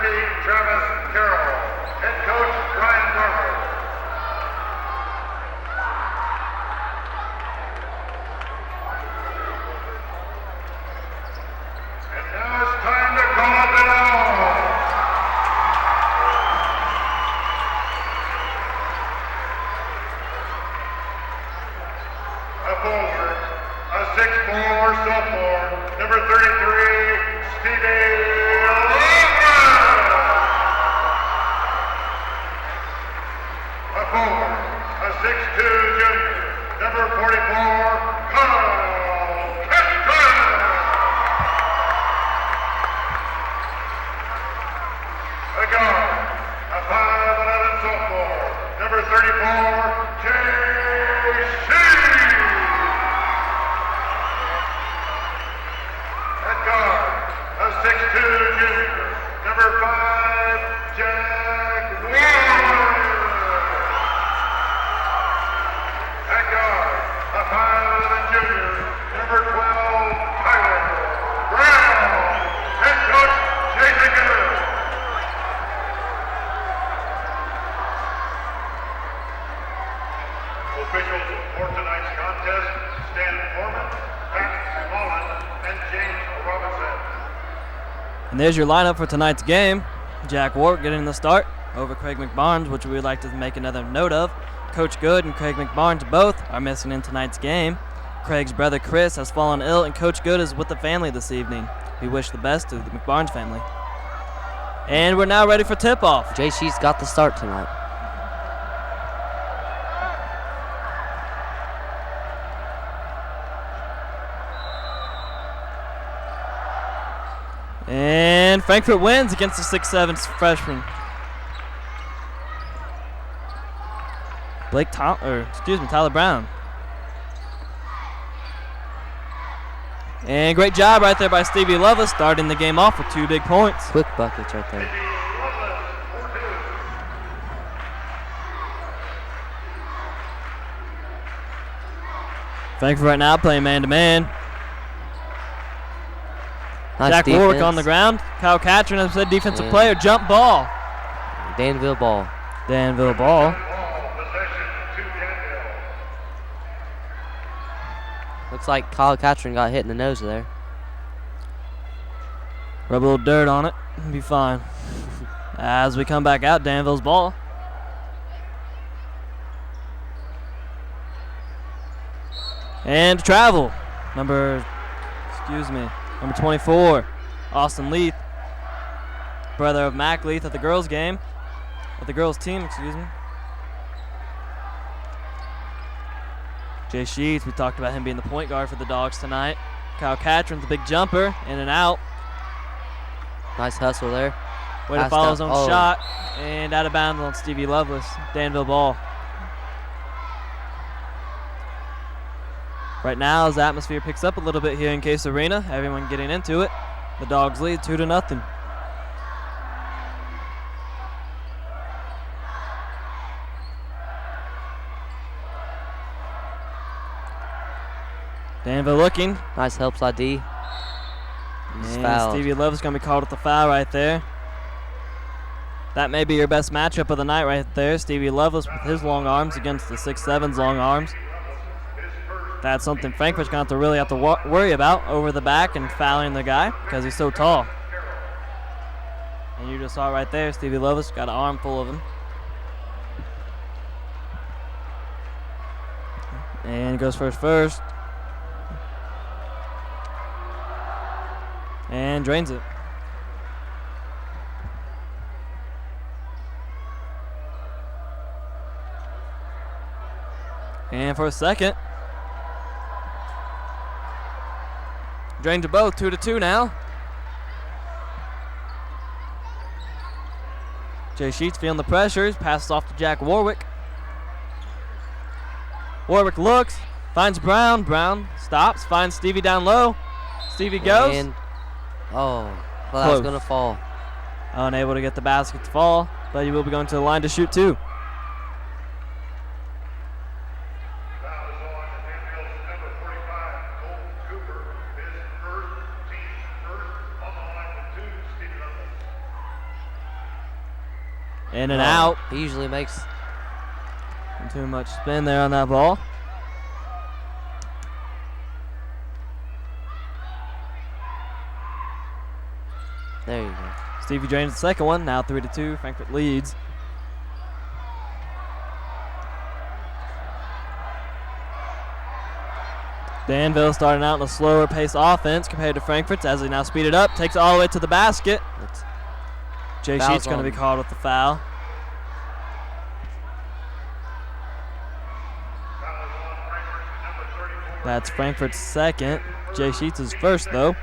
Timothy Travis Carroll. Head coach Ryan Garber. And now it's time to call it all. A forward, a 6'4" sophomore, number 33, Stevie Lopez. A forward, a 6'2" junior, number 44, Carl Kester. A guard, a 5'11" sophomore, number 34, J.C. At guard, a 6'2" junior, number 5, Jack Warren. At guard, a 5'11" junior, number 12, Tyler Brown. Head coach, Jason Good. Officials for tonight's contest, Stan Foreman, Pat Mullen, and James Robinson. And there's your lineup for tonight's game. Jack Warwick getting the start over Craig McBarnes, which we would like to make another note of. Coach Good and Craig McBarnes both are missing in tonight's game. Craig's brother Chris has fallen ill, and Coach Good is with the family this evening. We wish the best to the McBarnes family. And we're now ready for tip-off. JC's got the start tonight. And Frankfurt wins against the 6'7" freshman. Tyler Brown. And great job right there by Stevie Lovelace, starting the game off with 2 big points. Quick buckets right there. Frankfurt right now playing man-to-man. Nice Jack defense. Warwick on the ground. Kyle Catron, as I said, defensive player. Jump ball. Danville ball. Danville ball. Looks like Kyle Catron got hit in the nose there. Rub a little dirt on it. It'll be fine. As we come back out, Danville's ball. And travel. Number 24, Austin Leith. Brother of Mac Leith at the girls' game. At the girls' team, excuse me. Jay Sheets, we talked about him being the point guard for the Dogs tonight. Kyle Catron's a big jumper, in and out. Nice hustle there. Way to follow his own shot, and out of bounds on Stevie Lovelace. Danville ball. Right now, as the atmosphere picks up a little bit here in Case Arena, everyone getting into it. The Dogs lead 2-0. Danville looking. Nice help side D. And Stevie Love's going to be called with the foul right there. That may be your best matchup of the night right there. Stevie Lovelace with his long arms against the 6'7's long arms. That's something Frankfurt's going to really have to worry about over the back and fouling the guy because he's so tall. And you just saw right there, Stevie Lovelace got an arm full of him. And goes first. And drains it. And for a second. Drained to both, 2-2 now. Jay Sheets feeling the pressures, passes off to Jack Warwick. Warwick looks, finds Brown. Brown stops, finds Stevie down low. Stevie goes. And, well, that was going to fall. Unable to get the basket to fall, but he will be going to the line to shoot 2. In and out. He usually makes Too much spin there on that ball. There you go. Stevie drains the second one. Now 3-2. Frankfurt leads. Danville starting out in a slower pace offense compared to Frankfurt's as they now speed it up. Takes it all the way to the basket. Jay Sheets going to be called with the foul. That's Frankfurt's second. Jay Sheets is first, though.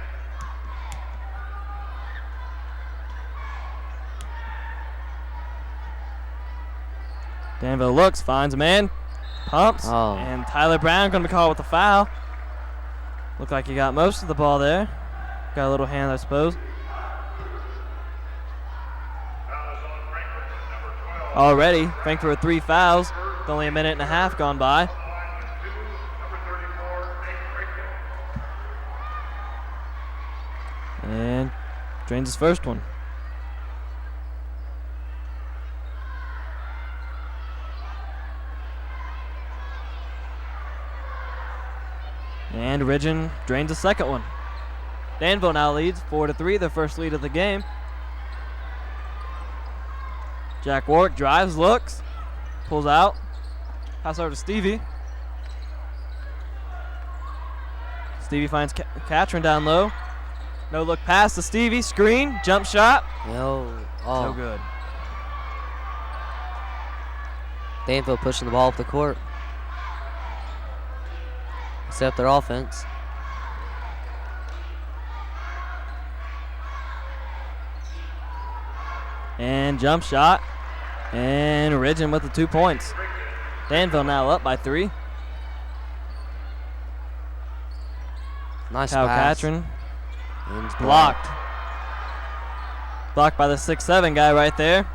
Danville looks, finds a man, pumps, and Tyler Brown going to be called with the foul. Looked like he got most of the ball there. Got a little hand, I suppose. Already, Frankfurt with 3 fouls. With only a minute and a half gone by. And drains his first one. And Ridgeon drains the second one. Danville now leads 4-3, their first lead of the game. Jack Warwick drives, looks, pulls out. Pass over to Stevie. Stevie finds Catron down low. No look pass to Stevie. Screen, jump shot. No good. Danville pushing the ball up the court. Set up their offense. And jump shot. And Ridgeon with the 2 points. Danville now up by 3. Nice Kyle pass. Catron. And it's blocked. Blocked by the 6'7" guy right there.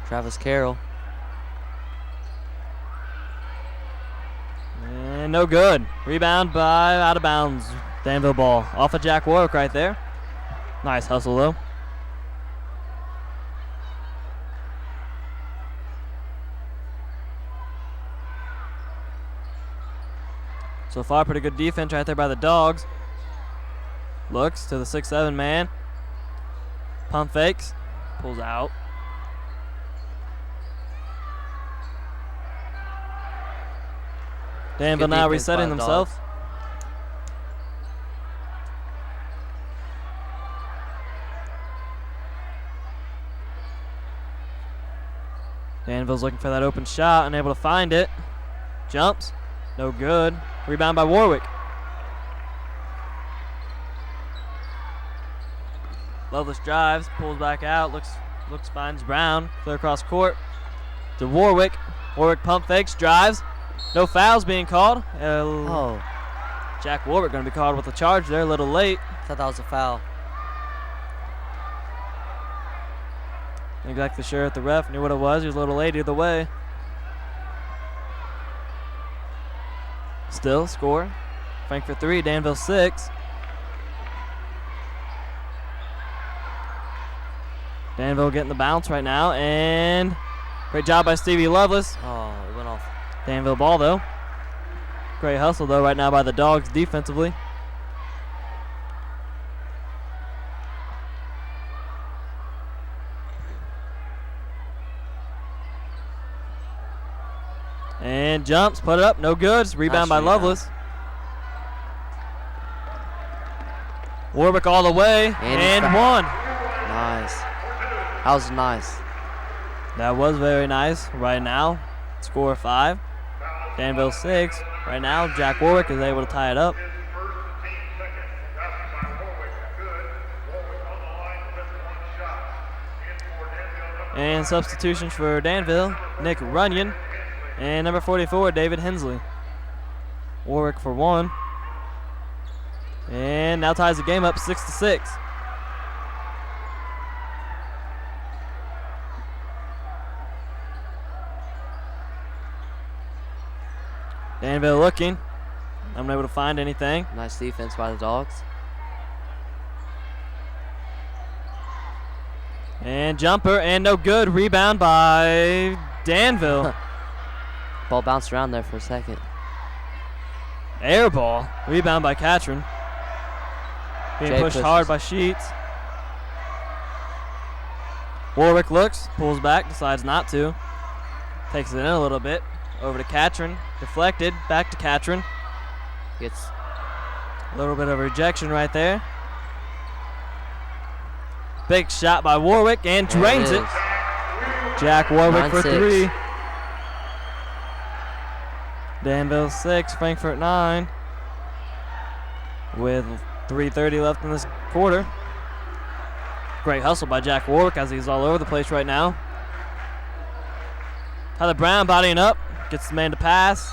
Travis Carroll. And no good. Rebound by out of bounds. Danville ball. Off of Jack Warwick right there. Nice hustle though. So far, pretty good defense right there by the Dogs. Looks to the 6'7" man. Pump fakes. Pulls out. Danville now resetting themselves. Danville's looking for that open shot, unable to find it. Jumps. No good. Rebound by Warwick. Loveless drives, pulls back out, looks, finds Brown. Clear across court to Warwick. Warwick pump fakes, drives. No fouls being called. Jack Warwick going to be called with a charge there, a little late. Thought that was a foul. Exactly sure if the ref knew what it was. He was a little late either way. Still, score. Frankfurt 3, Danville 6. Danville getting the bounce right now, and great job by Stevie Lovelace. Oh, it went off. Danville ball, though. Great hustle, though, right now by the Dogs defensively. And jumps, put it up, no good. Rebound by Lovelace. Warwick all the way, and one. Nice. That was nice. That was very nice. Right now, score 5. Danville 6. Right now, Jack Warwick is able to tie it up. And substitutions for Danville, Nick Runyon. And number 44, David Hensley. Warwick for 1. And now ties the game up 6-6. Danville looking. Unable to find anything. Nice defense by the Dogs. And And jumper, and no good. Rebound by Danville. Ball bounced around there for a second. Air ball. Rebound by Catron. Being Jay pushed pushes. hard by Sheets. Warwick looks, pulls back, decides not to. Takes it in a little bit. Over to Catron. Deflected. Back to Catron. Gets a little bit of a rejection right there. Big shot by Warwick and drains it. Jack Warwick for 3. Danville 6, Frankfurt 9. With 3:30 left in this quarter. Great hustle by Jack Warwick as he's all over the place right now. Tyler Brown bodying up, gets the man to pass.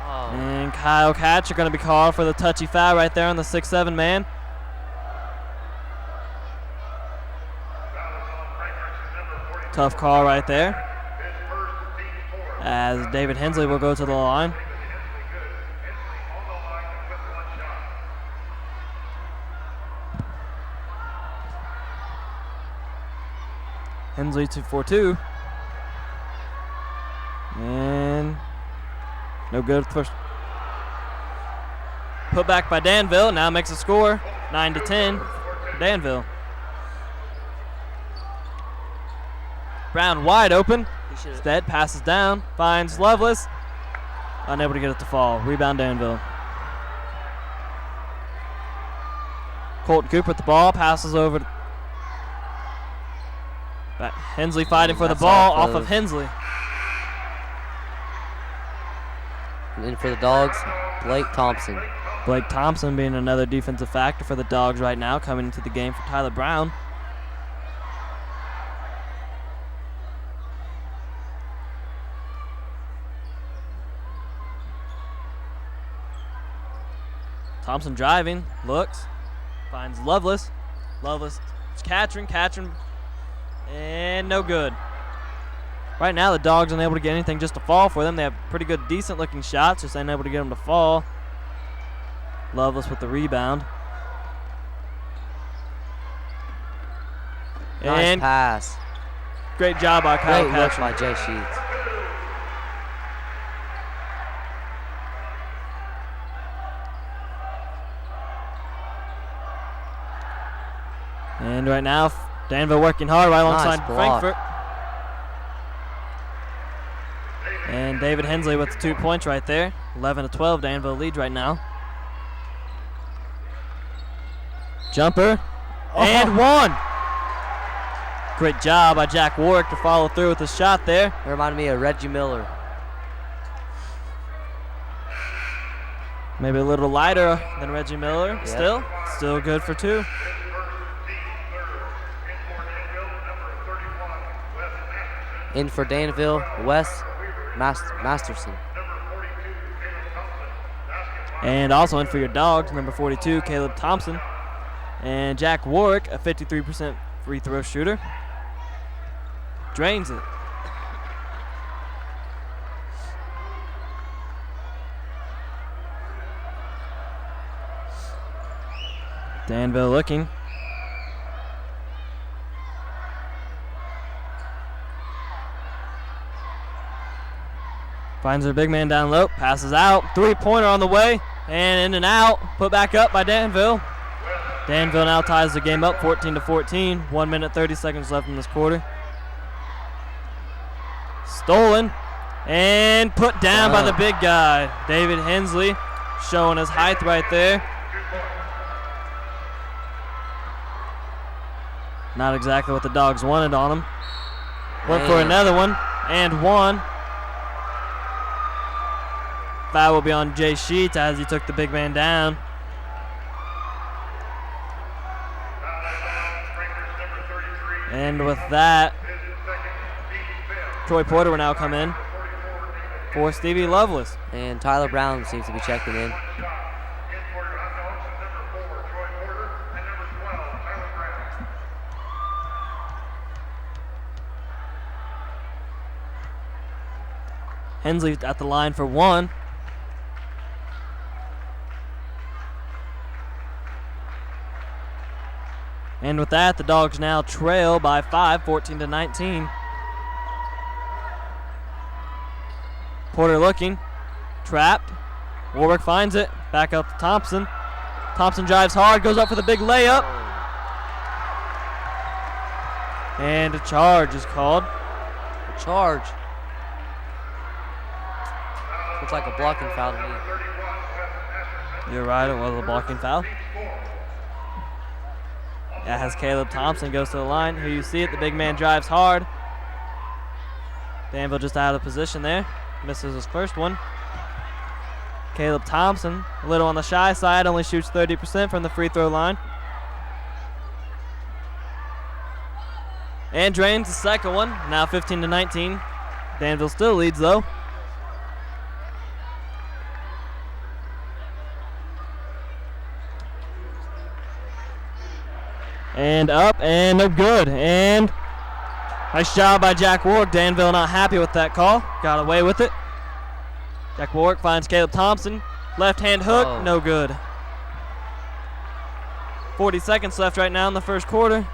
Oh. And Kyle Catch are going to be called for the touchy foul right there on the 6'7" man. Tough call right there. As David Hensley will go to the line. Hensley for 2. And no good first. Put back by Danville. Now makes a score. 9-10. Danville. Brown wide open. Instead passes down. Finds Lovelace. Unable to get it to fall. Rebound Danville. Colton Cooper with the ball. Passes over to Hensley fighting for the ball off of Hensley. And for the Dogs, Blake Thompson. Blake Thompson being another defensive factor for the Dogs right now, coming into the game for Tyler Brown. Thompson driving, looks, finds Lovelace. Lovelace, Catron, and no good. Right now, the Dogs unable to get anything just to fall for them. They have pretty good, decent-looking shots, just unable to get them to fall. Lovelace with the rebound. Nice and pass. Great job by Kyle Great look Catron. by Jay Sheets. And right now, Danville working hard right alongside Nice block. Frankfurt. And David Hensley with the 2 points right there. 11-12, Danville leads right now. Jumper, and 1. Great job by Jack Warwick to follow through with the shot there. It reminded me of Reggie Miller. Maybe a little lighter than Reggie Miller. Yep. Still good for 2. In for Danville, Wes Masterson. And also in for your Dogs, number 42, Caleb Thompson. And Jack Warwick, a 53% free throw shooter. Drains it. Danville looking. Finds their big man down low, passes out, 3-pointer on the way, and in and out, put back up by Danville. Danville now ties the game up 14-14, 1 minute 30 seconds left in this quarter. Stolen and put down by the big guy, David Hensley, showing his height right there. Not exactly what the Dogs wanted on him. Went for another one, and 1. Foul will be on Jay Sheets as he took the big man down. And with that, Troy Porter will now come in for Stevie Lovelace. And Tyler Brown seems to be checking in. Hensley at the line for 1. And with that, the Dogs now trail by 5, 14-19. Porter looking, trapped. Warwick finds it, back up to Thompson. Thompson drives hard, goes up for the big layup. And a charge is called. A charge. Looks like a blocking foul to me. You're right, it was a blocking foul. As Caleb Thompson goes to the line. Here you see it, the big man drives hard. Danville just out of position there. Misses his first one. Caleb Thompson, a little on the shy side, only shoots 30% from the free throw line. And drains the second one, now 15-19. Danville still leads though. And up and no good. And nice job by Jack Warwick. Danville not happy with that call. Got away with it. Jack Warwick finds Caleb Thompson. Left hand hook, no good. 40 seconds left right now in the first quarter.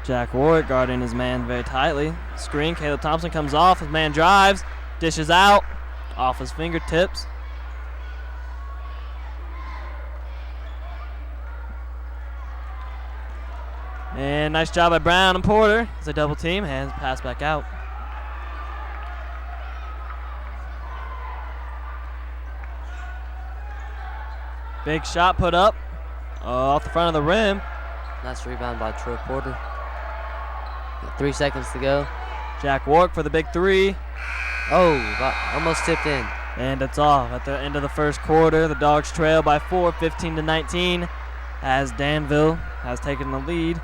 Jack Warwick guarding his man very tightly. Screen, Caleb Thompson comes off. His man drives, dishes out, off his fingertips. And nice job by Brown and Porter. It's a double team, hands pass back out. Big shot put up off the front of the rim. Nice rebound by Troy Porter. 3 seconds to go. Jack Warwick for the big three. Oh, almost tipped in. And it's off at the end of the first quarter. The Dogs trail by 4, 15-19, as Danville has taken the lead.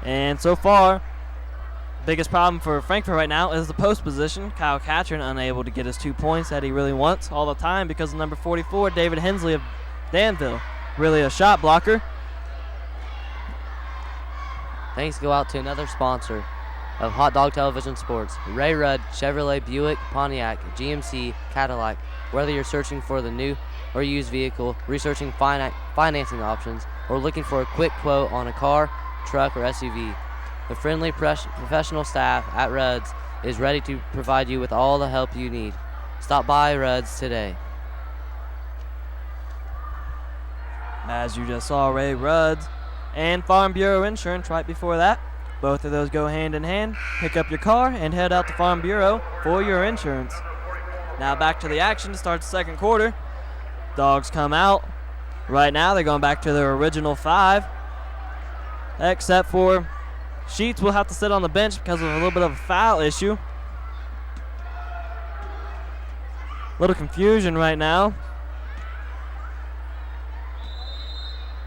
And so far, biggest problem for Frankfort right now is the post position. Kyle Catron unable to get his 2 points that he really wants all the time because of number 44, David Hensley of Danville. Really a shot blocker. Thanks go out to another sponsor of Hot Dog Television Sports, Ray Rudd, Chevrolet, Buick, Pontiac, GMC, Cadillac. Whether you're searching for the new or used vehicle, researching financing options, or looking for a quick quote on a car, truck, or SUV, the friendly professional staff at Rudd's is ready to provide you with all the help you need. Stop by Rudd's today. As you just saw, Ray Rudd's and Farm Bureau Insurance right before that. Both of those go hand in hand. Pick up your car and head out to Farm Bureau for your insurance. Now back to the action to start the second quarter. Dogs come out. Right now they're going back to their original 5. Except for Sheets will have to sit on the bench because of a little bit of a foul issue. Little confusion right now.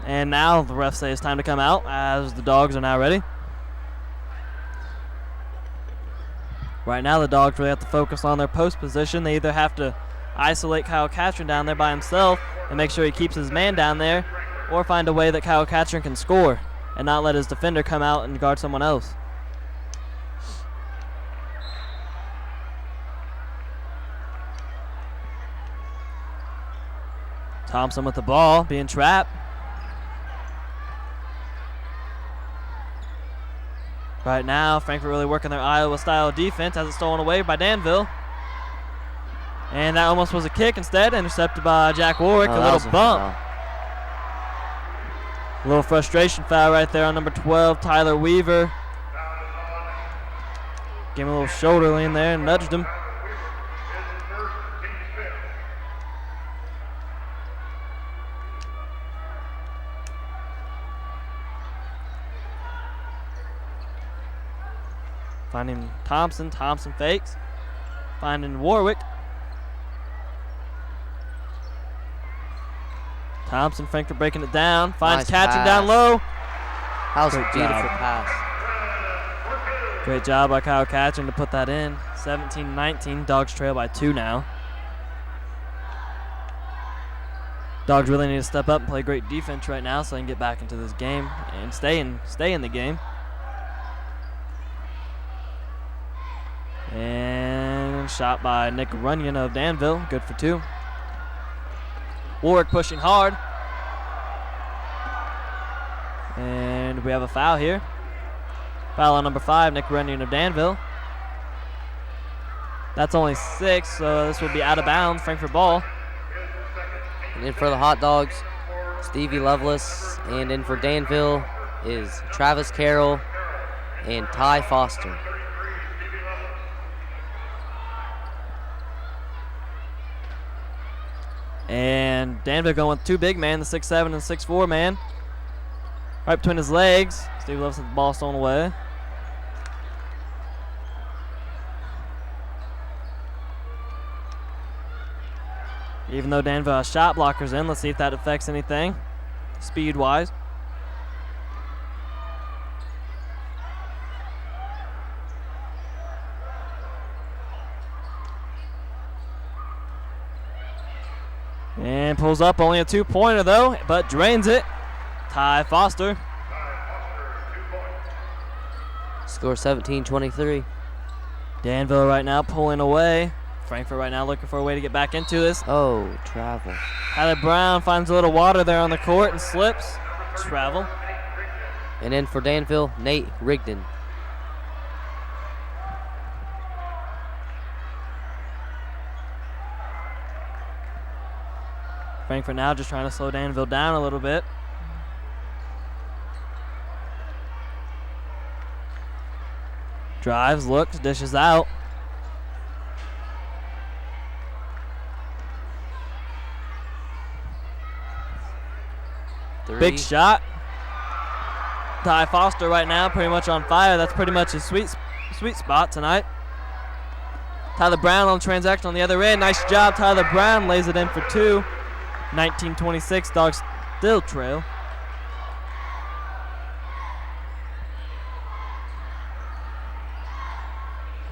And now the refs say it's time to come out as the Dogs are now ready. Right now the Dogs really have to focus on their post position. They either have to isolate Kyle Catron down there by himself and make sure he keeps his man down there, or find a way that Kyle Catron can score and not let his defender come out and guard someone else. Thompson with the ball, being trapped. Right now, Frankfort really working their Iowa-style defense as it's stolen away by Danville. And that almost was a kick instead, intercepted by Jack Warwick, a little bump. A little frustration foul right there on number 12, Tyler Weaver. Gave him a little shoulder lean there and nudged him. Finding Thompson, Thompson fakes. Finding Warwick. Thompson, Frankfort breaking it down. Finds Catron down low. That was a beautiful pass. Great job by Kyle Catron to put that in. 17-19, Dogs trail by 2 now. Dogs really need to step up and play great defense right now so they can get back into this game and stay in the game. And shot by Nick Runyon of Danville, good for 2. Warwick pushing hard. And we have a foul here. Foul on number 5, Nick Rennion of Danville. That's only 6, so this will be out of bounds. Frankfurt ball. And in for the Hot Dogs, Stevie Lovelace. And in for Danville is Travis Carroll and Ty Foster. And Danville going with 2 big men, the 6'7" and 6'4" man. Right between his legs. Stevie Lovelace has the ball stolen away. Even though Danville has shot blockers in, let's see if that affects anything speed-wise. And pulls up, only a 2-pointer though, but drains it. Ty Foster. Score 17-23. Danville right now pulling away. Frankfurt right now looking for a way to get back into this. Oh, travel. Tyler Brown finds a little water there on the court and slips. Travel. And in for Danville, Nate Rigdon. Frankfurt now just trying to slow Danville down a little bit. Drives, looks, dishes out. Big shot. Ty Foster right now pretty much on fire. That's pretty much his sweet spot tonight. Tyler Brown on transaction on the other end. Nice job. Tyler Brown lays it in for 2. 19-26. Dogs still trail.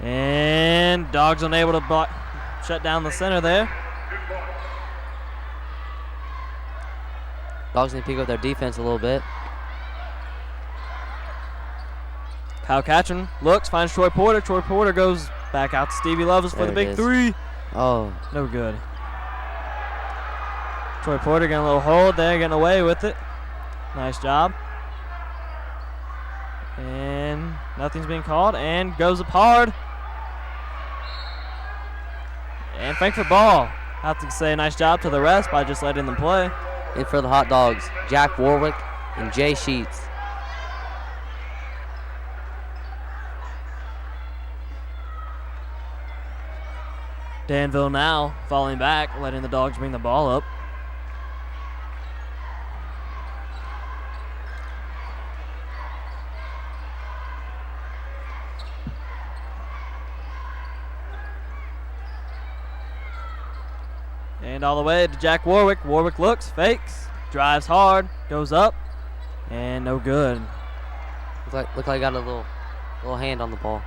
And Dogs unable to shut down the center there. Dogs need to pick up their defense a little bit. Kyle Catron looks, finds Troy Porter. Troy Porter goes back out to Stevie Lovelace for the big 3. Oh. No good. Troy Porter getting a little hold there, getting away with it. Nice job. And nothing's being called, and goes up hard. And Frankfurt ball. Have to say nice job to the rest by just letting them play. In for the Hot Dogs, Jack Warwick and Jay Sheets. Danville now falling back, letting the Dogs bring the ball up. And all the way to Jack Warwick. Warwick looks, fakes, drives hard, goes up, and no good. Look like he got a little hand on the ball.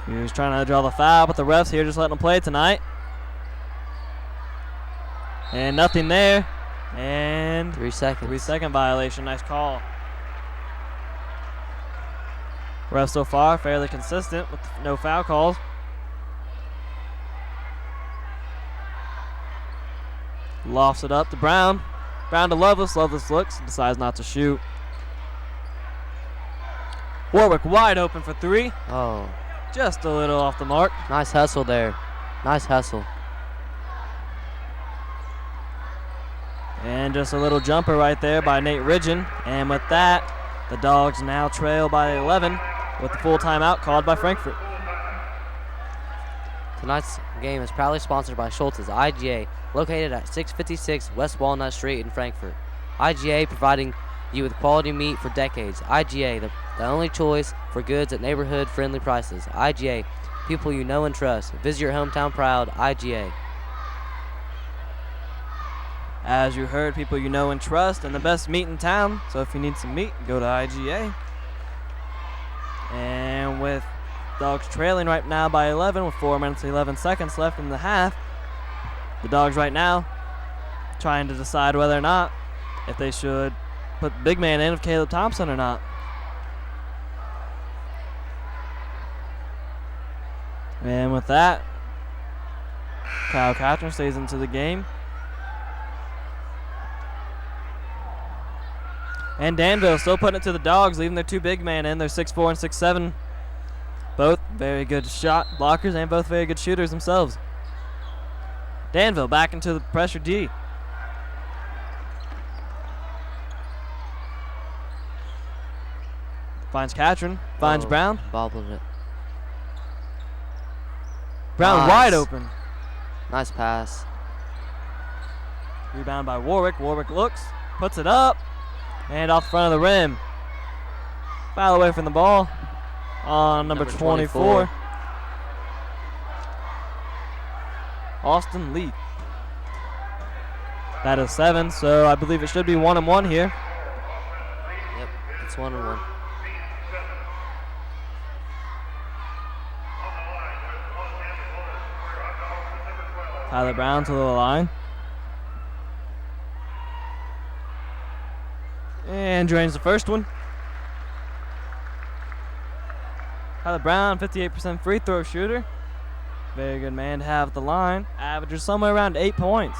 He was trying to draw the foul, but the refs here just letting him play tonight. And nothing there. And 3 seconds. 3-second violation. Nice call. Refs so far fairly consistent with no foul calls. Lofts it up to Brown. Brown to Lovelace. Lovelace looks and decides not to shoot. Warwick wide open for 3. Oh. Just a little off the mark. Nice hustle there. Nice hustle. And just a little jumper right there by Nate Ridgen. And with that, the Dogs now trail by 11 with the full timeout called by Frankfurt. Tonight's game is proudly sponsored by Schultz's IGA, located at 656 West Walnut Street in Frankfurt. IGA providing you with quality meat for decades. IGA, the only choice for goods at neighborhood-friendly prices. IGA, people you know and trust. Visit your hometown proud, IGA. As you heard, people you know and trust, and the best meat in town. So if you need some meat, go to IGA. And with Dogs trailing right now by 11 with 4 minutes and 11 seconds left in the half, the Dogs right now trying to decide whether or not if they should put big man in of Caleb Thompson or not. And with that, Kyle Catron stays into the game. And Danville still putting it to the Dogs, leaving their two big men in. They're 6'4" and 6'7". Both very good shot blockers and both very good shooters themselves. Danville back into the pressure D. Finds Catron, finds Brown. Bobbled it. Brown wide open. Nice pass. Rebound by Warwick. Warwick looks, puts it up, and off the front of the rim. Foul away from the ball on number 24. Austin Lee. That is 7, so I believe it should be 1-1 here. Yep, it's 1-1. Tyler Brown to the line. And drains the first one. Tyler Brown, 58% free throw shooter. Very good man to have at the line. Averages somewhere around 8 points.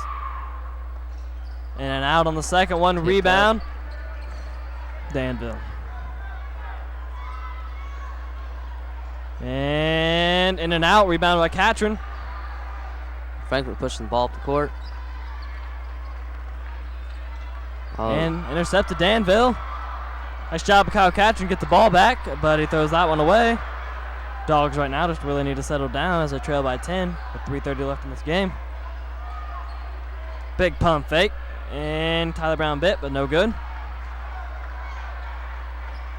In and out on the second one. Rebound. Danville. And in and out. Rebound by Catron. Frankfurt pushing the ball up the court. And intercepted Danville. Nice job by Kyle Catron. Get the ball back, but he throws that one away. Dogs right now just really need to settle down as they trail by 10 with 3:30 left in this game. Big pump fake. And Tyler Brown bit, but no good.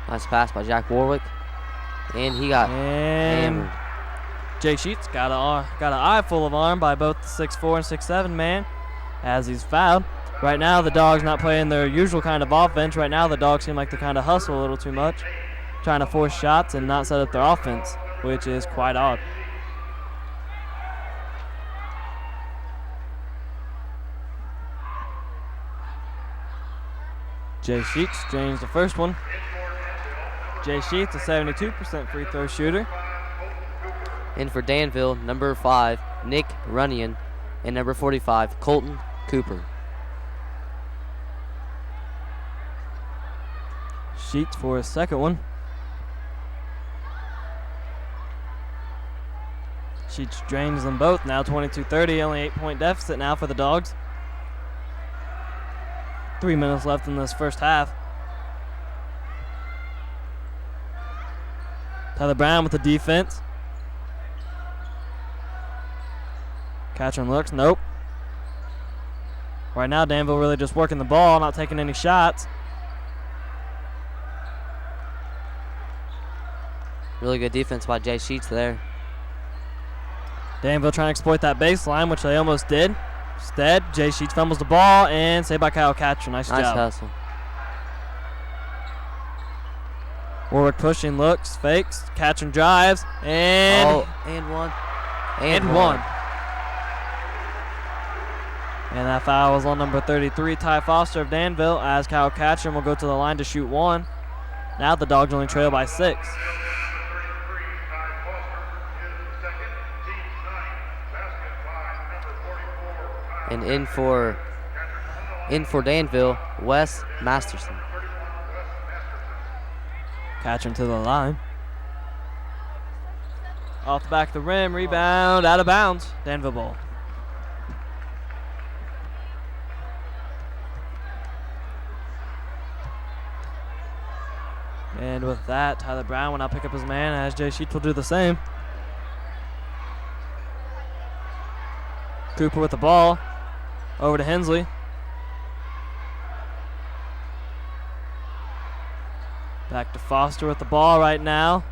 Nice pass by Jack Warwick. And he got hammered. Jay Sheets got an eye full of arm by both the 6'4" and 6'7" man as he's fouled. Right now the Dogs not playing their usual kind of offense. Right now the Dogs seem like they kind of hustle a little too much, trying to force shots and not set up their offense, which is quite odd. Jay Sheets drains the first one. Jay Sheets, a 72% free throw shooter. In for Danville, number 5, Nick Runyon, and number 45, Colton Cooper. Sheets for his second one. Sheets drains them both. Now 22-30, only 8-point deficit now for the Dogs. 3 minutes left in this first half. Tyler Brown with the defense. Catron looks, nope. Right now Danville really just working the ball, not taking any shots. Really good defense by Jay Sheets there. Danville trying to exploit that baseline, which they almost did. Instead, Jay Sheets fumbles the ball, and saved by Kyle Catron. Nice job. Hustle. Warwick pushing, looks, fakes. Catron drives, and... and one. And one. And that foul was on number 33, Ty Foster of Danville, as Kyle Catron will go to the line to shoot one. Now the Dogs only trail by 6. And in for Danville, Wes Masterson. Catron to the line. Off the back of the rim, rebound, out of bounds. Danville ball. And with that, Tyler Brown will now pick up his man as Jay Sheets will do the same. Cooper with the ball. Over to Hensley. Back to Foster with the ball right now.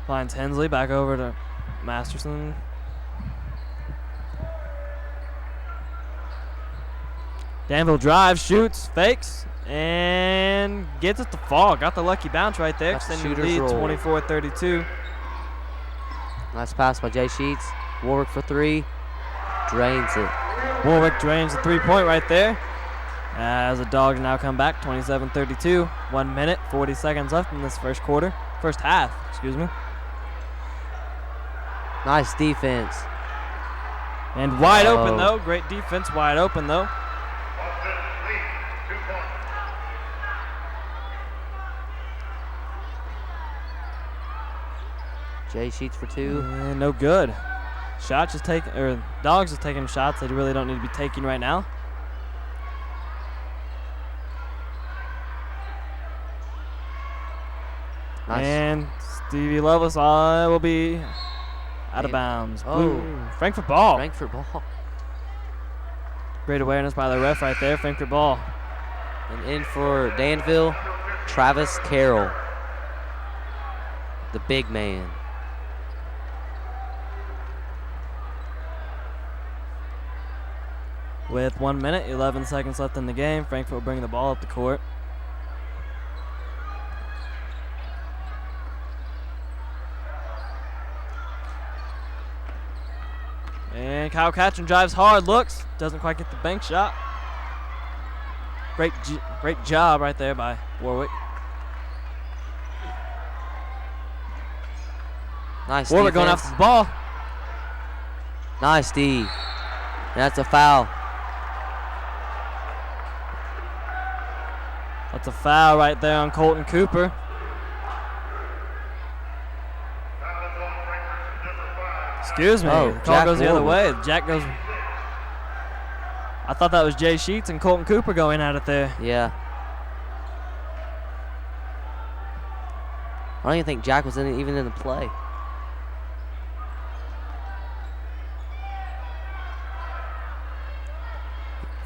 Finds Hensley, back over to Masterson. Danville drives, shoots, fakes, and gets it to fall. Got the lucky bounce right there. Extending the lead, 24-32. Nice pass by Jay Sheets. Warwick for 3. Drains it. Warwick drains the 3-point right there. As the Dogs now come back, 27-32. 1 minute, 40 seconds left in this first half, excuse me. Nice defense. And wide open though, great defense, wide open though. Jay Sheets for 2. No good. Dogs is taking shots they really don't need to be taking right now. Nice. And Stevie Lovelace will be out of bounds. Frankfurt ball. Frankfurt ball. Great awareness by the ref right there. Frankfurt ball. And in for Danville, Travis Carroll, the big man. With 1 minute, 11 seconds left in the game, Frankfurt will bring the ball up the court. And Kyle Catron drives hard, looks, doesn't quite get the bank shot. Great job right there by Warwick. Nice. Warwick going after the ball. Nice D. That's a foul. That's a foul right there on Colton Cooper. Excuse me. The call goes the other way. Jack goes. I thought that was Jay Sheets and Colton Cooper going at it there. Yeah. I don't even think Jack was even in the play.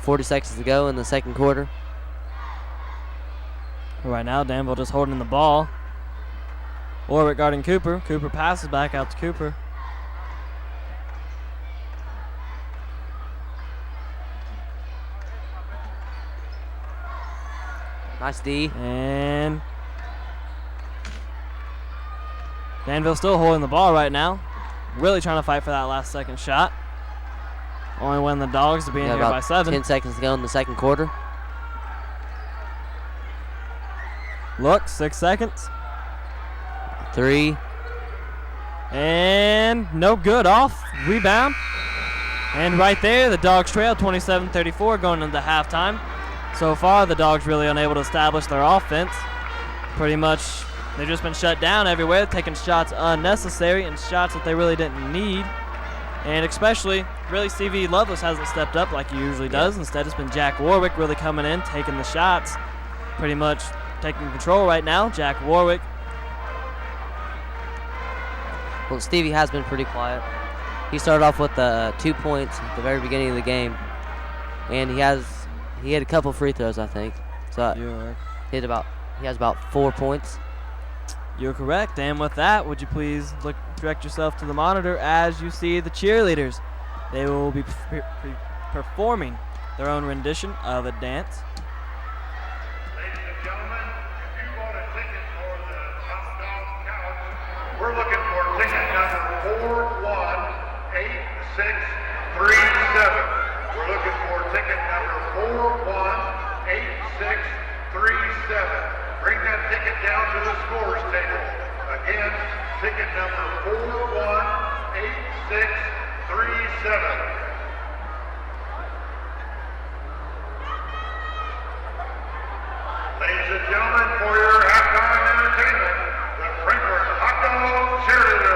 $40 to go in the second quarter. Right now, Danville just holding the ball. Warwick guarding Cooper. Cooper passes back out to Cooper. Nice D. And Danville still holding the ball right now. Really trying to fight for that last second shot. Only when the Dogs to be in here by 7. 10 seconds to go in the second quarter. Look, 6 seconds. 3. And no good. Off. Rebound. And right there, the Dogs trail 27-34 going into halftime. So far, the Dogs really unable to establish their offense. Pretty much, they've just been shut down everywhere, taking shots unnecessary and shots that they really didn't need. And especially, really, Stevie Lovelace hasn't stepped up like he usually does. Instead, it's been Jack Warwick really coming in, taking the shots. Pretty much taking control right now, Jack Warwick. Well, Stevie has been pretty quiet. He started off with 2 points at the very beginning of the game. And he had a couple free throws, I think. So he has about 4 points. You're correct. And with that, would you please direct yourself to the monitor as you see the cheerleaders. They will be performing their own rendition of a dance. Ladies and gentlemen, if you bought a ticket for the Hot Dog Couch, we're looking for ticket number 418637. We're looking for ticket number 418637. Bring that ticket down to the scores table. Again, ticket number 418637. Ladies and gentlemen, for your halftime entertainment, the Frankfurt Hot Dog Cheerleaders.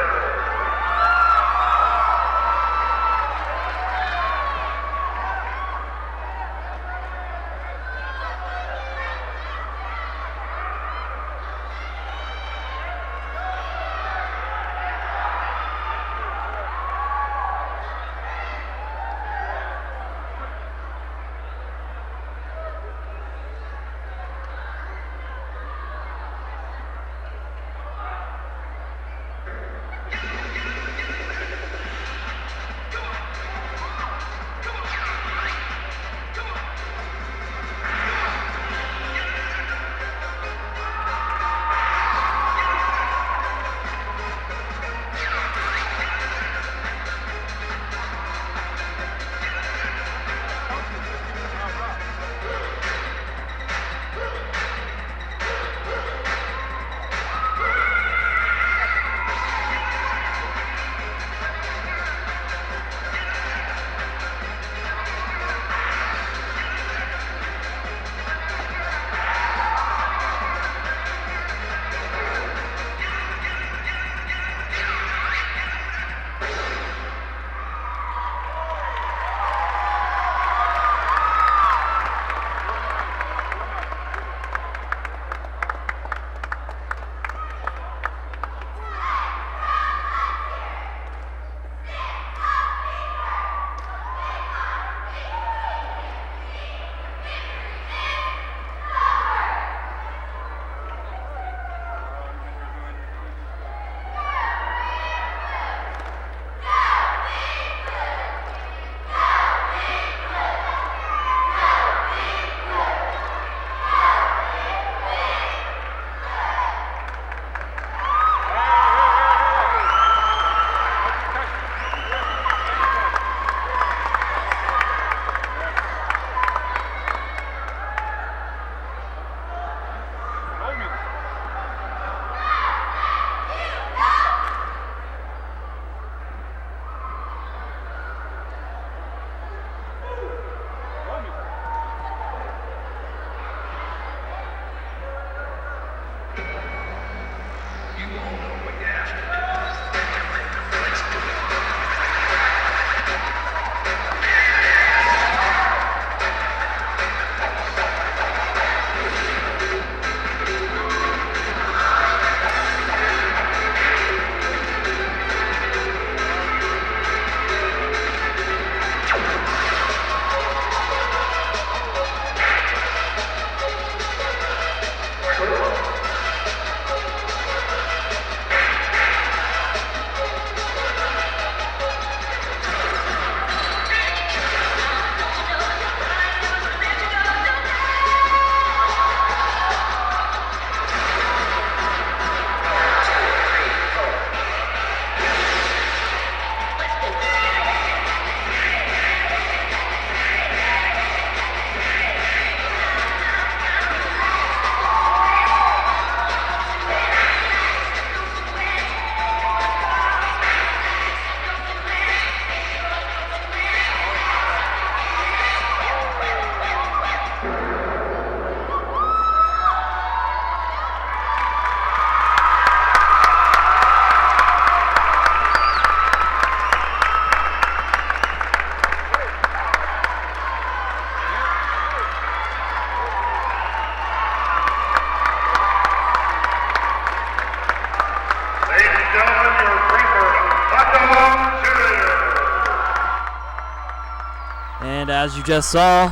As you just saw,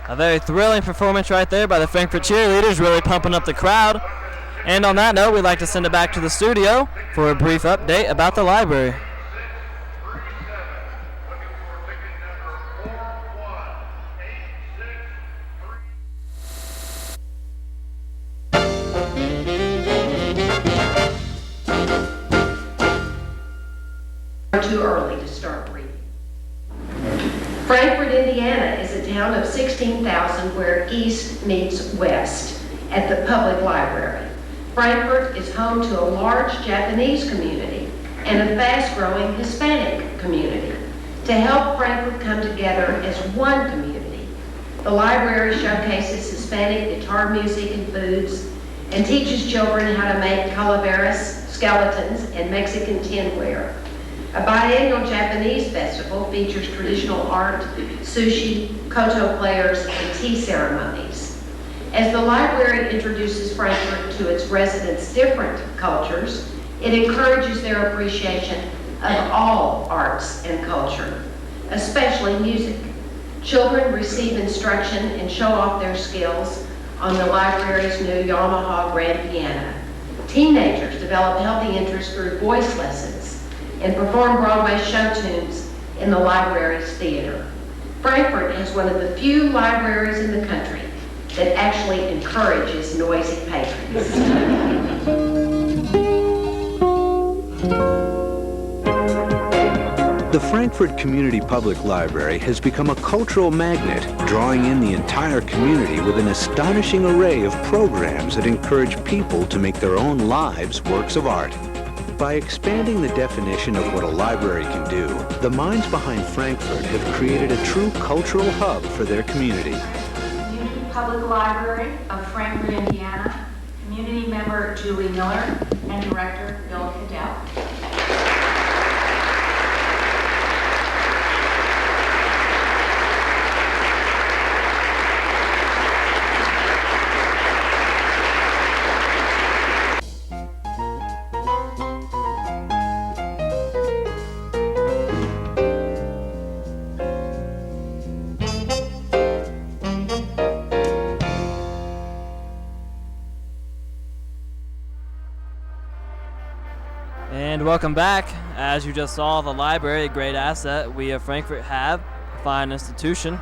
a very thrilling performance right there by the Frankfort cheerleaders, really pumping up the crowd. And on that note, we'd like to send it back to the studio for a brief update about the library. Too early to start reading. Frankfort, Indiana is a town of 16,000 where east meets west at the public library. Frankfort is home to a large Japanese community and a fast-growing Hispanic community. To help Frankfort come together as one community, the library showcases Hispanic guitar music and foods and teaches children how to make calaveras, skeletons, and Mexican tinware. A biannual Japanese festival features traditional art, sushi, koto players, and tea ceremonies. As the library introduces Frankfort to its residents' different cultures, it encourages their appreciation of all arts and culture, especially music. Children receive instruction and show off their skills on the library's new Yamaha grand piano. Teenagers develop healthy interest through voice lessons and perform Broadway show tunes in the library's theater. Frankfort has one of the few libraries in the country that actually encourages noisy patrons. The Frankfort Community Public Library has become a cultural magnet, drawing in the entire community with an astonishing array of programs that encourage people to make their own lives works of art. By expanding the definition of what a library can do, the minds behind Frankfort have created a true cultural hub for their community. Community Public Library of Frankfort, Indiana, community member Julie Miller, and director Bill Cadell. And welcome back. As you just saw, the library, a great asset we of Frankfort have, a fine institution.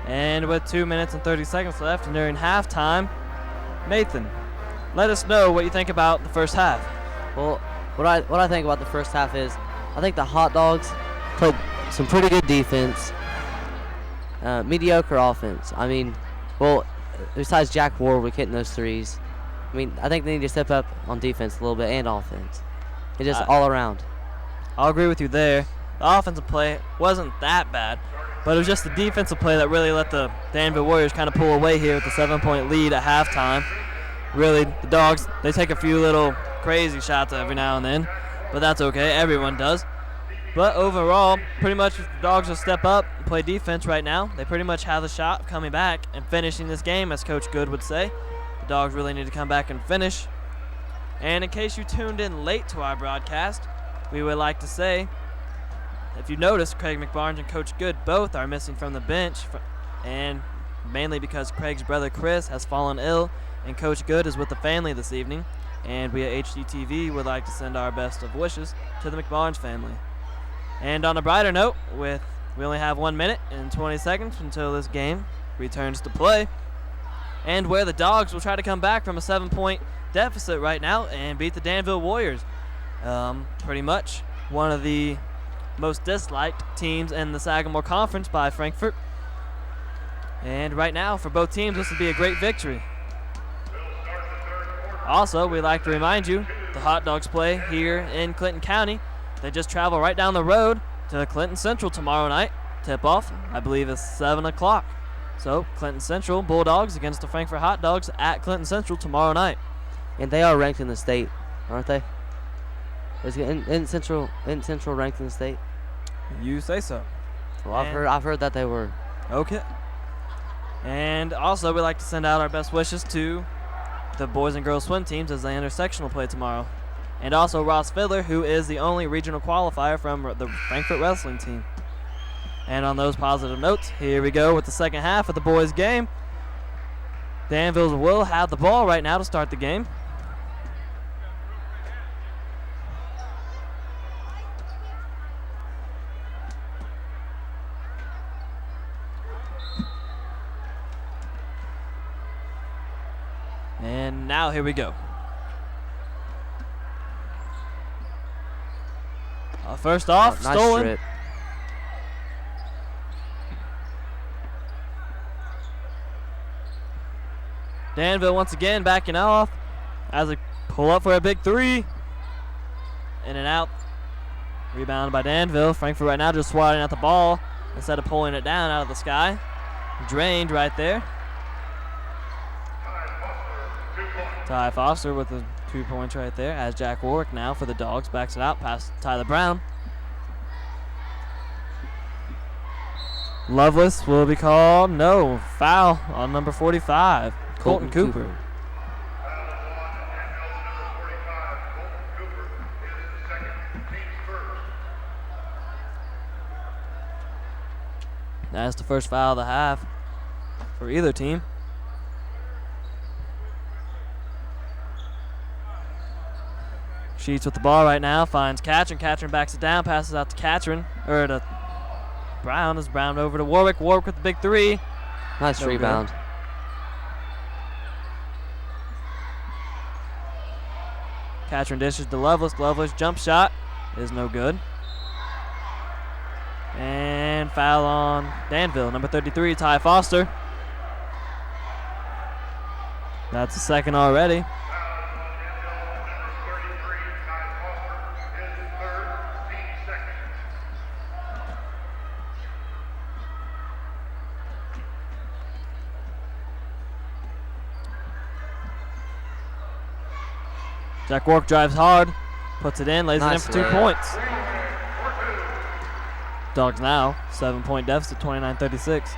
And with 2 minutes and 30 seconds left and during halftime, Nathan, let us know what you think about the first half. Well, what I think about the first half is, I think the Hot Dogs played some pretty good defense, mediocre offense. I mean, well, besides Jack Warwick hitting those threes, I mean, I think they need to step up on defense a little bit and offense. It's just all around. I'll agree with you there. The offensive play wasn't that bad, but it was just the defensive play that really let the Danville Warriors kind of pull away here with the 7-point lead at halftime. Really, the Dogs, they take a few little crazy shots every now and then, but that's okay. Everyone does. But overall, pretty much if the Dogs will step up and play defense right now, they pretty much have the shot of coming back and finishing this game, as Coach Good would say. The Dogs really need to come back and finish. And in case you tuned in late to our broadcast, we would like to say, if you notice, Craig McBarnes and Coach Good both are missing from the bench, and mainly because Craig's brother Chris has fallen ill, and Coach Good is with the family this evening. And we at HDTV would like to send our best of wishes to the McBarnes family. And on a brighter note, we only have 1 minute and 20 seconds until this game returns to play, and where the Dogs will try to come back from a 7-point deficit right now and beat the Danville Warriors. Pretty much one of the most disliked teams in the Sagamore Conference by Frankfort. And right now, for both teams, this would be a great victory. Also, we'd like to remind you, the Hot Dogs play here in Clinton County. They just travel right down the road to Clinton Central tomorrow night. Tip-off, I believe, is 7 o'clock. So, Clinton Central Bulldogs against the Frankfort Hot Dogs at Clinton Central tomorrow night. And they are ranked in the state, aren't they? Isn't Central ranked in the state? You say so. Well, I've heard that they were. Okay. And also, we'd like to send out our best wishes to the boys and girls swim teams as they enter sectional play tomorrow. And also Ross Fiddler, who is the only regional qualifier from the Frankfort wrestling team. And on those positive notes, here we go with the second half of the boys' game. Danville will have the ball right now to start the game. And now here we go. First off, nice stolen. strip. Danville once again backing off as they pull up for a big three. In and out. Rebounded by Danville. Frankfurt right now just swatting at the ball instead of pulling it down out of the sky. Drained right there. Ty Foster with the 2 points right there as Jack Warwick now for the Dogs backs it out past Tyler Brown. Lovelace will be called. No, foul on number 45, Colton Cooper. That's the first foul of the half for either team. Sheets with the ball right now, finds Catron. Catron backs it down, passes out to Catron, or to Brown. Is Brown over to Warwick. Warwick with the big three. Nice No rebound. good. Catron dishes to Lovelace. Lovelace jump shot is no good. And foul on Danville, number 33, Ty Foster. That's the second already. Jack Warwick drives hard, puts it in, lays it in for 2 points. Dogs now, 7-point deficit, 29-36.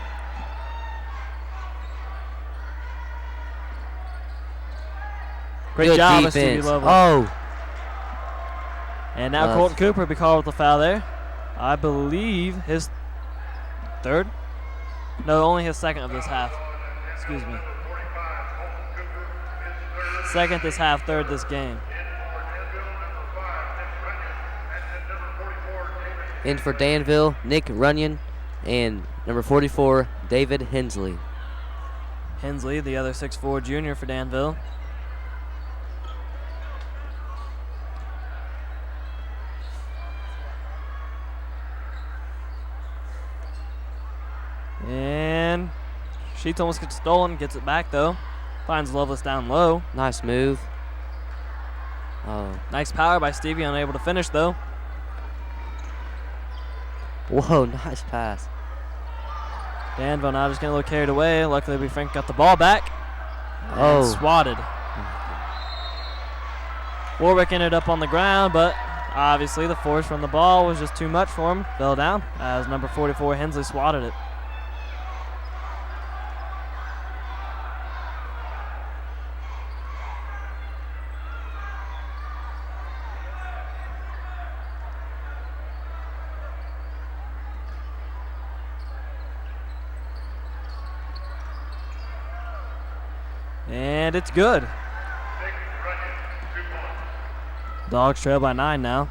Great Good job, defense. Stevie Lovell. Oh. And now Colton Cooper will be called with the foul there. I believe his third? No, only his second of this half. Excuse me. Second this half, third this game. In for Danville, Nick Runyon, and number 44, David Hensley. Hensley, the other 6'4 junior for Danville. And Sheets almost gets stolen, gets it back though. Finds Lovelace down low. Nice move. Oh. Nice power by Stevie, unable to finish though. Whoa, nice pass. Danville now just getting a little carried away. Luckily, Frank got the ball back. And swatted. Warwick ended up on the ground, but obviously the force from the ball was just too much for him. Fell down as number 44 Hensley swatted it. And it's good. Dogs trail by 9 now.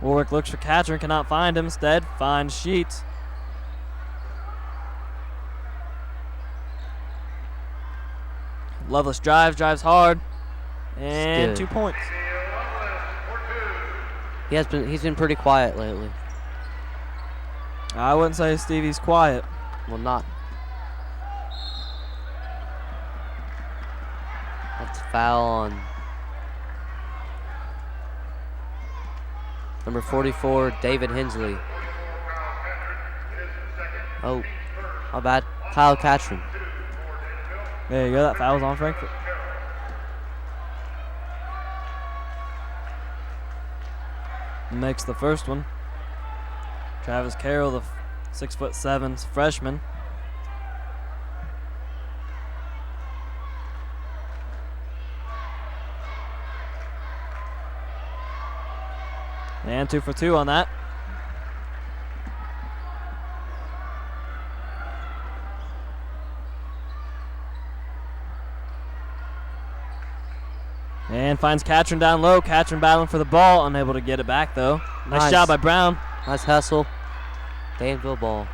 Warwick looks for Catron, cannot find him. Instead, finds Sheets. Lovelace drives hard, and 2 points. He's been pretty quiet lately. I wouldn't say Stevie's quiet. Well, not. That's a foul on number 44, David Hensley. Oh, my bad. Kyle Catron. There you go. That foul was on Frankfurt. Makes the first one. Travis Carroll, the 6'7" freshman. And And 2 for 2 on that. And finds Catron down low. Catron battling for the ball. Unable to get it back, though. Nice job by Brown. Nice hustle. Danville ball.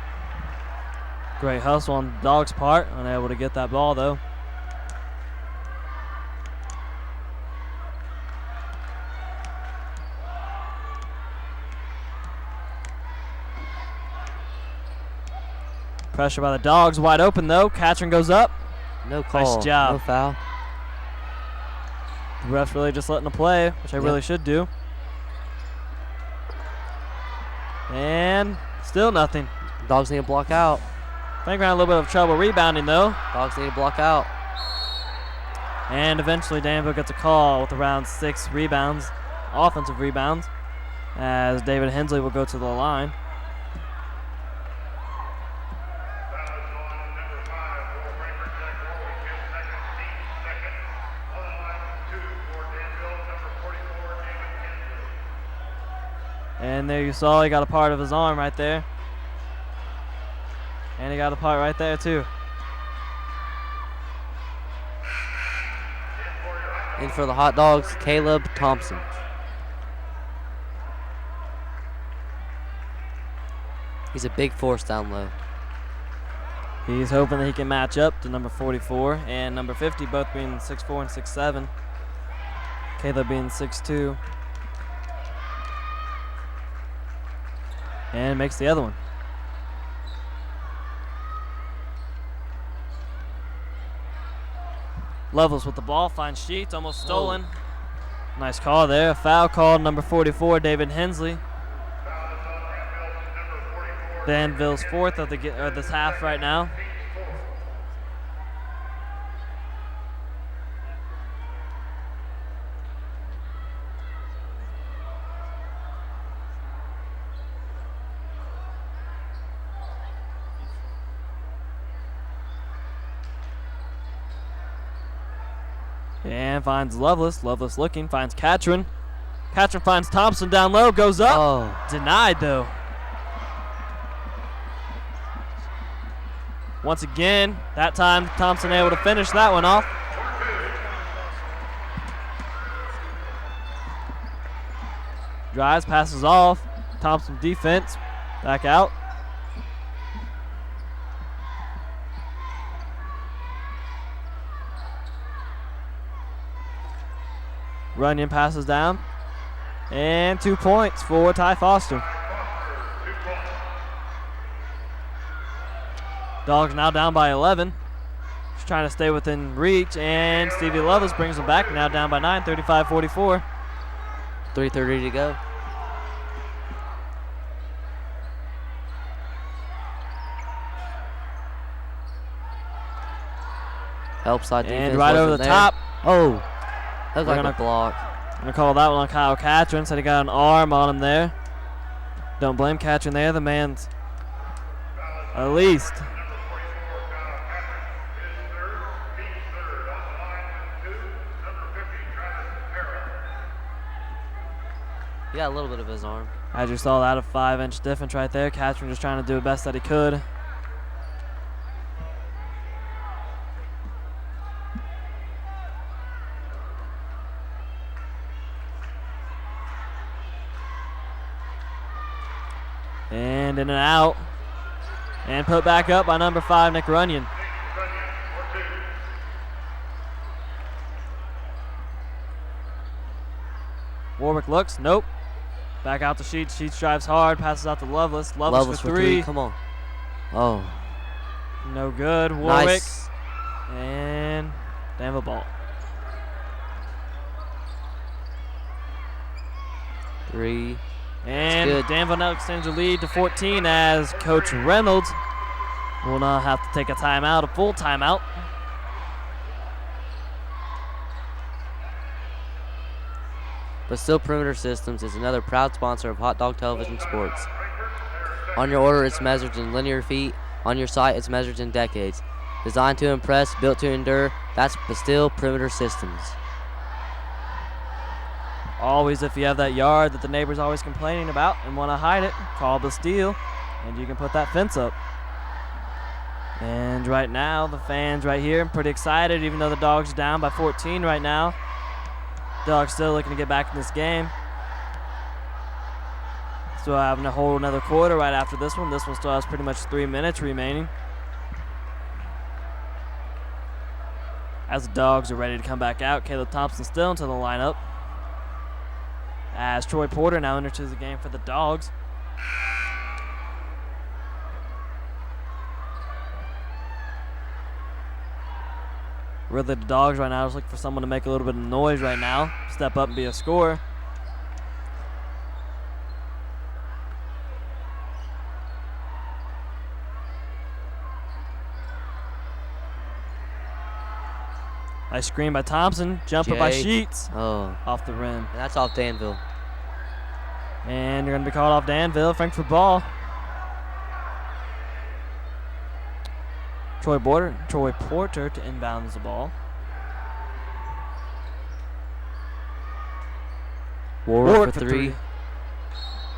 Great hustle on the Dogs' part. Unable to get that ball, though. Pressure by the Dogs. Wide open, though. Catron goes up. No call. Nice job. No foul. The ref's really just letting them play, which they really should do. And still nothing. Dogs need to block out. Think around a little bit of trouble rebounding, though. Dogs need to block out. And eventually Danville gets a call with around 6 rebounds, offensive rebounds, as David Hensley will go to the line. And there you saw he got a part of his arm right there. And he got a part right there too. In for the Hot Dogs, Caleb Thompson. He's a big force down low. He's hoping that he can match up to number 44 and number 50, both being 6'4" and 6'7". Caleb being 6'2". And makes the other one. Levels with the ball, finds Sheets, almost stolen. Nice call there. A foul called, number 44, David Hensley. Danville's 4th of this half right now. And finds Loveless. Loveless looking, finds Catron. Catron finds Thompson down low, goes up. Oh. Denied, though. Once again, that time Thompson able to finish that one off. Drives, passes off. Thompson defense, back out. Runyon passes down. And 2 points for Ty Foster. Dogs now down by 11. Just trying to stay within reach. And Stevie Loveless brings them back. Now down by 9, 35-44. 3:30 to go. Help side defense. And right over the there. top. Oh. That was We're like gonna a block. I'm going to call that one on Kyle Catron. Said he got an arm on him there. Don't blame Catron there. The man's at least. He got a little bit of his arm. As you saw that, a 5-inch difference right there. Catron just trying to do the best that he could. And in and out. And put back up by number 5, Nick Runyon. Warwick looks, nope. Back out to Sheets. Sheets drives hard, passes out to Loveless. Loveless for three. Come on. Oh. No good. Warwick. Nice. And Danville ball. 3. And good. Danville now extends the lead to 14 as Coach Reynolds will now have to take a timeout, a full timeout. But still, Perimeter Systems is another proud sponsor of Hot Dog Television Sports. On your order, it's measured in linear feet. On your site, it's measured in decades. Designed to impress, built to endure, that's still Perimeter Systems. Always, if you have that yard that the neighbor's always complaining about and want to hide it, call the steal, and you can put that fence up. And right now, the fans right here are pretty excited, even though the Dogs are down by 14 right now. Dogs still looking to get back in this game. Still having to hold another quarter right after this one. This one still has pretty much 3 minutes remaining. As the Dogs are ready to come back out, Caleb Thompson still into the lineup. As Troy Porter now enters the game for the Dogs. Really, the Dogs right now is looking for someone to make a little bit of noise right now. Step up and be a scorer. Nice screen by Thompson. Jumper by Sheets. Oh. Off the rim. And that's off Danville. And you're going to be called off Danville. Frankfurt ball. Troy Porter to inbounds the ball. Warwick for three.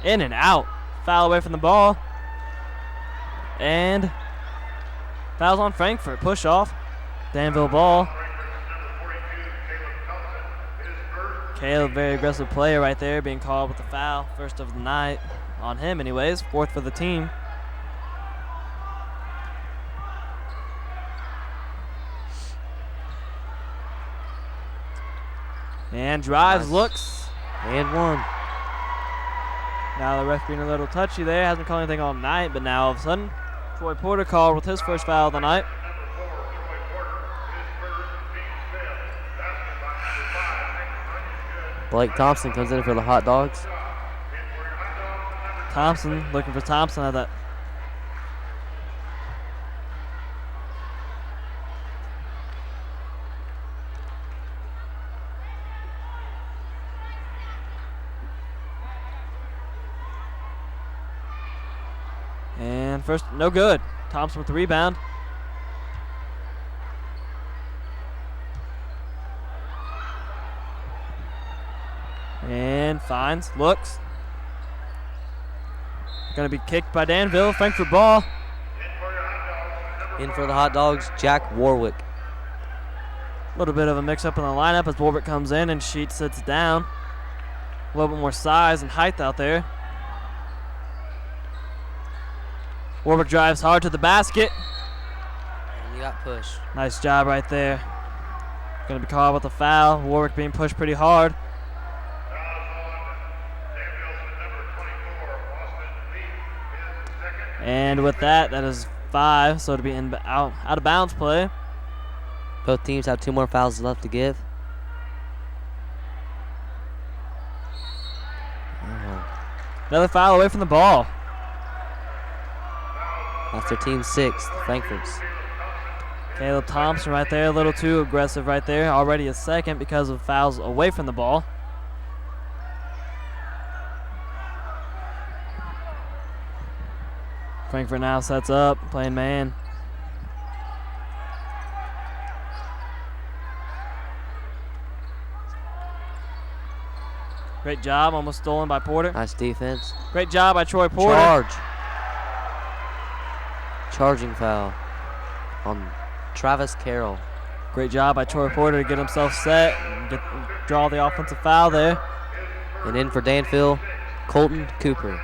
In and out. Foul away from the ball. And fouls on Frankfurt. Push off. Danville ball. Caleb, very aggressive player right there, being called with the foul. First of the night on him anyways. Fourth for the team. And drives, nice. Looks. And one. Now the ref being a little touchy there. Hasn't called anything all night, but now all of a sudden, Troy Porter called with his first foul of the night. Blake Thompson comes in for the Hot Dogs. Thompson, looking for Thompson at that. And first, no good. Thompson with the rebound. And finds, looks. Going to be kicked by Danville. Frankfurt ball. In for the Hot Dogs, Jack Warwick. A little bit of a mix-up in the lineup as Warwick comes in and Sheets sits down. A little bit more size and height out there. Warwick drives hard to the basket. And you got pushed. Nice job right there. Going to be called with a foul. Warwick being pushed pretty hard. And with that is 5, so it'll be out of bounds play. Both teams have 2 more fouls left to give. Another foul away from the ball. That's their team's 6th, Frankfurt's. Caleb Thompson right there, a little too aggressive right there. Already a second because of fouls away from the ball. Frankfurt now sets up, playing man. Great job, almost stolen by Porter. Nice defense. Great job by Troy Porter. Charging foul on Travis Carroll. Great job by Troy Porter to get himself set and draw the offensive foul there. And in for Danville, Colton Cooper.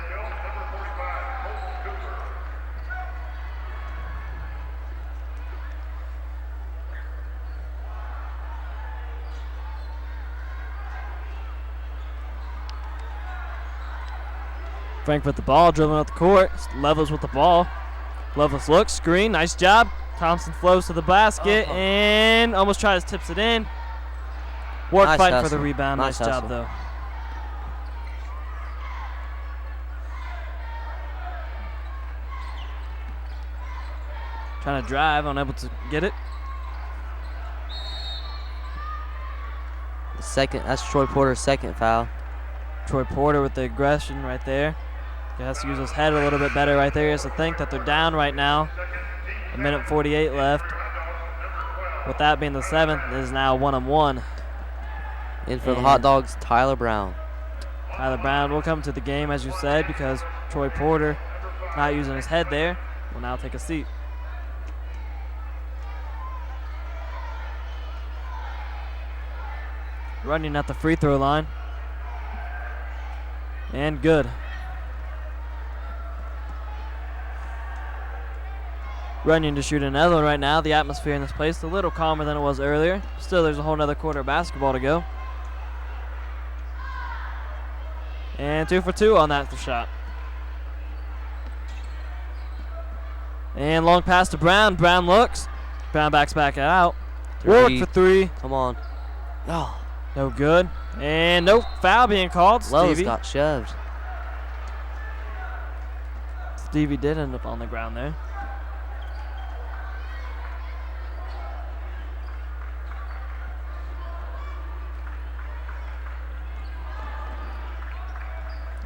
Frankfurt the ball, dribbling up the court. Levels with the ball. Levels looks, screen, nice job. Thompson flows to the basket and almost tips it in. Warwick fighting for the rebound. Nice job though. Trying to drive, unable to get it. That's Troy Porter's second foul. Troy Porter with the aggression right there. He has to use his head a little bit better right there. He has to think that they're down right now. 1:48 left. With that being the 7th, it is now 1-on-1. In for the Hot Dogs, Tyler Brown. Tyler Brown will come to the game, as you said, because Troy Porter, not using his head there, will now take a seat. Running at the free throw line. And good. Running to shoot another one right now. The atmosphere in this place is a little calmer than it was earlier. Still, there's a whole nother quarter of basketball to go. And 2 for 2 on that shot. And long pass to Brown. Brown looks. Brown backs back out. Work for 3. Come on. Oh, no good. And no foul being called. Lowe's Stevie got shoved. Stevie did end up on the ground there.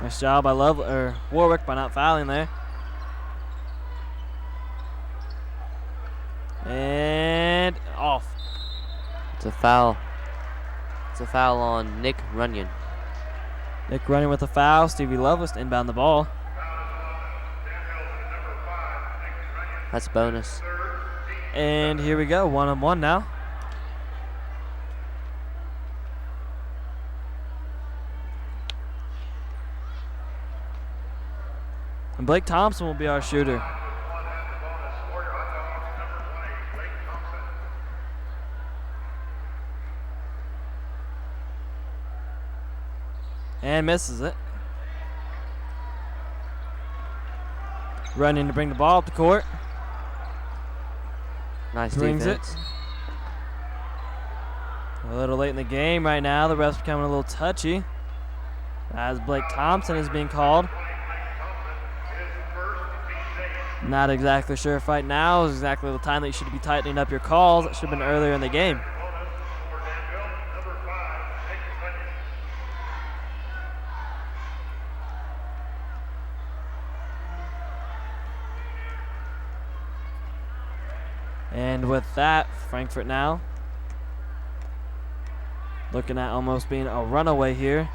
Nice job by Warwick by not fouling there. And off. It's a foul. It's a foul on Nick Runyon. Nick Runyon with a foul. Stevie Lovelace to inbound the ball. That's bonus. And here we go, 1-on-1 now. And Blake Thompson will be our shooter. And misses it. Running to bring the ball up the court. Nice Brings defense. A little late in the game right now. The ref's becoming a little touchy as Blake Thompson is being called. Not exactly sure if right now is exactly the time that you should be tightening up your calls. It should have been earlier in the game. And with that, Frankfurt now looking at almost being a runaway here.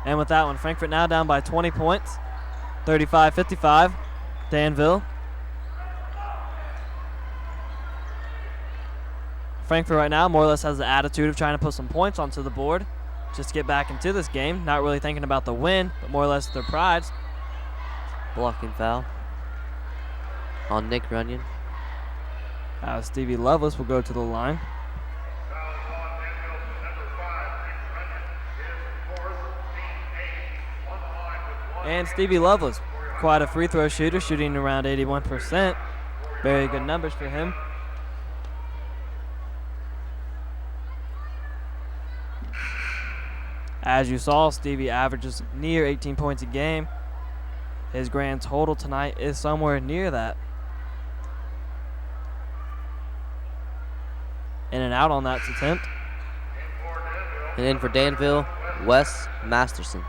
And with that one, Frankfurt now down by 20 points, 35-55, Danville. Frankfurt right now more or less has the attitude of trying to put some points onto the board just to get back into this game. Not really thinking about the win, but more or less their pride. Blocking foul on Nick Runyon. Stevie Lovelace will go to the line. And Stevie Lovelace, quite a free throw shooter, shooting around 81%. Very good numbers for him. As you saw, Stevie averages near 18 points a game. His grand total tonight is somewhere near that. In and out on that attempt. And in for Danville, Wes Masterson.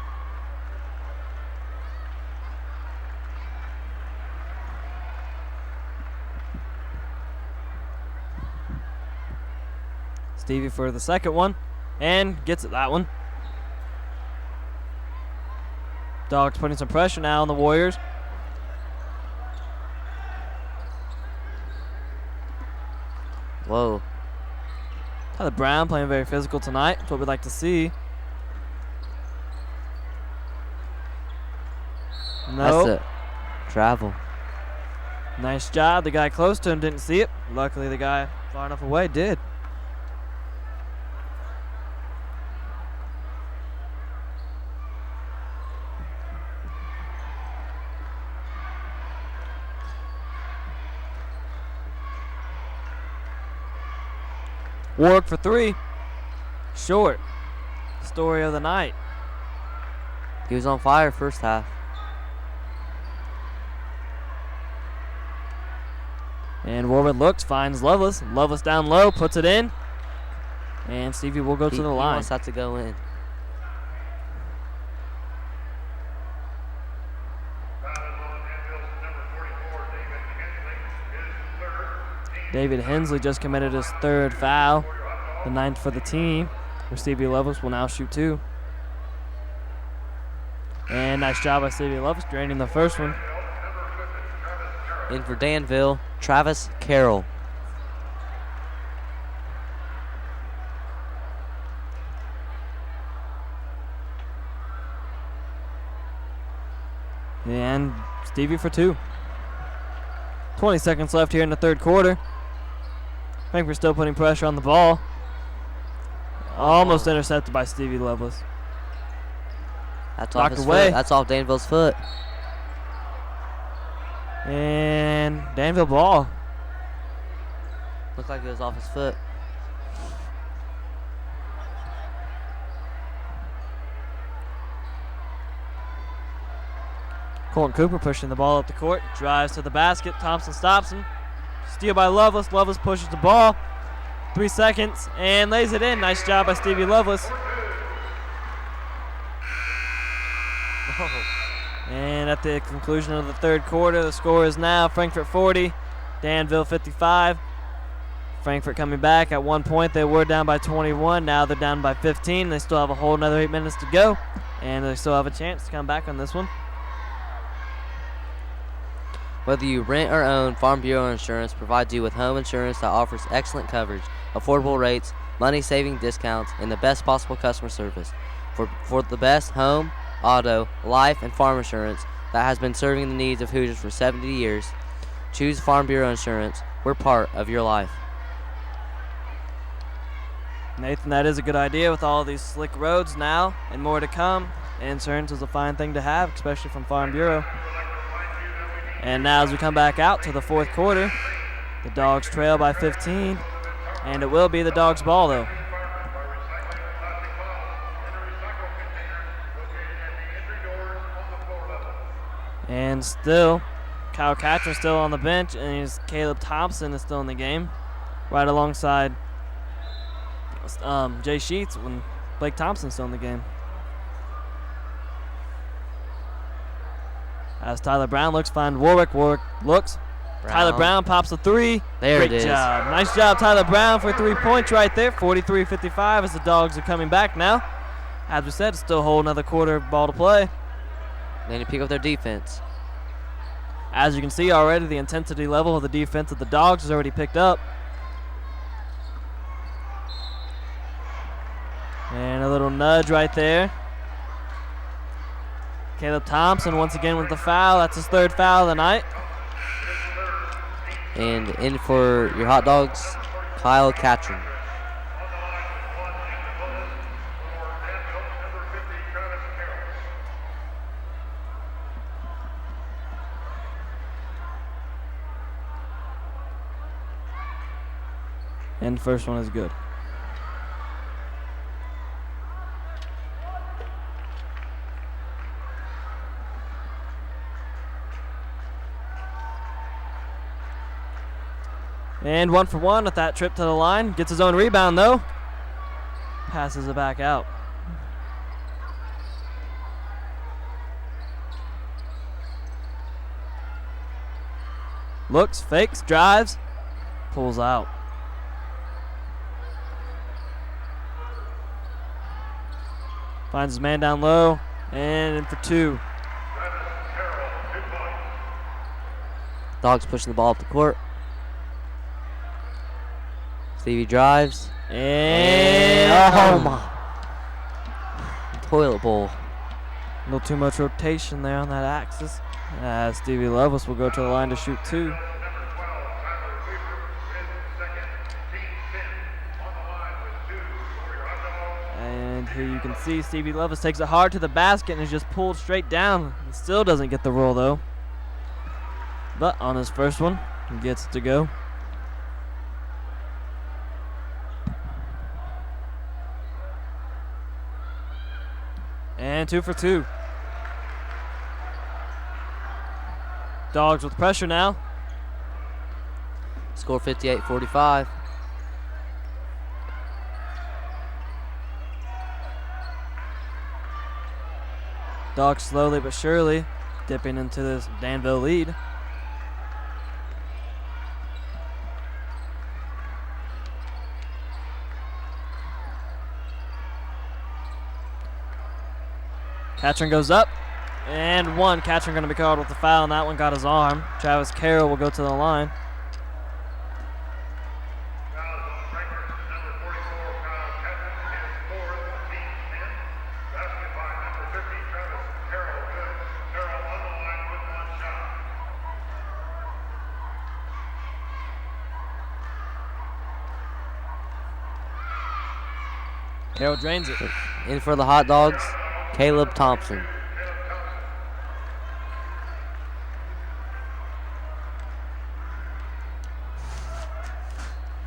Stevie for the second one, and gets it that one. Dogs putting some pressure now on the Warriors. Whoa. Tyler Brown playing very physical tonight. That's what we'd like to see. No. That's it. Travel. Nice job. The guy close to him didn't see it. Luckily, the guy far enough away did. Warwick for 3. Short. Story of the night. He was on fire first half. And Warwick looks, finds Lovelace. Lovelace down low, puts it in. And Stevie will go to the line. He wants that to go in. David Hensley just committed his third foul, the 9th for the team, where Stevie Lovelace will now shoot 2. And nice job by Stevie Lovelace draining the first one. In for Danville, Travis Carroll. And Stevie for 2. 20 seconds left here in the third quarter. Frankfurt still putting pressure on the ball. Almost intercepted by Stevie Lovelace. That's off Knocked his away. foot. That's off Danville's foot. And Danville ball. Looked like it was off his foot. Colton Cooper pushing the ball up the court. Drives to the basket. Thompson stops him. Steal by Lovelace. Lovelace pushes the ball. 3 seconds and lays it in. Nice job by Stevie Lovelace. And at the conclusion of the third quarter, the score is now Frankfurt 40, Danville 55. Frankfurt coming back at 1 point. They were down by 21. Now they're down by 15. They still have a whole another 8 minutes to go, and they still have a chance to come back on this one. Whether you rent or own, Farm Bureau Insurance provides you with home insurance that offers excellent coverage, affordable rates, money-saving discounts, and the best possible customer service. For the best home, auto, life, and farm insurance that has been serving the needs of Hoosiers for 70 years, choose Farm Bureau Insurance. We're part of your life. Nathan, that is a good idea with all these slick roads now and more to come. Insurance is a fine thing to have, especially from Farm Bureau. And now as we come back out to the fourth quarter, the Dogs trail by 15, and it will be the Dogs' ball though. And still, Kyle Catcher still on the bench, and Caleb Thompson is still in the game, right alongside Jay Sheets when Blake Thompson's still in the game. As Tyler Brown looks, find Warwick. Warwick looks. Tyler Brown pops a 3. There Great it is. job. Nice job, Tyler Brown, for 3 points right there. 43-55 as the Dogs are coming back now. As we said, still a whole another quarter ball to play. They need to pick up their defense. As you can see already, the intensity level of the defense of the Dogs is already picked up. And a little nudge right there. Caleb Thompson once again with the foul. That's his third foul of the night. And in for your Hot Dogs, Kyle Catron. And the first one is good. And 1 for 1 with that trip to the line. Gets his own rebound though. Passes it back out. Looks, fakes, drives, pulls out. Finds his man down low, and in for 2. Dogs pushing the ball up the court. Stevie drives. And oh my. Toilet bowl. A little too much rotation there on that axis. Stevie Lovelace will go to the line to shoot 2. And here you can see Stevie Lovelace takes it hard to the basket and is just pulled straight down. He still doesn't get the roll though. But on his first one, he gets it to go. And 2 for 2. Dogs with pressure now. Score 58-45. Dogs slowly but surely dipping into this Danville lead. Catching goes up. And one. Catching going to be called with the foul, and that one got his arm. Travis Carroll will go to the line. Carroll drains it. In for the Hot Dogs, Caleb Thompson.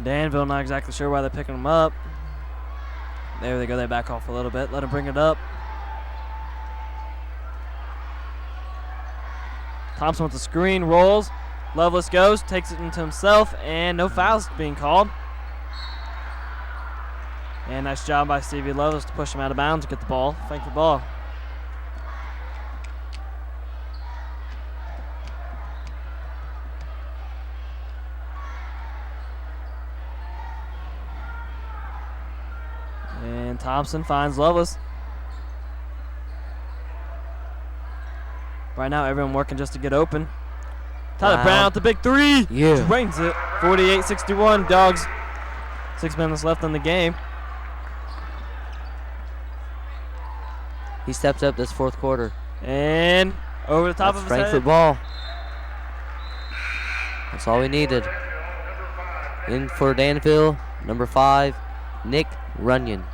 Danville not exactly sure why they're picking him up. There they go. They back off a little bit. Let him bring it up. Thompson with the screen, rolls. Lovelace goes, takes it into himself, and no fouls being called. And nice job by Stevie Lovelace to push him out of bounds to get the ball. Frankfurt ball. And Thompson finds Lovelace. Right now, everyone working just to get open. Tyler Brown with the big three. Yeah. Drains it. 48-61. Dogs. 6 minutes left in the game. He steps up this fourth quarter. And over the top That's of his Frankfurt head. ball. That's all we needed. In for Danville, number 5, Nick Runyon.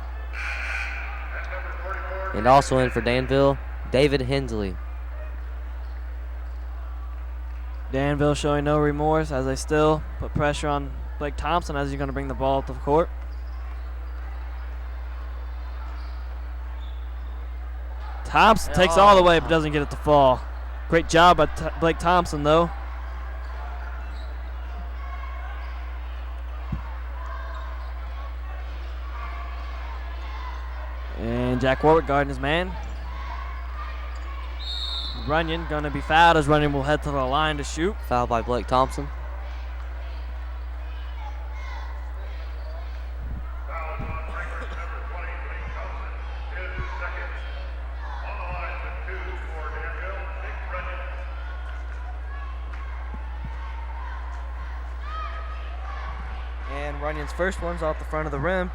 And also in for Danville, David Hensley. Danville showing no remorse as they still put pressure on Blake Thompson as he's going to bring the ball up the court. Thompson takes all the way but doesn't get it to fall. Great job by Blake Thompson, though. And Jack Warwick guarding his man. Runyon going to be fouled as Runyon will head to the line to shoot. Foul by Blake Thompson. And Runyon's first one's off the front of the rim.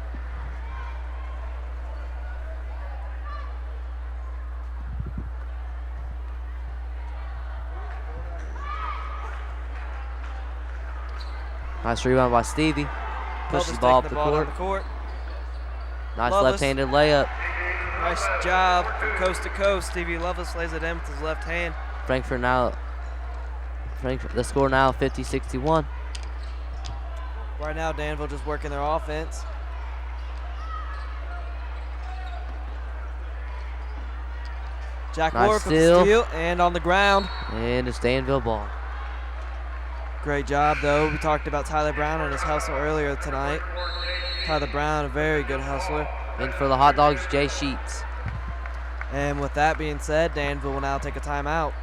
Nice rebound by Stevie. Pushes the ball up the court. Nice left-handed layup. Nice job from coast to coast. Stevie Lovelace lays it in with his left hand. Frankfurt, the score now 50-61. Right now, Danville just working their offense. Jack Nice Warwick with the steal and on the ground. And it's Danville ball. Great job, though. We talked about Tyler Brown and his hustle earlier tonight. Tyler Brown, a very good hustler. In for the Hot Dogs, Jay Sheets. And with that being said, Danville will now take a timeout.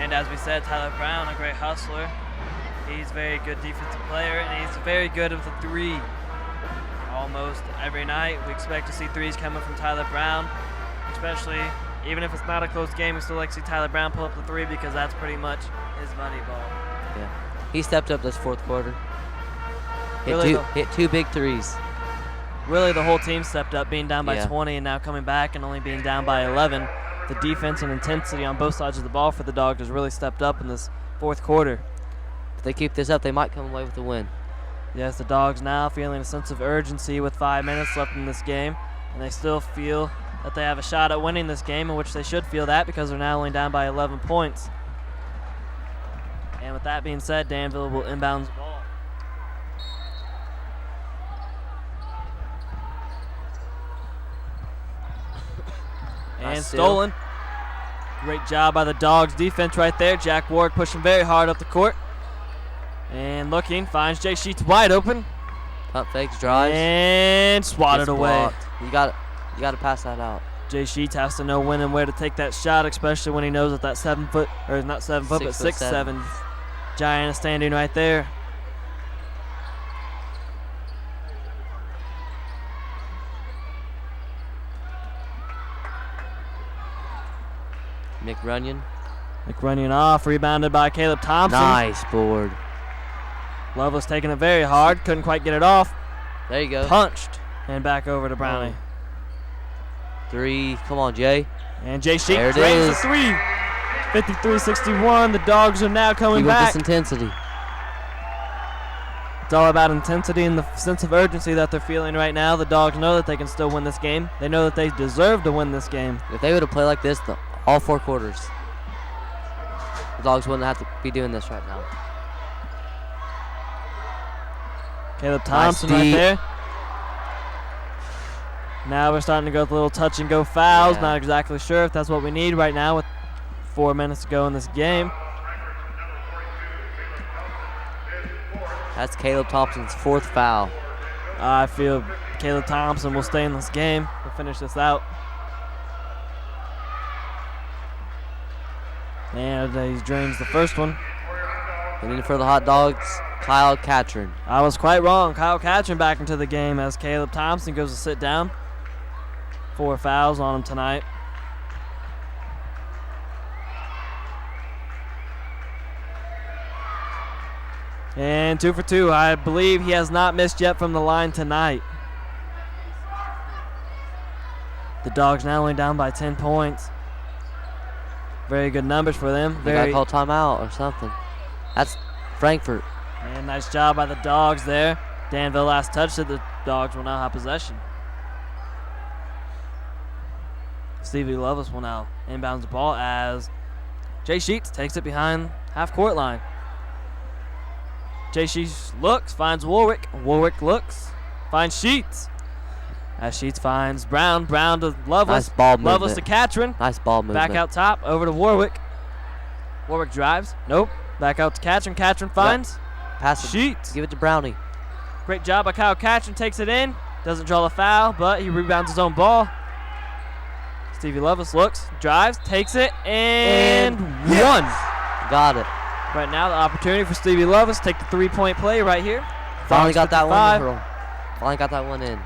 And as we said, Tyler Brown, a great hustler. He's a very good defensive player, and he's very good with the three. Almost every night, we expect to see threes coming from Tyler Brown, especially even if it's not a close game, we still like to see Tyler Brown pull up the three because that's pretty much his money ball. Yeah, he stepped up this fourth quarter. Hit two big threes. Really, the whole team stepped up, being down by 20 and now coming back and only being down by 11. The defense and intensity on both sides of the ball for the Dogs has really stepped up in this fourth quarter. If they keep this up, they might come away with a win. Yes, the Dogs now feeling a sense of urgency with 5 minutes left in this game, and they still feel that they have a shot at winning this game, in which they should feel that because they're now only down by 11 points. And with that being said, Danville will inbound the ball. And stolen. Great job by the Dogs defense right there. Jack Ward pushing very hard up the court. And looking, finds Jay Sheets wide open. Pump fakes, drives. And swatted Gets away. blocked. You got to pass that out. Jay Sheets has to know when and where to take that shot, especially when he knows that 7 foot, or not 7 foot, but 6'7" giant is standing right there. Nick Runyon. Nick Runyon off, rebounded by Caleb Thompson. Nice board. Lovelace taking it very hard, couldn't quite get it off. There you go. Punched, and back over to Brownie. 3, come on, Jay. And Jay Sheets drains the 3. 53-61, the Dogs are now coming back. This intensity. It's all about intensity and the sense of urgency that they're feeling right now. The Dogs know that they can still win this game. They know that they deserve to win this game. If they would have played like this all 4 quarters, the Dogs wouldn't have to be doing this right now. Caleb Thompson right there. Now we're starting to go with a little touch and go fouls. Yeah. Not exactly sure if that's what we need right now with 4 minutes to go in this game. That's Caleb Thompson's 4th foul. I feel Caleb Thompson will stay in this game. We'll finish this out. And he drains the first one. And then for the Hot Dogs, Kyle Catron. I was quite wrong. Kyle Catron back into the game as Caleb Thompson goes to sit down. 4 fouls on him tonight. And 2 for 2. I believe he has not missed yet from the line tonight. The Dogs now only down by 10 points. Very good numbers for them. They got to call timeout or something. That's Frankfurt. And nice job by the Dogs there. Danville last touched it. The Dogs will now have possession. Stevie Lovelace will now inbounds the ball as Jay Sheets takes it behind half-court line. Jay Sheets looks, finds Warwick. Warwick looks, finds Sheets. As Sheets finds Brown. Brown to Lovelace. Nice ball movement. Lovelace to Catron. Nice ball movement. Back out top, over to Warwick. Warwick drives. Nope. Back out to Catron. Catron finds. Yep. Pass it. Sheets. Give it to Brownie. Great job by Kyle Catron. Takes it in. Doesn't draw the foul, but he rebounds his own ball. Stevie Lovelace looks, drives, takes it, and one. Got it. Right now, the opportunity for Stevie Lovelace to take the 3-point play right here. Finally got that one in. Finally got that one in.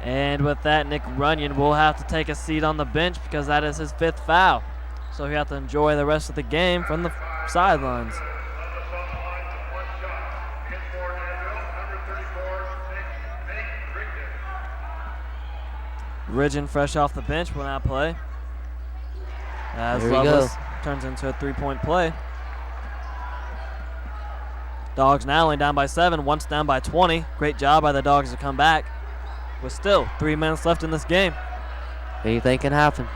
And with that, Nick Runyon will have to take a seat on the bench because that is his 5th foul. So he'll have to enjoy the rest of the game from the sidelines. Ridgen, fresh off the bench, will now play. As Lovelace turns into a 3-point play. Dogs now only down by 7, once down by 20. Great job by the Dogs to come back. With still 3 minutes left in this game. Anything can happen.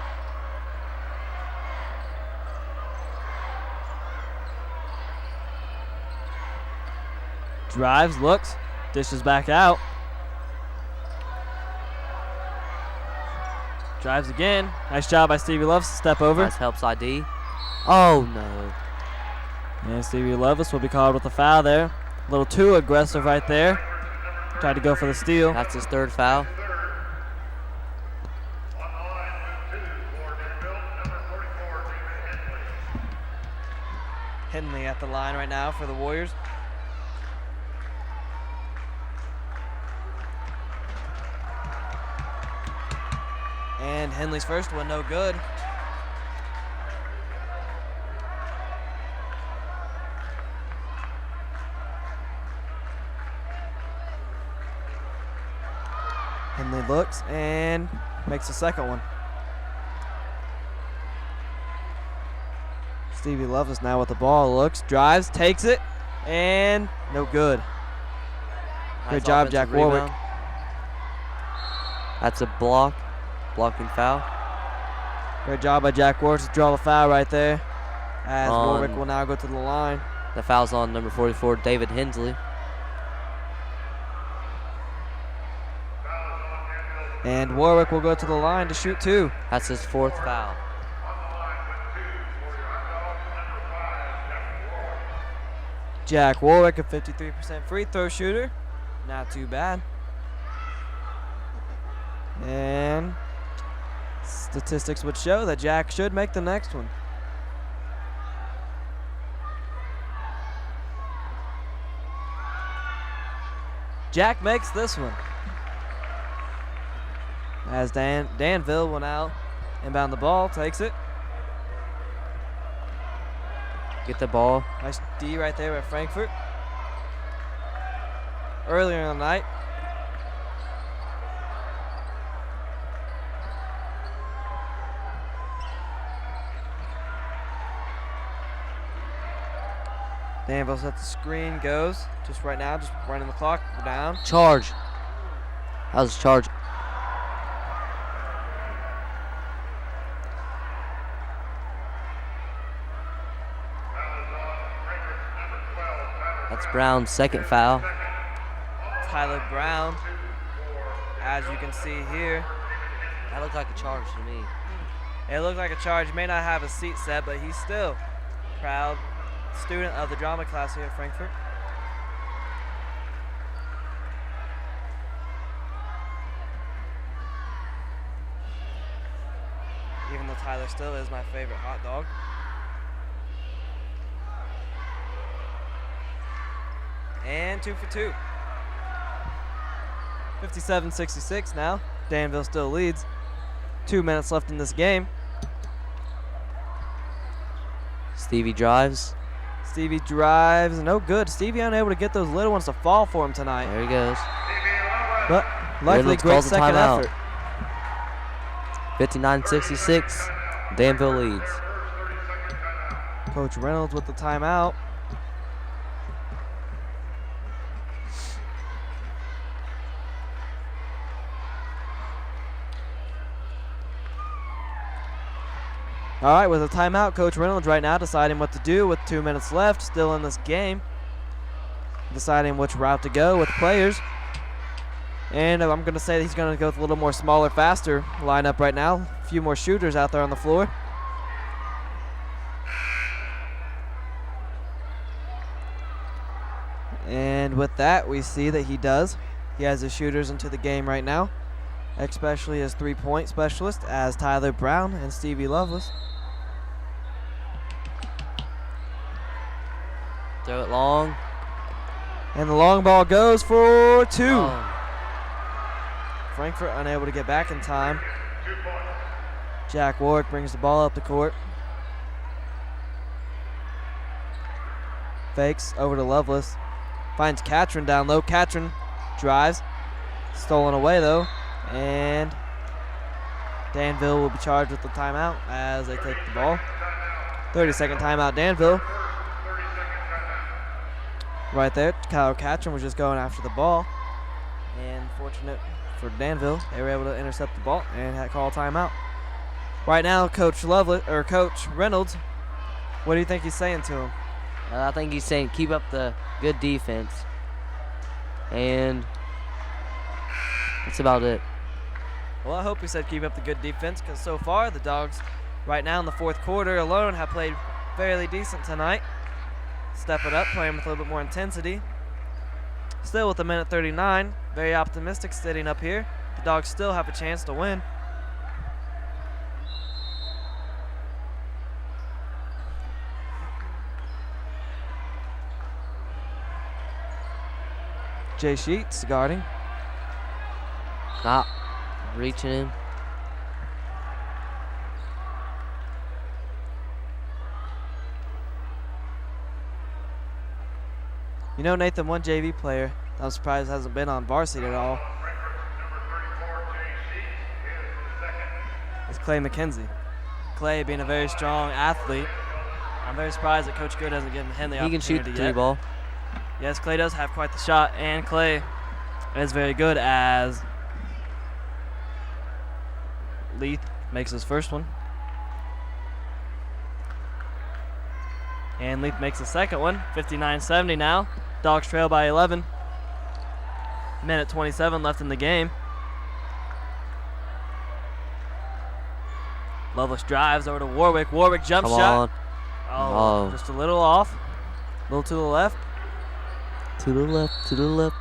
Drives, looks, dishes back out. Drives again. Nice job by Stevie Lovelace to step over. Nice helps ID. Oh, no. And Stevie Lovelace will be called with a foul there. A little too aggressive right there. Tried to go for the steal. That's his 3rd foul. Henley at the line right now for the Warriors. And Henley's first one, no good. Henley looks and makes the second one. Stevie Lovelace now with the ball, looks, drives, takes it, and no good. Good job, Jack Warwick. That's a blocking foul. Great job by Jack Warwick to draw the foul right there. As Warwick will now go to the line. The foul's on number 44, David Hensley. And Warwick will go to the line to shoot 2. That's his 4th foul. Jack Warwick, a 53% free throw shooter. Not too bad. And statistics would show that Jack should make the next one. Jack makes this one. As Danville will now inbound the ball, takes it. Get the ball. Nice D right there at Frankfurt. Earlier in the night. Danville sets the screen, goes. Just right now, just running the clock. We're down. Charge. That was a charge. That's Brown's 2nd foul. Tyler Brown, as you can see here. That looked like a charge to me. It looked like a charge. He may not have a seat set, but he's still proud student of the drama class here at Frankfurt. Even though Tyler still is my favorite hot dog. And 2 for 2. 57-66 now. Danville still leads. 2 minutes left in this game. Stevie drives. Stevie drives, no good. Stevie unable to get those little ones to fall for him tonight. There he goes. But luckily, great second effort. 59-66, Danville leads. Coach Reynolds with the timeout. All right, with a timeout, Coach Reynolds right now deciding what to do with 2 minutes left, still in this game. Deciding which route to go with players. And I'm going to say that he's going to go with a little more smaller, faster lineup right now. A few more shooters out there on the floor. And with that, we see that he does. He has his shooters into the game right now, especially his three-point specialist as Tyler Brown and Stevie Lovelace. Throw it long. And the long ball goes for 2. Oh. Frankfurt unable to get back in time. Jack Warwick brings the ball up the court. Fakes over to Lovelace. Finds Catron down low. Catron drives. Stolen away though. And Danville will be charged with the timeout as they take the ball. 30-second timeout, Danville. Right there, Kyle Catron was just going after the ball. And fortunate for Danville, they were able to intercept the ball and had call timeout. Right now, Coach Reynolds, what do you think he's saying to him? I think he's saying keep up the good defense. And that's about it. Well, I hope he said keep up the good defense, because so far the Dogs right now in the fourth quarter alone have played fairly decent tonight. Step it up, playing with a little bit more intensity. Still with a minute 39, very optimistic sitting up here. The Dogs still have a chance to win. Jay Sheets guarding. Not reaching him. You know, Nathan, one JV player I'm surprised hasn't been on varsity at all is Clay McKenzie. Clay being a very strong athlete. I'm very surprised that Coach Good hasn't given him the opportunity yet. He can shoot the three ball. Yes, Clay does have quite the shot, and Clay is very good as Leith makes his first one. And Leith makes the second one, 59-70 now. Dogs trail by 11. Minute 27 left in the game. Loveless drives over to Warwick. Warwick jump Come shot. on. Oh, just a little off. A little to the left. To the left, to the left.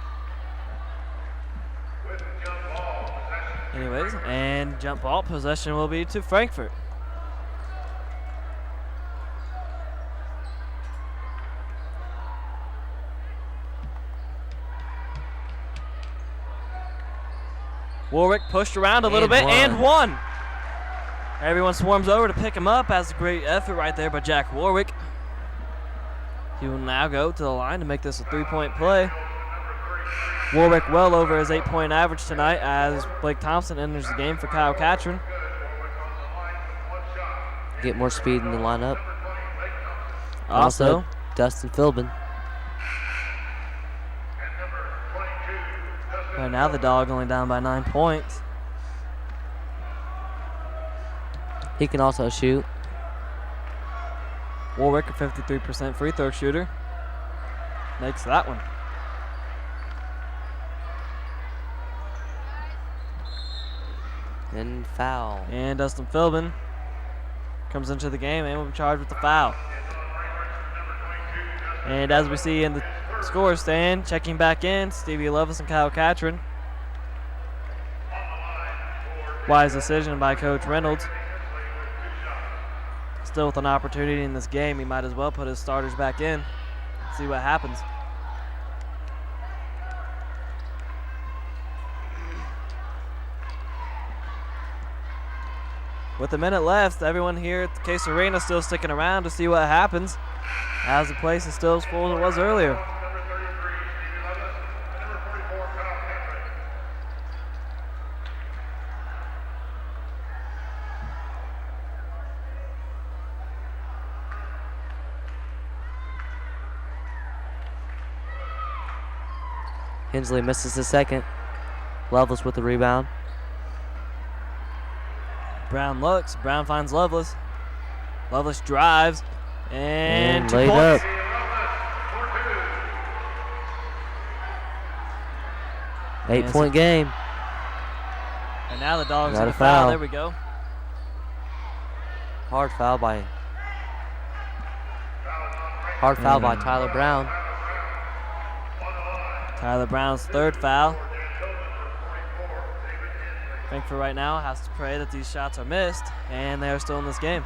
Anyways, and jump ball possession will be to Frankfurt. Warwick pushed around a little bit and won. Everyone swarms over to pick him up. That's a great effort right there by Jack Warwick. He will now go to the line to make this a 3-point play. Warwick well over his 8-point average tonight as Blake Thompson enters the game for Kyle Catron. Get more speed in the lineup. Also, Dustin Philbin. Right now the Dog only down by 9 points. He can also shoot. Warwick, a 53% free throw shooter, makes that one. And foul. And Dustin Philbin comes into the game and will be charged with the foul. And as we see in the score stand, checking back in, Stevie Levis and Kyle Catron. Wise decision by Coach Reynolds. Still with an opportunity in this game, he might as well put his starters back in. See what happens. With a minute left, everyone here at the Case Arena still sticking around to see what happens, as the place is still as full as it was earlier. Hensley misses the second. Lovelace with the rebound. Brown looks. Brown finds Lovelace. Lovelace drives. And 2 laid points. up. Eight-point game. And now the Dogs Got in a the foul. foul. There we go. Hard foul by Tyler Brown. Tyler Brown's third foul. Frankfurt right now has to pray that these shots are missed, and they are still in this game.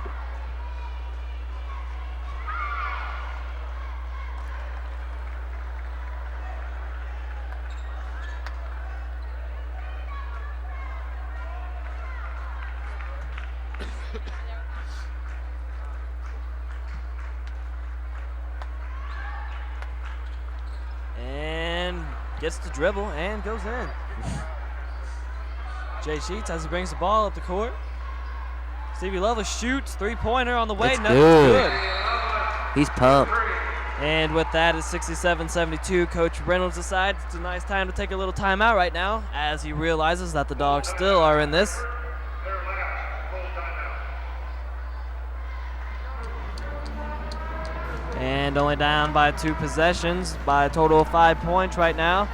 And gets the dribble and goes in. Jay Sheets as he brings the ball up the court. Stevie Lovelace shoots, three-pointer on the way. It's Nothing's good. good. He's pumped. And with that, it's 67-72. Coach Reynolds decides it's a nice time to take a little timeout right now as he realizes that the Dogs still are in this. And only down by 2 possessions by a total of 5 points right now.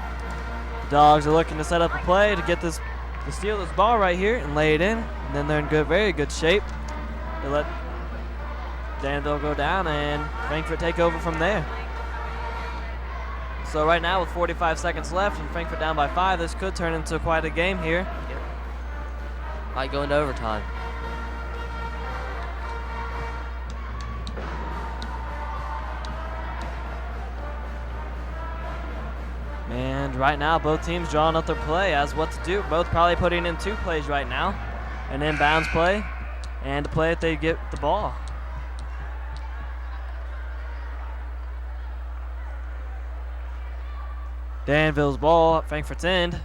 Dogs are looking to set up a play to get this, to steal this ball right here and lay it in. And then they're in good, very good shape. They let Danville go down and Frankfurt take over from there. So right now with 45 seconds left and Frankfurt down by 5, this could turn into quite a game here. Might go into overtime. And right now, both teams drawing up their play as what to do. Both probably putting in 2 plays right now. An inbounds play and a play if they get the ball. Danville's ball at Frankfurt's end.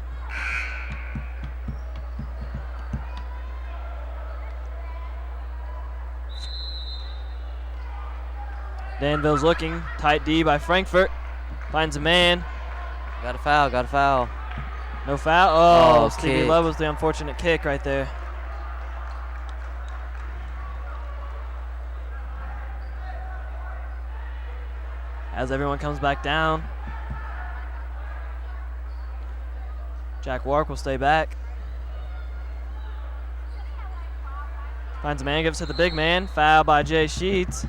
Danville's looking. Tight D by Frankfurt. Finds a man. Got a foul, got a foul. No foul. Oh, Stevie kick. Love was the unfortunate kick right there. As everyone comes back down, Jack Wark will stay back. Finds a man, gives to the big man. Foul by Jay Sheets.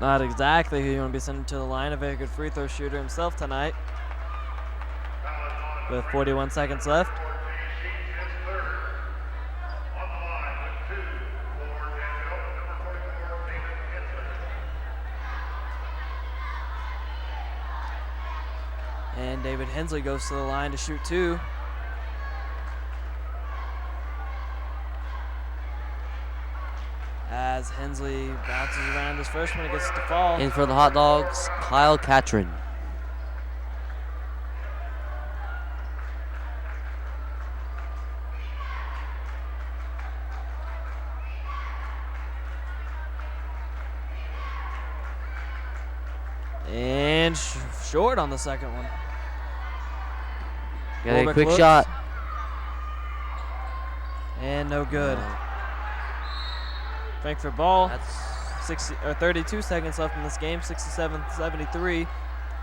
Not exactly who you want to be sending to the line. A very good free throw shooter himself tonight. With 41 seconds left. And David Hensley goes to the line to shoot 2. As Hensley bounces around his first one, it gets to fall. In for the Hot Dogs, Kyle Catron. And short on the second one. Got a Warwick quick looks. shot. And no good. Frankfurt ball. 32 seconds left in this game. 67-73.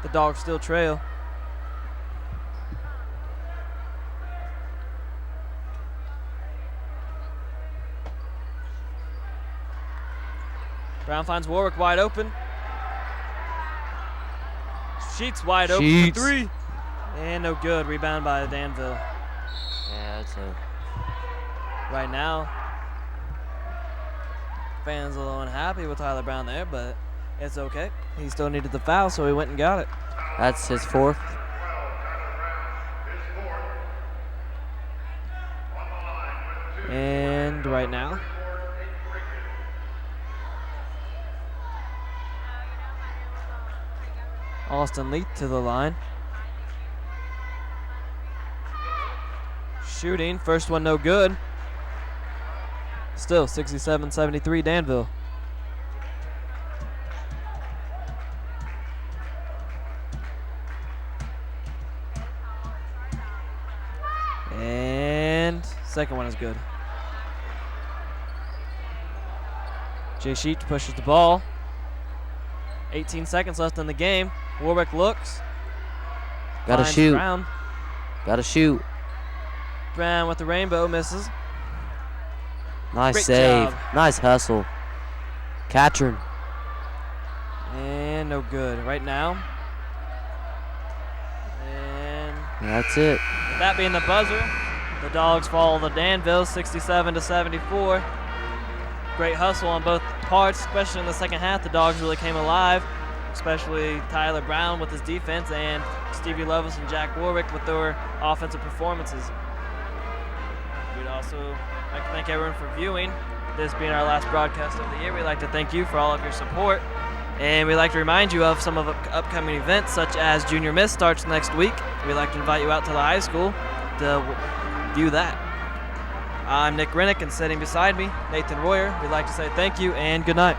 The Dogs still trail. Brown finds Warwick wide open. Sheets wide open for 3. And no good. Rebound by Danville. Yeah, that's a... Right now, fans a little unhappy with Tyler Brown there, but it's okay. He still needed the foul, so he went and got it. That's his 4th. And right now, Austin Leith to the line. Shooting, first one no good. Still 67-73 Danville. And second one is good. Jay Sheets pushes the ball. 18 seconds left in the game. Warwick looks. Gotta Finds shoot. Brown. Gotta shoot. Brown with the rainbow misses. Nice Great save. job. Nice hustle. Catron. And no good right now. And That's it. with that being the buzzer, the Dogs fall to Danville 67-74. Great hustle on both parts, especially in the second half. The Dogs really came alive, especially Tyler Brown with his defense and Stevie Levis and Jack Warwick with their offensive performances. We'd also like to thank everyone for viewing. This being our last broadcast of the year, we'd like to thank you for all of your support. And we'd like to remind you of some of the upcoming events, such as Junior Miss starts next week. We'd like to invite you out to the high school to view that. I'm Nick Rennick, and sitting beside me, Nathan Royer. We'd like to say thank you and good night.